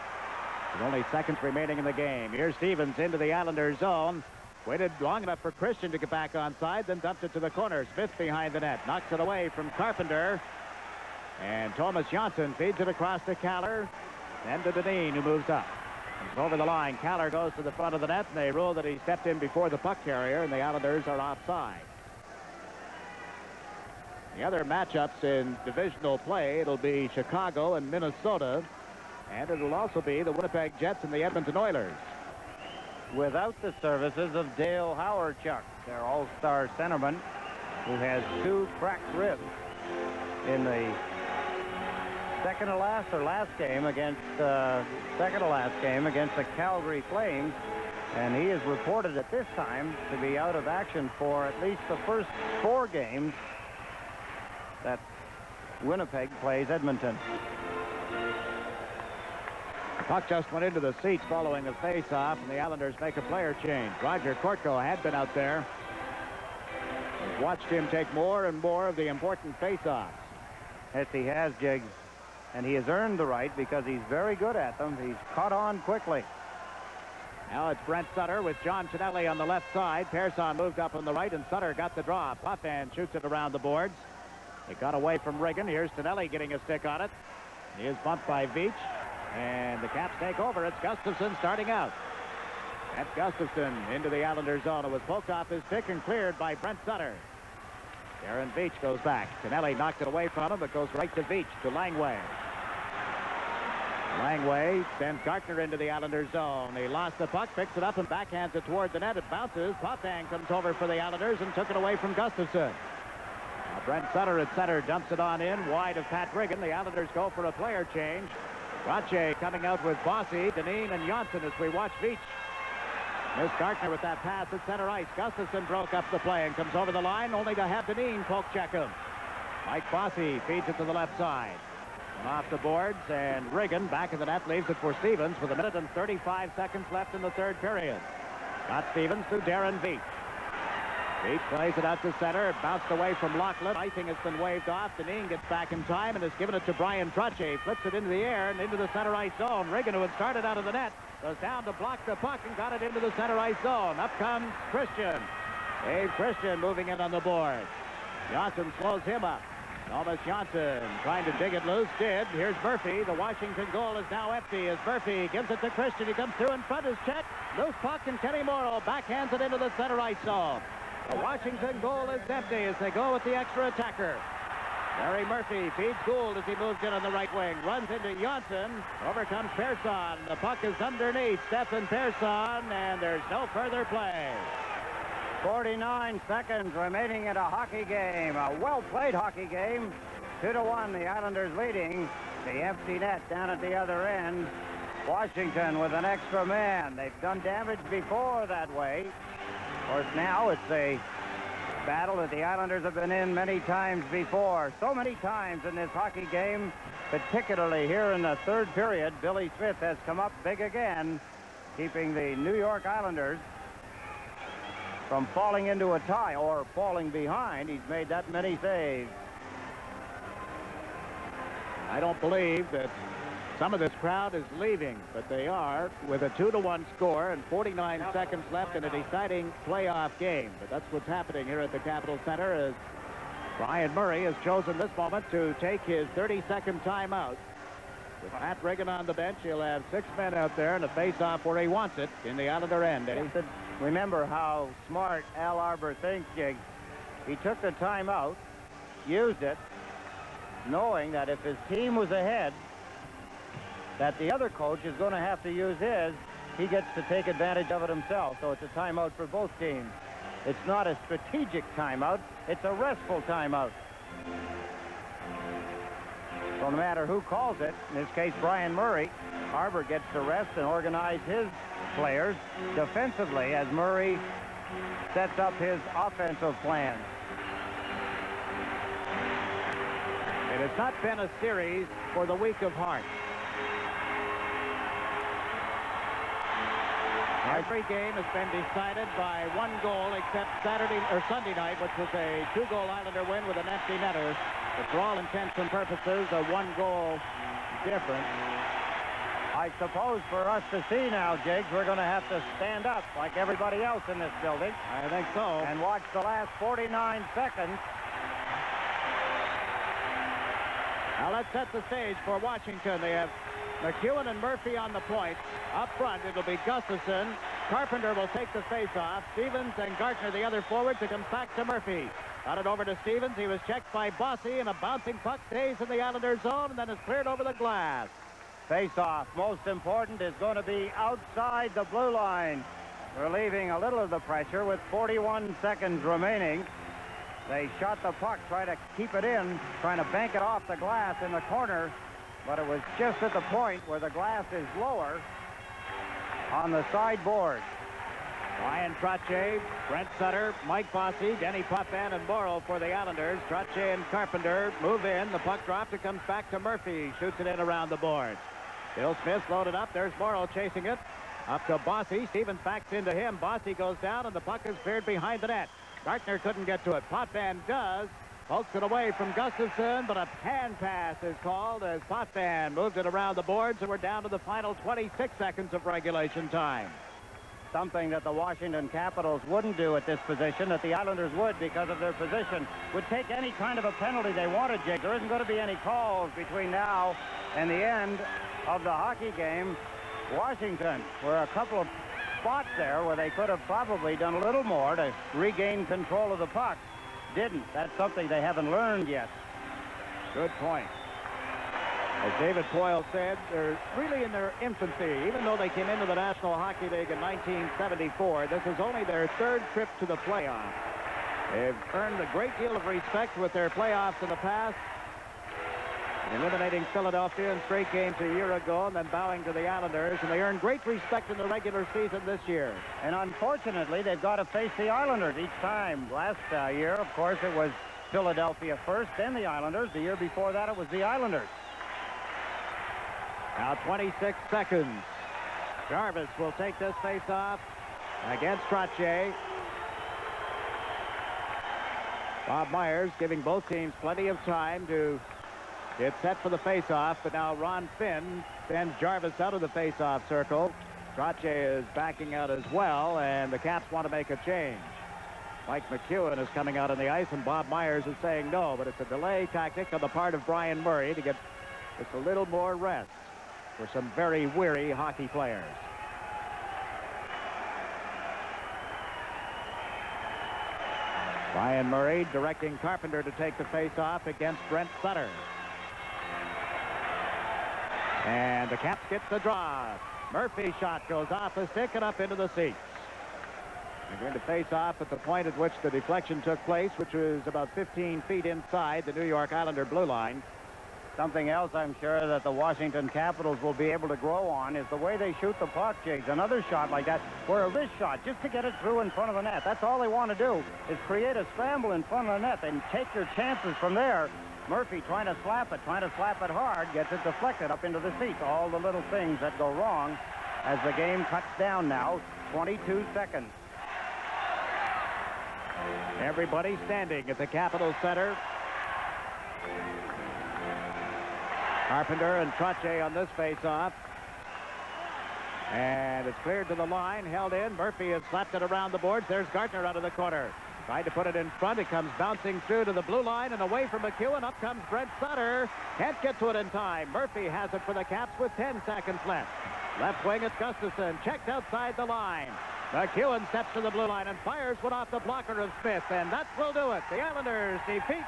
With only seconds remaining in the game. Here's Stevens into the Islanders zone. Waited long enough for Christian to get back onside, then dumped it to the corner. Smith behind the net. Knocks it away from Carpenter. And Thomas Johnson feeds it across to Kallur. Then to Dineen, who moves up. Comes over the line. Kallur goes to the front of the net, and they rule that he stepped in before the puck carrier, and the Islanders are offside. The other matchups in divisional play, it'll be Chicago and Minnesota, and it'll also be the Winnipeg Jets and the Edmonton Oilers. Without the services of Dale Howard-Chuck, their all-star centerman, who has 2 cracked ribs in the second to last or last game against the Calgary Flames, and he is reported at this time to be out of action for at least the first 4 games that Winnipeg plays Edmonton. The puck just went into the seats following a face-off, and the Islanders make a player change. Roger Kortko had been out there. We've watched him take more and more of the important face-offs. Yes, he has, Jiggs. And he has earned the right because he's very good at them. He's caught on quickly. Now it's Brent Sutter with John Chinelli on the left side. Persson moved up on the right, and Sutter got the draw. Potvin shoots it around the boards. It got away from Riggin. Here's Chinelli getting a stick on it. He is bumped by Veach. And the Caps take over. It's Gustafson starting out. That's Gustafson into the Islanders zone. It was poked off his stick and cleared by Brent Sutter. Darren Veach goes back. Chinelli knocked it away from him. It goes right to Veach, to Langway. Langway sends Gartner into the Islanders zone. He lost the puck, picks it up, and backhands it toward the net. It bounces. Potvin comes over for the Islanders and took it away from Gustafson. Now Brent Sutter at center dumps it on in, wide of Pat Riggin. The Islanders go for a player change. Rache coming out with Bossy, Dineen, and Janssen as we watch Veach. Miss Gartner with that pass at center ice. Gustafson broke up the play and comes over the line, only to have Dineen poke check him. Mike Bossy feeds it to the left side. And off the boards, and Riggin back in the net leaves it for Stevens with 1 minute and 35 seconds left in the third period. Got Stevens to Darren Veach. Veach plays it out to center. It bounced away from Lachlan. Icing has been waved off. Dineen gets back in time and has given it to Brian Trache. Flips it into the air and into the center ice zone. Riggin, who had started out of the net, goes down to block the puck and got it into the center ice zone. Up comes Christian. Dave Christian moving in on the board. Johnson slows him up. Thomas Johnson trying to dig it loose. Did. Here's Murphy. The Washington goal is now empty as Murphy gives it to Christian. He comes through in front. Is checked. Loose puck, and Kenny Morrow backhands it into the center ice zone. The Washington goal is empty as they go with the extra attacker. Barry Murphy feeds Gould as he moves in on the right wing. Runs into Johnson. Overcomes Persson. The puck is underneath Stefan Persson, and there's no further play. 49 seconds remaining in a hockey game. A well-played hockey game. 2-1, the Islanders leading. The empty net down at the other end. Washington with an extra man. They've done damage before that way. Of course, now it's a battle that the Islanders have been in many times before. So many times in this hockey game, particularly here in the third period. Billy Smith has come up big again, keeping the New York Islanders from falling into a tie or falling behind. He's made that many saves. I don't believe that some of this crowd is leaving, but they are with a 2-1 score and 49 seconds left in a deciding playoff game. But that's what's happening here at the Capitol Center as Brian Murray has chosen this moment to take his 30-second timeout. With Matt Reagan on the bench, he'll have 6 men out there in a face-off where he wants it in the Islander end, Eddie. Remember how smart Al Arbor thinks, Jiggs. He took the timeout, used it, knowing that if his team was ahead, that the other coach is going to have to use his. He gets to take advantage of it himself, so it's a timeout for both teams. It's not a strategic timeout, it's a restful timeout. So no matter who calls it, in this case Brian Murray, Arbor gets to rest and organize his players defensively as Murray sets up his offensive plan. It has not been a series for the weak of heart. Every game has been decided by 1 goal except Sunday night, which was a 2-goal Islander win with an empty netter. But for all intents and purposes, a 1-goal difference. I suppose for us to see now, Jiggs, we're going to have to stand up like everybody else in this building. I think so. And watch the last 49 seconds. Now let's set the stage for Washington. They have McEwen and Murphy on the point. Up front, it'll be Gustafson. Carpenter will take the face-off. Stevens and Gartner, the other forwards. It comes back to Murphy. Got it over to Stevens. He was checked by Bossy, and a bouncing puck stays in the Islanders' zone and then is cleared over the glass. Face-off, most important, is going to be outside the blue line. Relieving a little of the pressure with 41 seconds remaining. They shot the puck, try to keep it in, trying to bank it off the glass in the corner, but it was just at the point where the glass is lower on the sideboard. Ryan Trottier, Brent Sutter, Mike Bossy, Denny Potvin, and Morrow for the Islanders. Trottier and Carpenter move in. The puck dropped. It comes back to Murphy. Shoots it in around the boards. Bill Smith loaded up. There's Morrow chasing it. Up to Bossy. Stevens backs into him. Bossy goes down, and the puck is cleared behind the net. Gartner couldn't get to it. Potvin does. Pokes it away from Gustafson, but a hand pass is called as Potvin moves it around the boards, and we're down to the final 26 seconds of regulation time. Something that the Washington Capitals wouldn't do at this position, that the Islanders would because of their position. Would take any kind of a penalty they wanted, Jake. There isn't going to be any calls between now and the end of the hockey game. Washington were a couple of spots there where they could have probably done a little more to regain control of the puck. Didn't. That's something they haven't learned yet. Good point. As David Poyle said, they're really in their infancy. Even though they came into the National Hockey League in 1974, this is only their 3rd trip to the playoffs. They've earned a great deal of respect with their playoffs in the past, eliminating Philadelphia in straight games a year ago and then bowing to the Islanders, and they earned great respect in the regular season this year. And unfortunately, they've got to face the Islanders each time. Last year, of course, it was Philadelphia first, then the Islanders. The year before that, it was the Islanders. Now 26 seconds. Jarvis will take this face-off against Trottier. Bob Myers giving both teams plenty of time to get set for the face-off, but now Ron Finn sends Jarvis out of the face-off circle. Trottier is backing out as well, and the Caps want to make a change. Mike McEwen is coming out on the ice, and Bob Myers is saying no, but it's a delay tactic on the part of Brian Murray to get just a little more rest for some very weary hockey players. Brian Murray directing Carpenter to take the face-off against Brent Sutter. And the Caps get the draw. Murphy's shot goes off the stick and up into the seats. They're going to face off at the point at which the deflection took place, which was about 15 feet inside the New York Islander blue line. Something else I'm sure that the Washington Capitals will be able to grow on is the way they shoot the puck, Jiggs. Another shot like that, or a wrist shot, just to get it through in front of the net. That's all they want to do, is create a scramble in front of the net and take your chances from there. Murphy trying to slap it hard, gets it deflected up into the seats. All the little things that go wrong as the game cuts down now, 22 seconds. Everybody standing at the Capitol Center. Carpenter and Trottier on this face-off. And it's cleared to the line, held in. Murphy has slapped it around the boards. There's Gardner out of the corner. Tried to put it in front. It comes bouncing through to the blue line and away from McEwen. Up comes Brent Sutter. Can't get to it in time. Murphy has it for the Caps with 10 seconds left. Left wing, it's Gustafson. Checked outside the line. McEwen steps to the blue line and fires one off the blocker of Smith. And that will do it. The Islanders defeat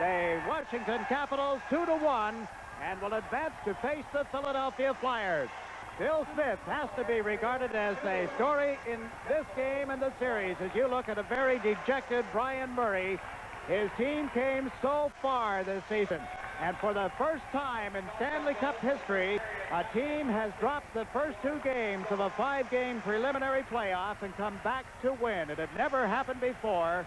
the Washington Capitals 2-1 and will advance to face the Philadelphia Flyers. Bill Smith has to be regarded as a story in this game and the series. As you look at a very dejected Brian Murray, his team came so far this season. And for the first time in Stanley Cup history, a team has dropped the first two games of a 5-game preliminary playoff and come back to win. It had never happened before.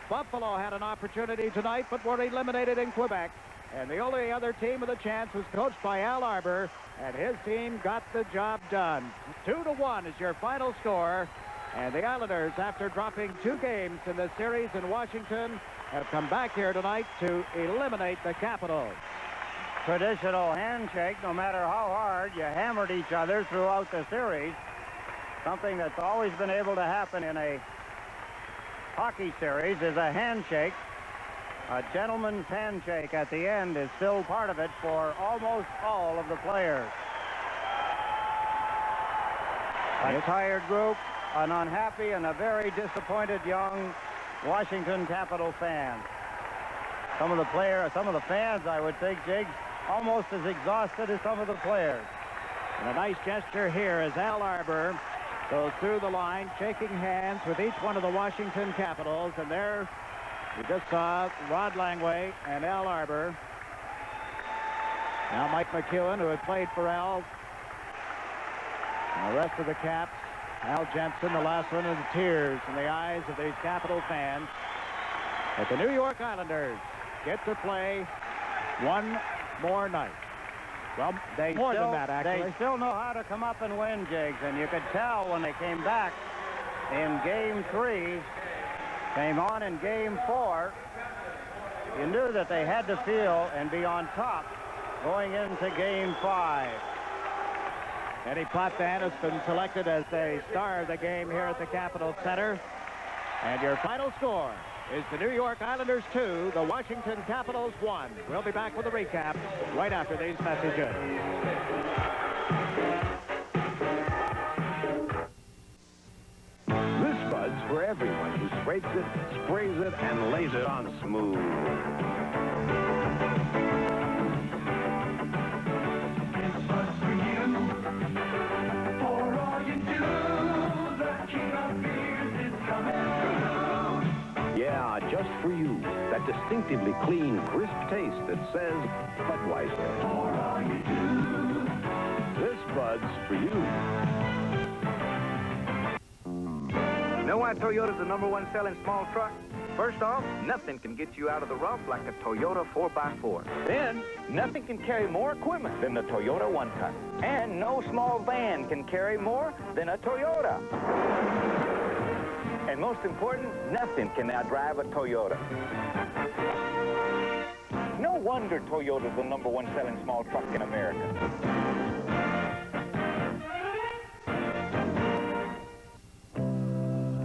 Buffalo had an opportunity tonight, but were eliminated in Quebec. And the only other team with a chance was coached by Al Arbor, and his team got the job done. 2-1 is your final score. And the Islanders, after dropping 2 games in this series in Washington, have come back here tonight to eliminate the Capitals. Traditional handshake, no matter how hard you hammered each other throughout the series. Something that's always been able to happen in a hockey series is a handshake. A gentleman's handshake at the end is still part of it for almost all of the players. A tired group, an unhappy and a very disappointed young Washington Capital fan. Some of the fans, I would think, Jiggs, almost as exhausted as some of the players. And a nice gesture here as Al Arbor goes through the line, shaking hands with each one of the Washington Capitals. And there we just saw Rod Langway and Al Arbor. Now Mike McEwen, who had played for Al. And the rest of the Caps. Al Jensen, the last one, in the tears in the eyes of these Capital fans. But the New York Islanders get to play one more night. Well, more than that, actually. They still know how to come up and win, Jiggs, and you could tell when they came back in Game 3, came on in Game 4, you knew that they had to feel and be on top going into Game 5. Eddie Potvin has been selected as the star of the game here at the Capitol Center. And your final score is the New York Islanders 2, the Washington Capitals 1. We'll be back with a recap right after these messages. This Bud's for everyone who scrapes it, sprays it, and lays it on smooth. Yeah, just for you. That distinctively clean, crisp taste that says Budweiser. This Bud's for you. Know why Toyota's the #1 selling small truck? First off, nothing can get you out of the rough like a Toyota 4x4. Then, nothing can carry more equipment than the Toyota 1-Ton. And no small van can carry more than a Toyota. And most important, nothing can outdrive a Toyota. No wonder Toyota's the #1 selling small truck in America.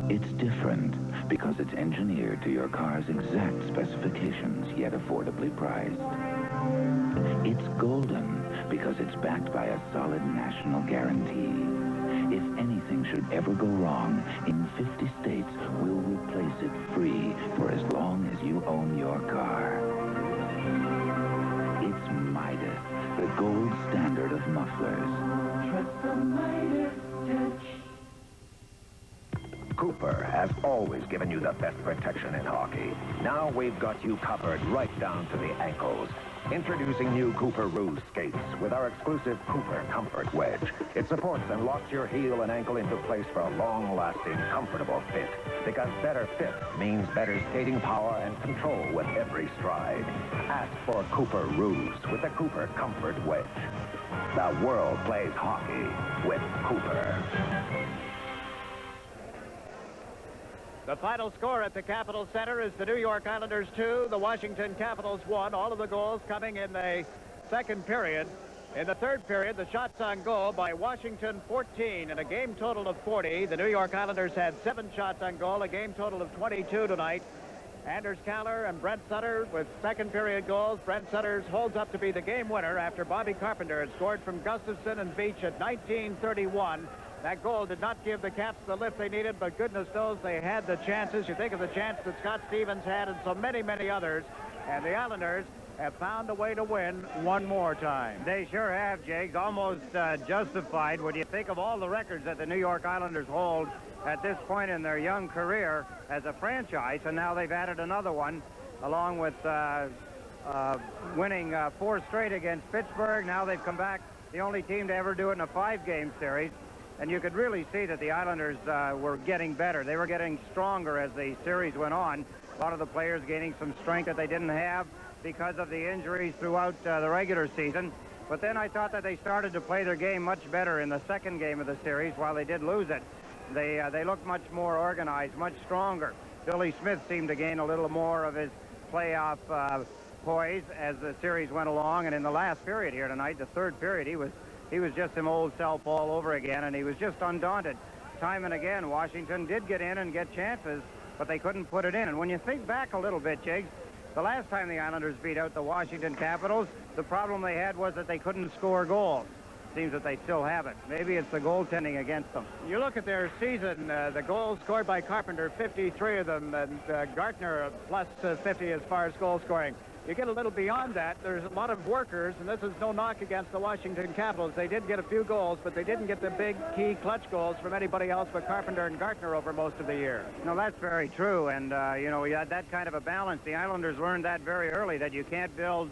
It's different because it's engineered to your car's exact specifications, yet affordably priced. It's golden because it's backed by a solid national guarantee. If anything should ever go wrong, in 50 states, we'll replace it free for as long as you own your car. It's Midas, the gold standard of mufflers. Trust the Midas touch. Cooper has always given you the best protection in hockey. Now we've got you covered right down to the ankles. Introducing new Cooper Ruse skates with our exclusive Cooper Comfort Wedge. It supports and locks your heel and ankle into place for a long-lasting, comfortable fit. Because better fit means better skating power and control with every stride. Ask for Cooper Ruse with the Cooper Comfort Wedge. The world plays hockey with Cooper. The final score at the Capitol Center is the New York Islanders 2, the Washington Capitals 1. All of the goals coming in the second period. In the third period, the shots on goal by Washington 14 and a game total of 40. The New York Islanders had 7 shots on goal, a game total of 22 tonight. Anders Kallur and Brent Sutter with second period goals. Brent Sutter holds up to be the game winner after Bobby Carpenter had scored from Gustafson and Beach at 19:31. That goal did not give the Caps the lift they needed, but goodness knows they had the chances. You think of the chance that Scott Stevens had and so many, many others. And the Islanders have found a way to win one more time. They sure have, Jiggs. Almost justified when you think of all the records that the New York Islanders hold at this point in their young career as a franchise. And now they've added another one along with winning 4 straight against Pittsburgh. Now they've come back, the only team to ever do it in a 5-game series. And you could really see that the Islanders were getting better. They were getting stronger as the series went on. A lot of the players gaining some strength that they didn't have because of the injuries throughout the regular season. But then I thought that they started to play their game much better in the second game of the series. While they did lose it, they looked much more organized, much stronger. Billy Smith seemed to gain a little more of his playoff poise as the series went along. And in the last period here tonight, the third period, he was just him old self all over again, and he was just undaunted. Time and again, Washington did get in and get chances, but they couldn't put it in. And when you think back a little bit, Jiggs, the last time the Islanders beat out the Washington Capitals, the problem they had was that they couldn't score goals. Seems that they still have it. Maybe it's the goaltending against them. You look at their season, the goals scored by Carpenter, 53 of them, and Gartner plus 50 as far as goal scoring. You get a little beyond that, there's a lot of workers, and this is no knock against the Washington Capitals. They did get a few goals, but they didn't get the big key clutch goals from anybody else but Carpenter and Gartner over most of the year. No, that's very true, and you know, you had that kind of a balance. The Islanders learned that very early, that you can't build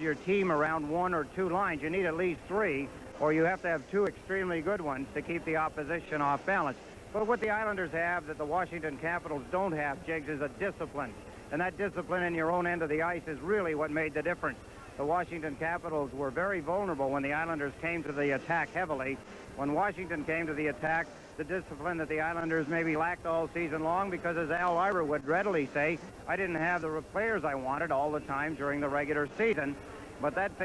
your team around 1 or 2 lines. You need at least 3, or you have to have 2 extremely good ones to keep the opposition off balance. But what the Islanders have that the Washington Capitals don't have, Jiggs, is a discipline. And that discipline in your own end of the ice is really what made the difference. The Washington Capitals were very vulnerable when the Islanders came to the attack heavily. When Washington came to the attack, the discipline that the Islanders maybe lacked all season long, because as Al Ira would readily say, I didn't have the players I wanted all the time during the regular season. But that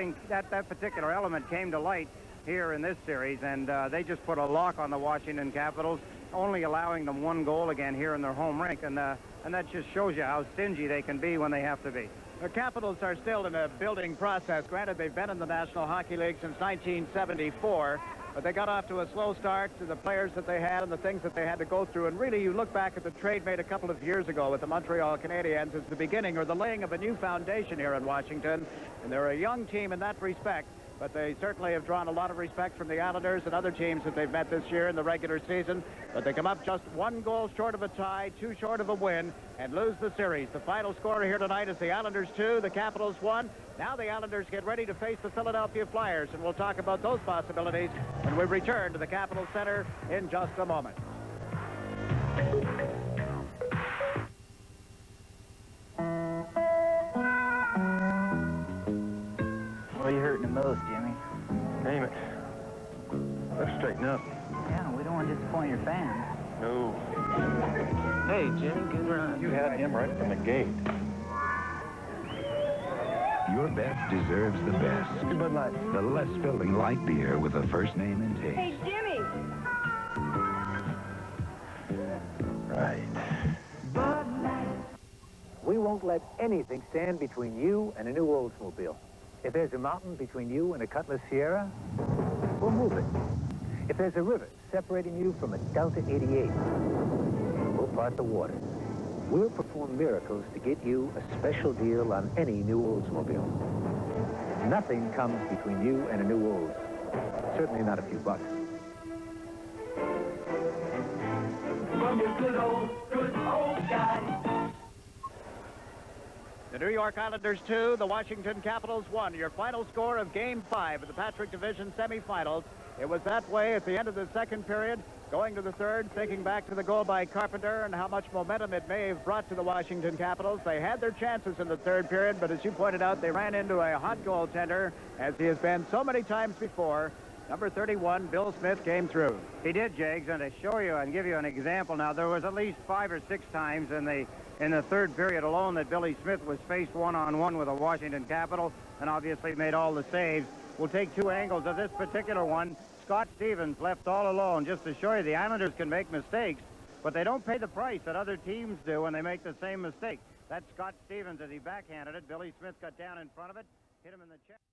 particular element came to light here in this series, and they just put a lock on the Washington Capitals, only allowing them 1 goal again here in their home rink. And that just shows you how stingy they can be when they have to be. The Capitals are still in a building process. Granted, they've been in the National Hockey League since 1974, but they got off to a slow start to the players that they had and the things that they had to go through. And really, you look back at the trade made a couple of years ago with the Montreal Canadiens as the beginning or the laying of a new foundation here in Washington. And they're a young team in that respect. But they certainly have drawn a lot of respect from the Islanders and other teams that they've met this year in the regular season. But they come up just 1 goal short of a tie, 2 short of a win, and lose the series. The final score here tonight is the Islanders 2, the Capitals 1. Now the Islanders get ready to face the Philadelphia Flyers, and we'll talk about those possibilities when we return to the Capitol Center in just a moment. What are you hurting the most, Jimmy? Name it. Let's straighten up. Yeah, we don't want to disappoint your fans. No. Hey, Jimmy, good run. You had him right from the gate. Your best deserves the best. Bud Light. The less filling light beer with a first name in taste. Hey, Jimmy! Right. Don't let anything stand between you and a new Oldsmobile. If there's a mountain between you and a Cutlass Sierra, we'll move it. If there's a river separating you from a Delta 88, we'll part the waters. We'll perform miracles to get you a special deal on any new Oldsmobile. Nothing comes between you and a new Olds. Certainly not a few bucks. From your good old guy. The New York Islanders 2, the Washington Capitals 1. Your final score of Game 5 of the Patrick Division semifinals. It was that way at the end of the second period. Going to the third, thinking back to the goal by Carpenter and how much momentum it may have brought to the Washington Capitals. They had their chances in the third period, but as you pointed out, they ran into a hot goaltender, as he has been so many times before. Number 31, Bill Smith, came through. He did, Jiggs, and to show you and give you an example now, there was at least 5 or 6 times in the third period alone that Billy Smith was faced one-on-one with a Washington Capital and obviously made all the saves. We'll take 2 angles of this particular one. Scott Stevens left all alone, just to show you the Islanders can make mistakes, but they don't pay the price that other teams do when they make the same mistake. That's Scott Stevens as he backhanded it. Billy Smith got down in front of it, hit him in the chest.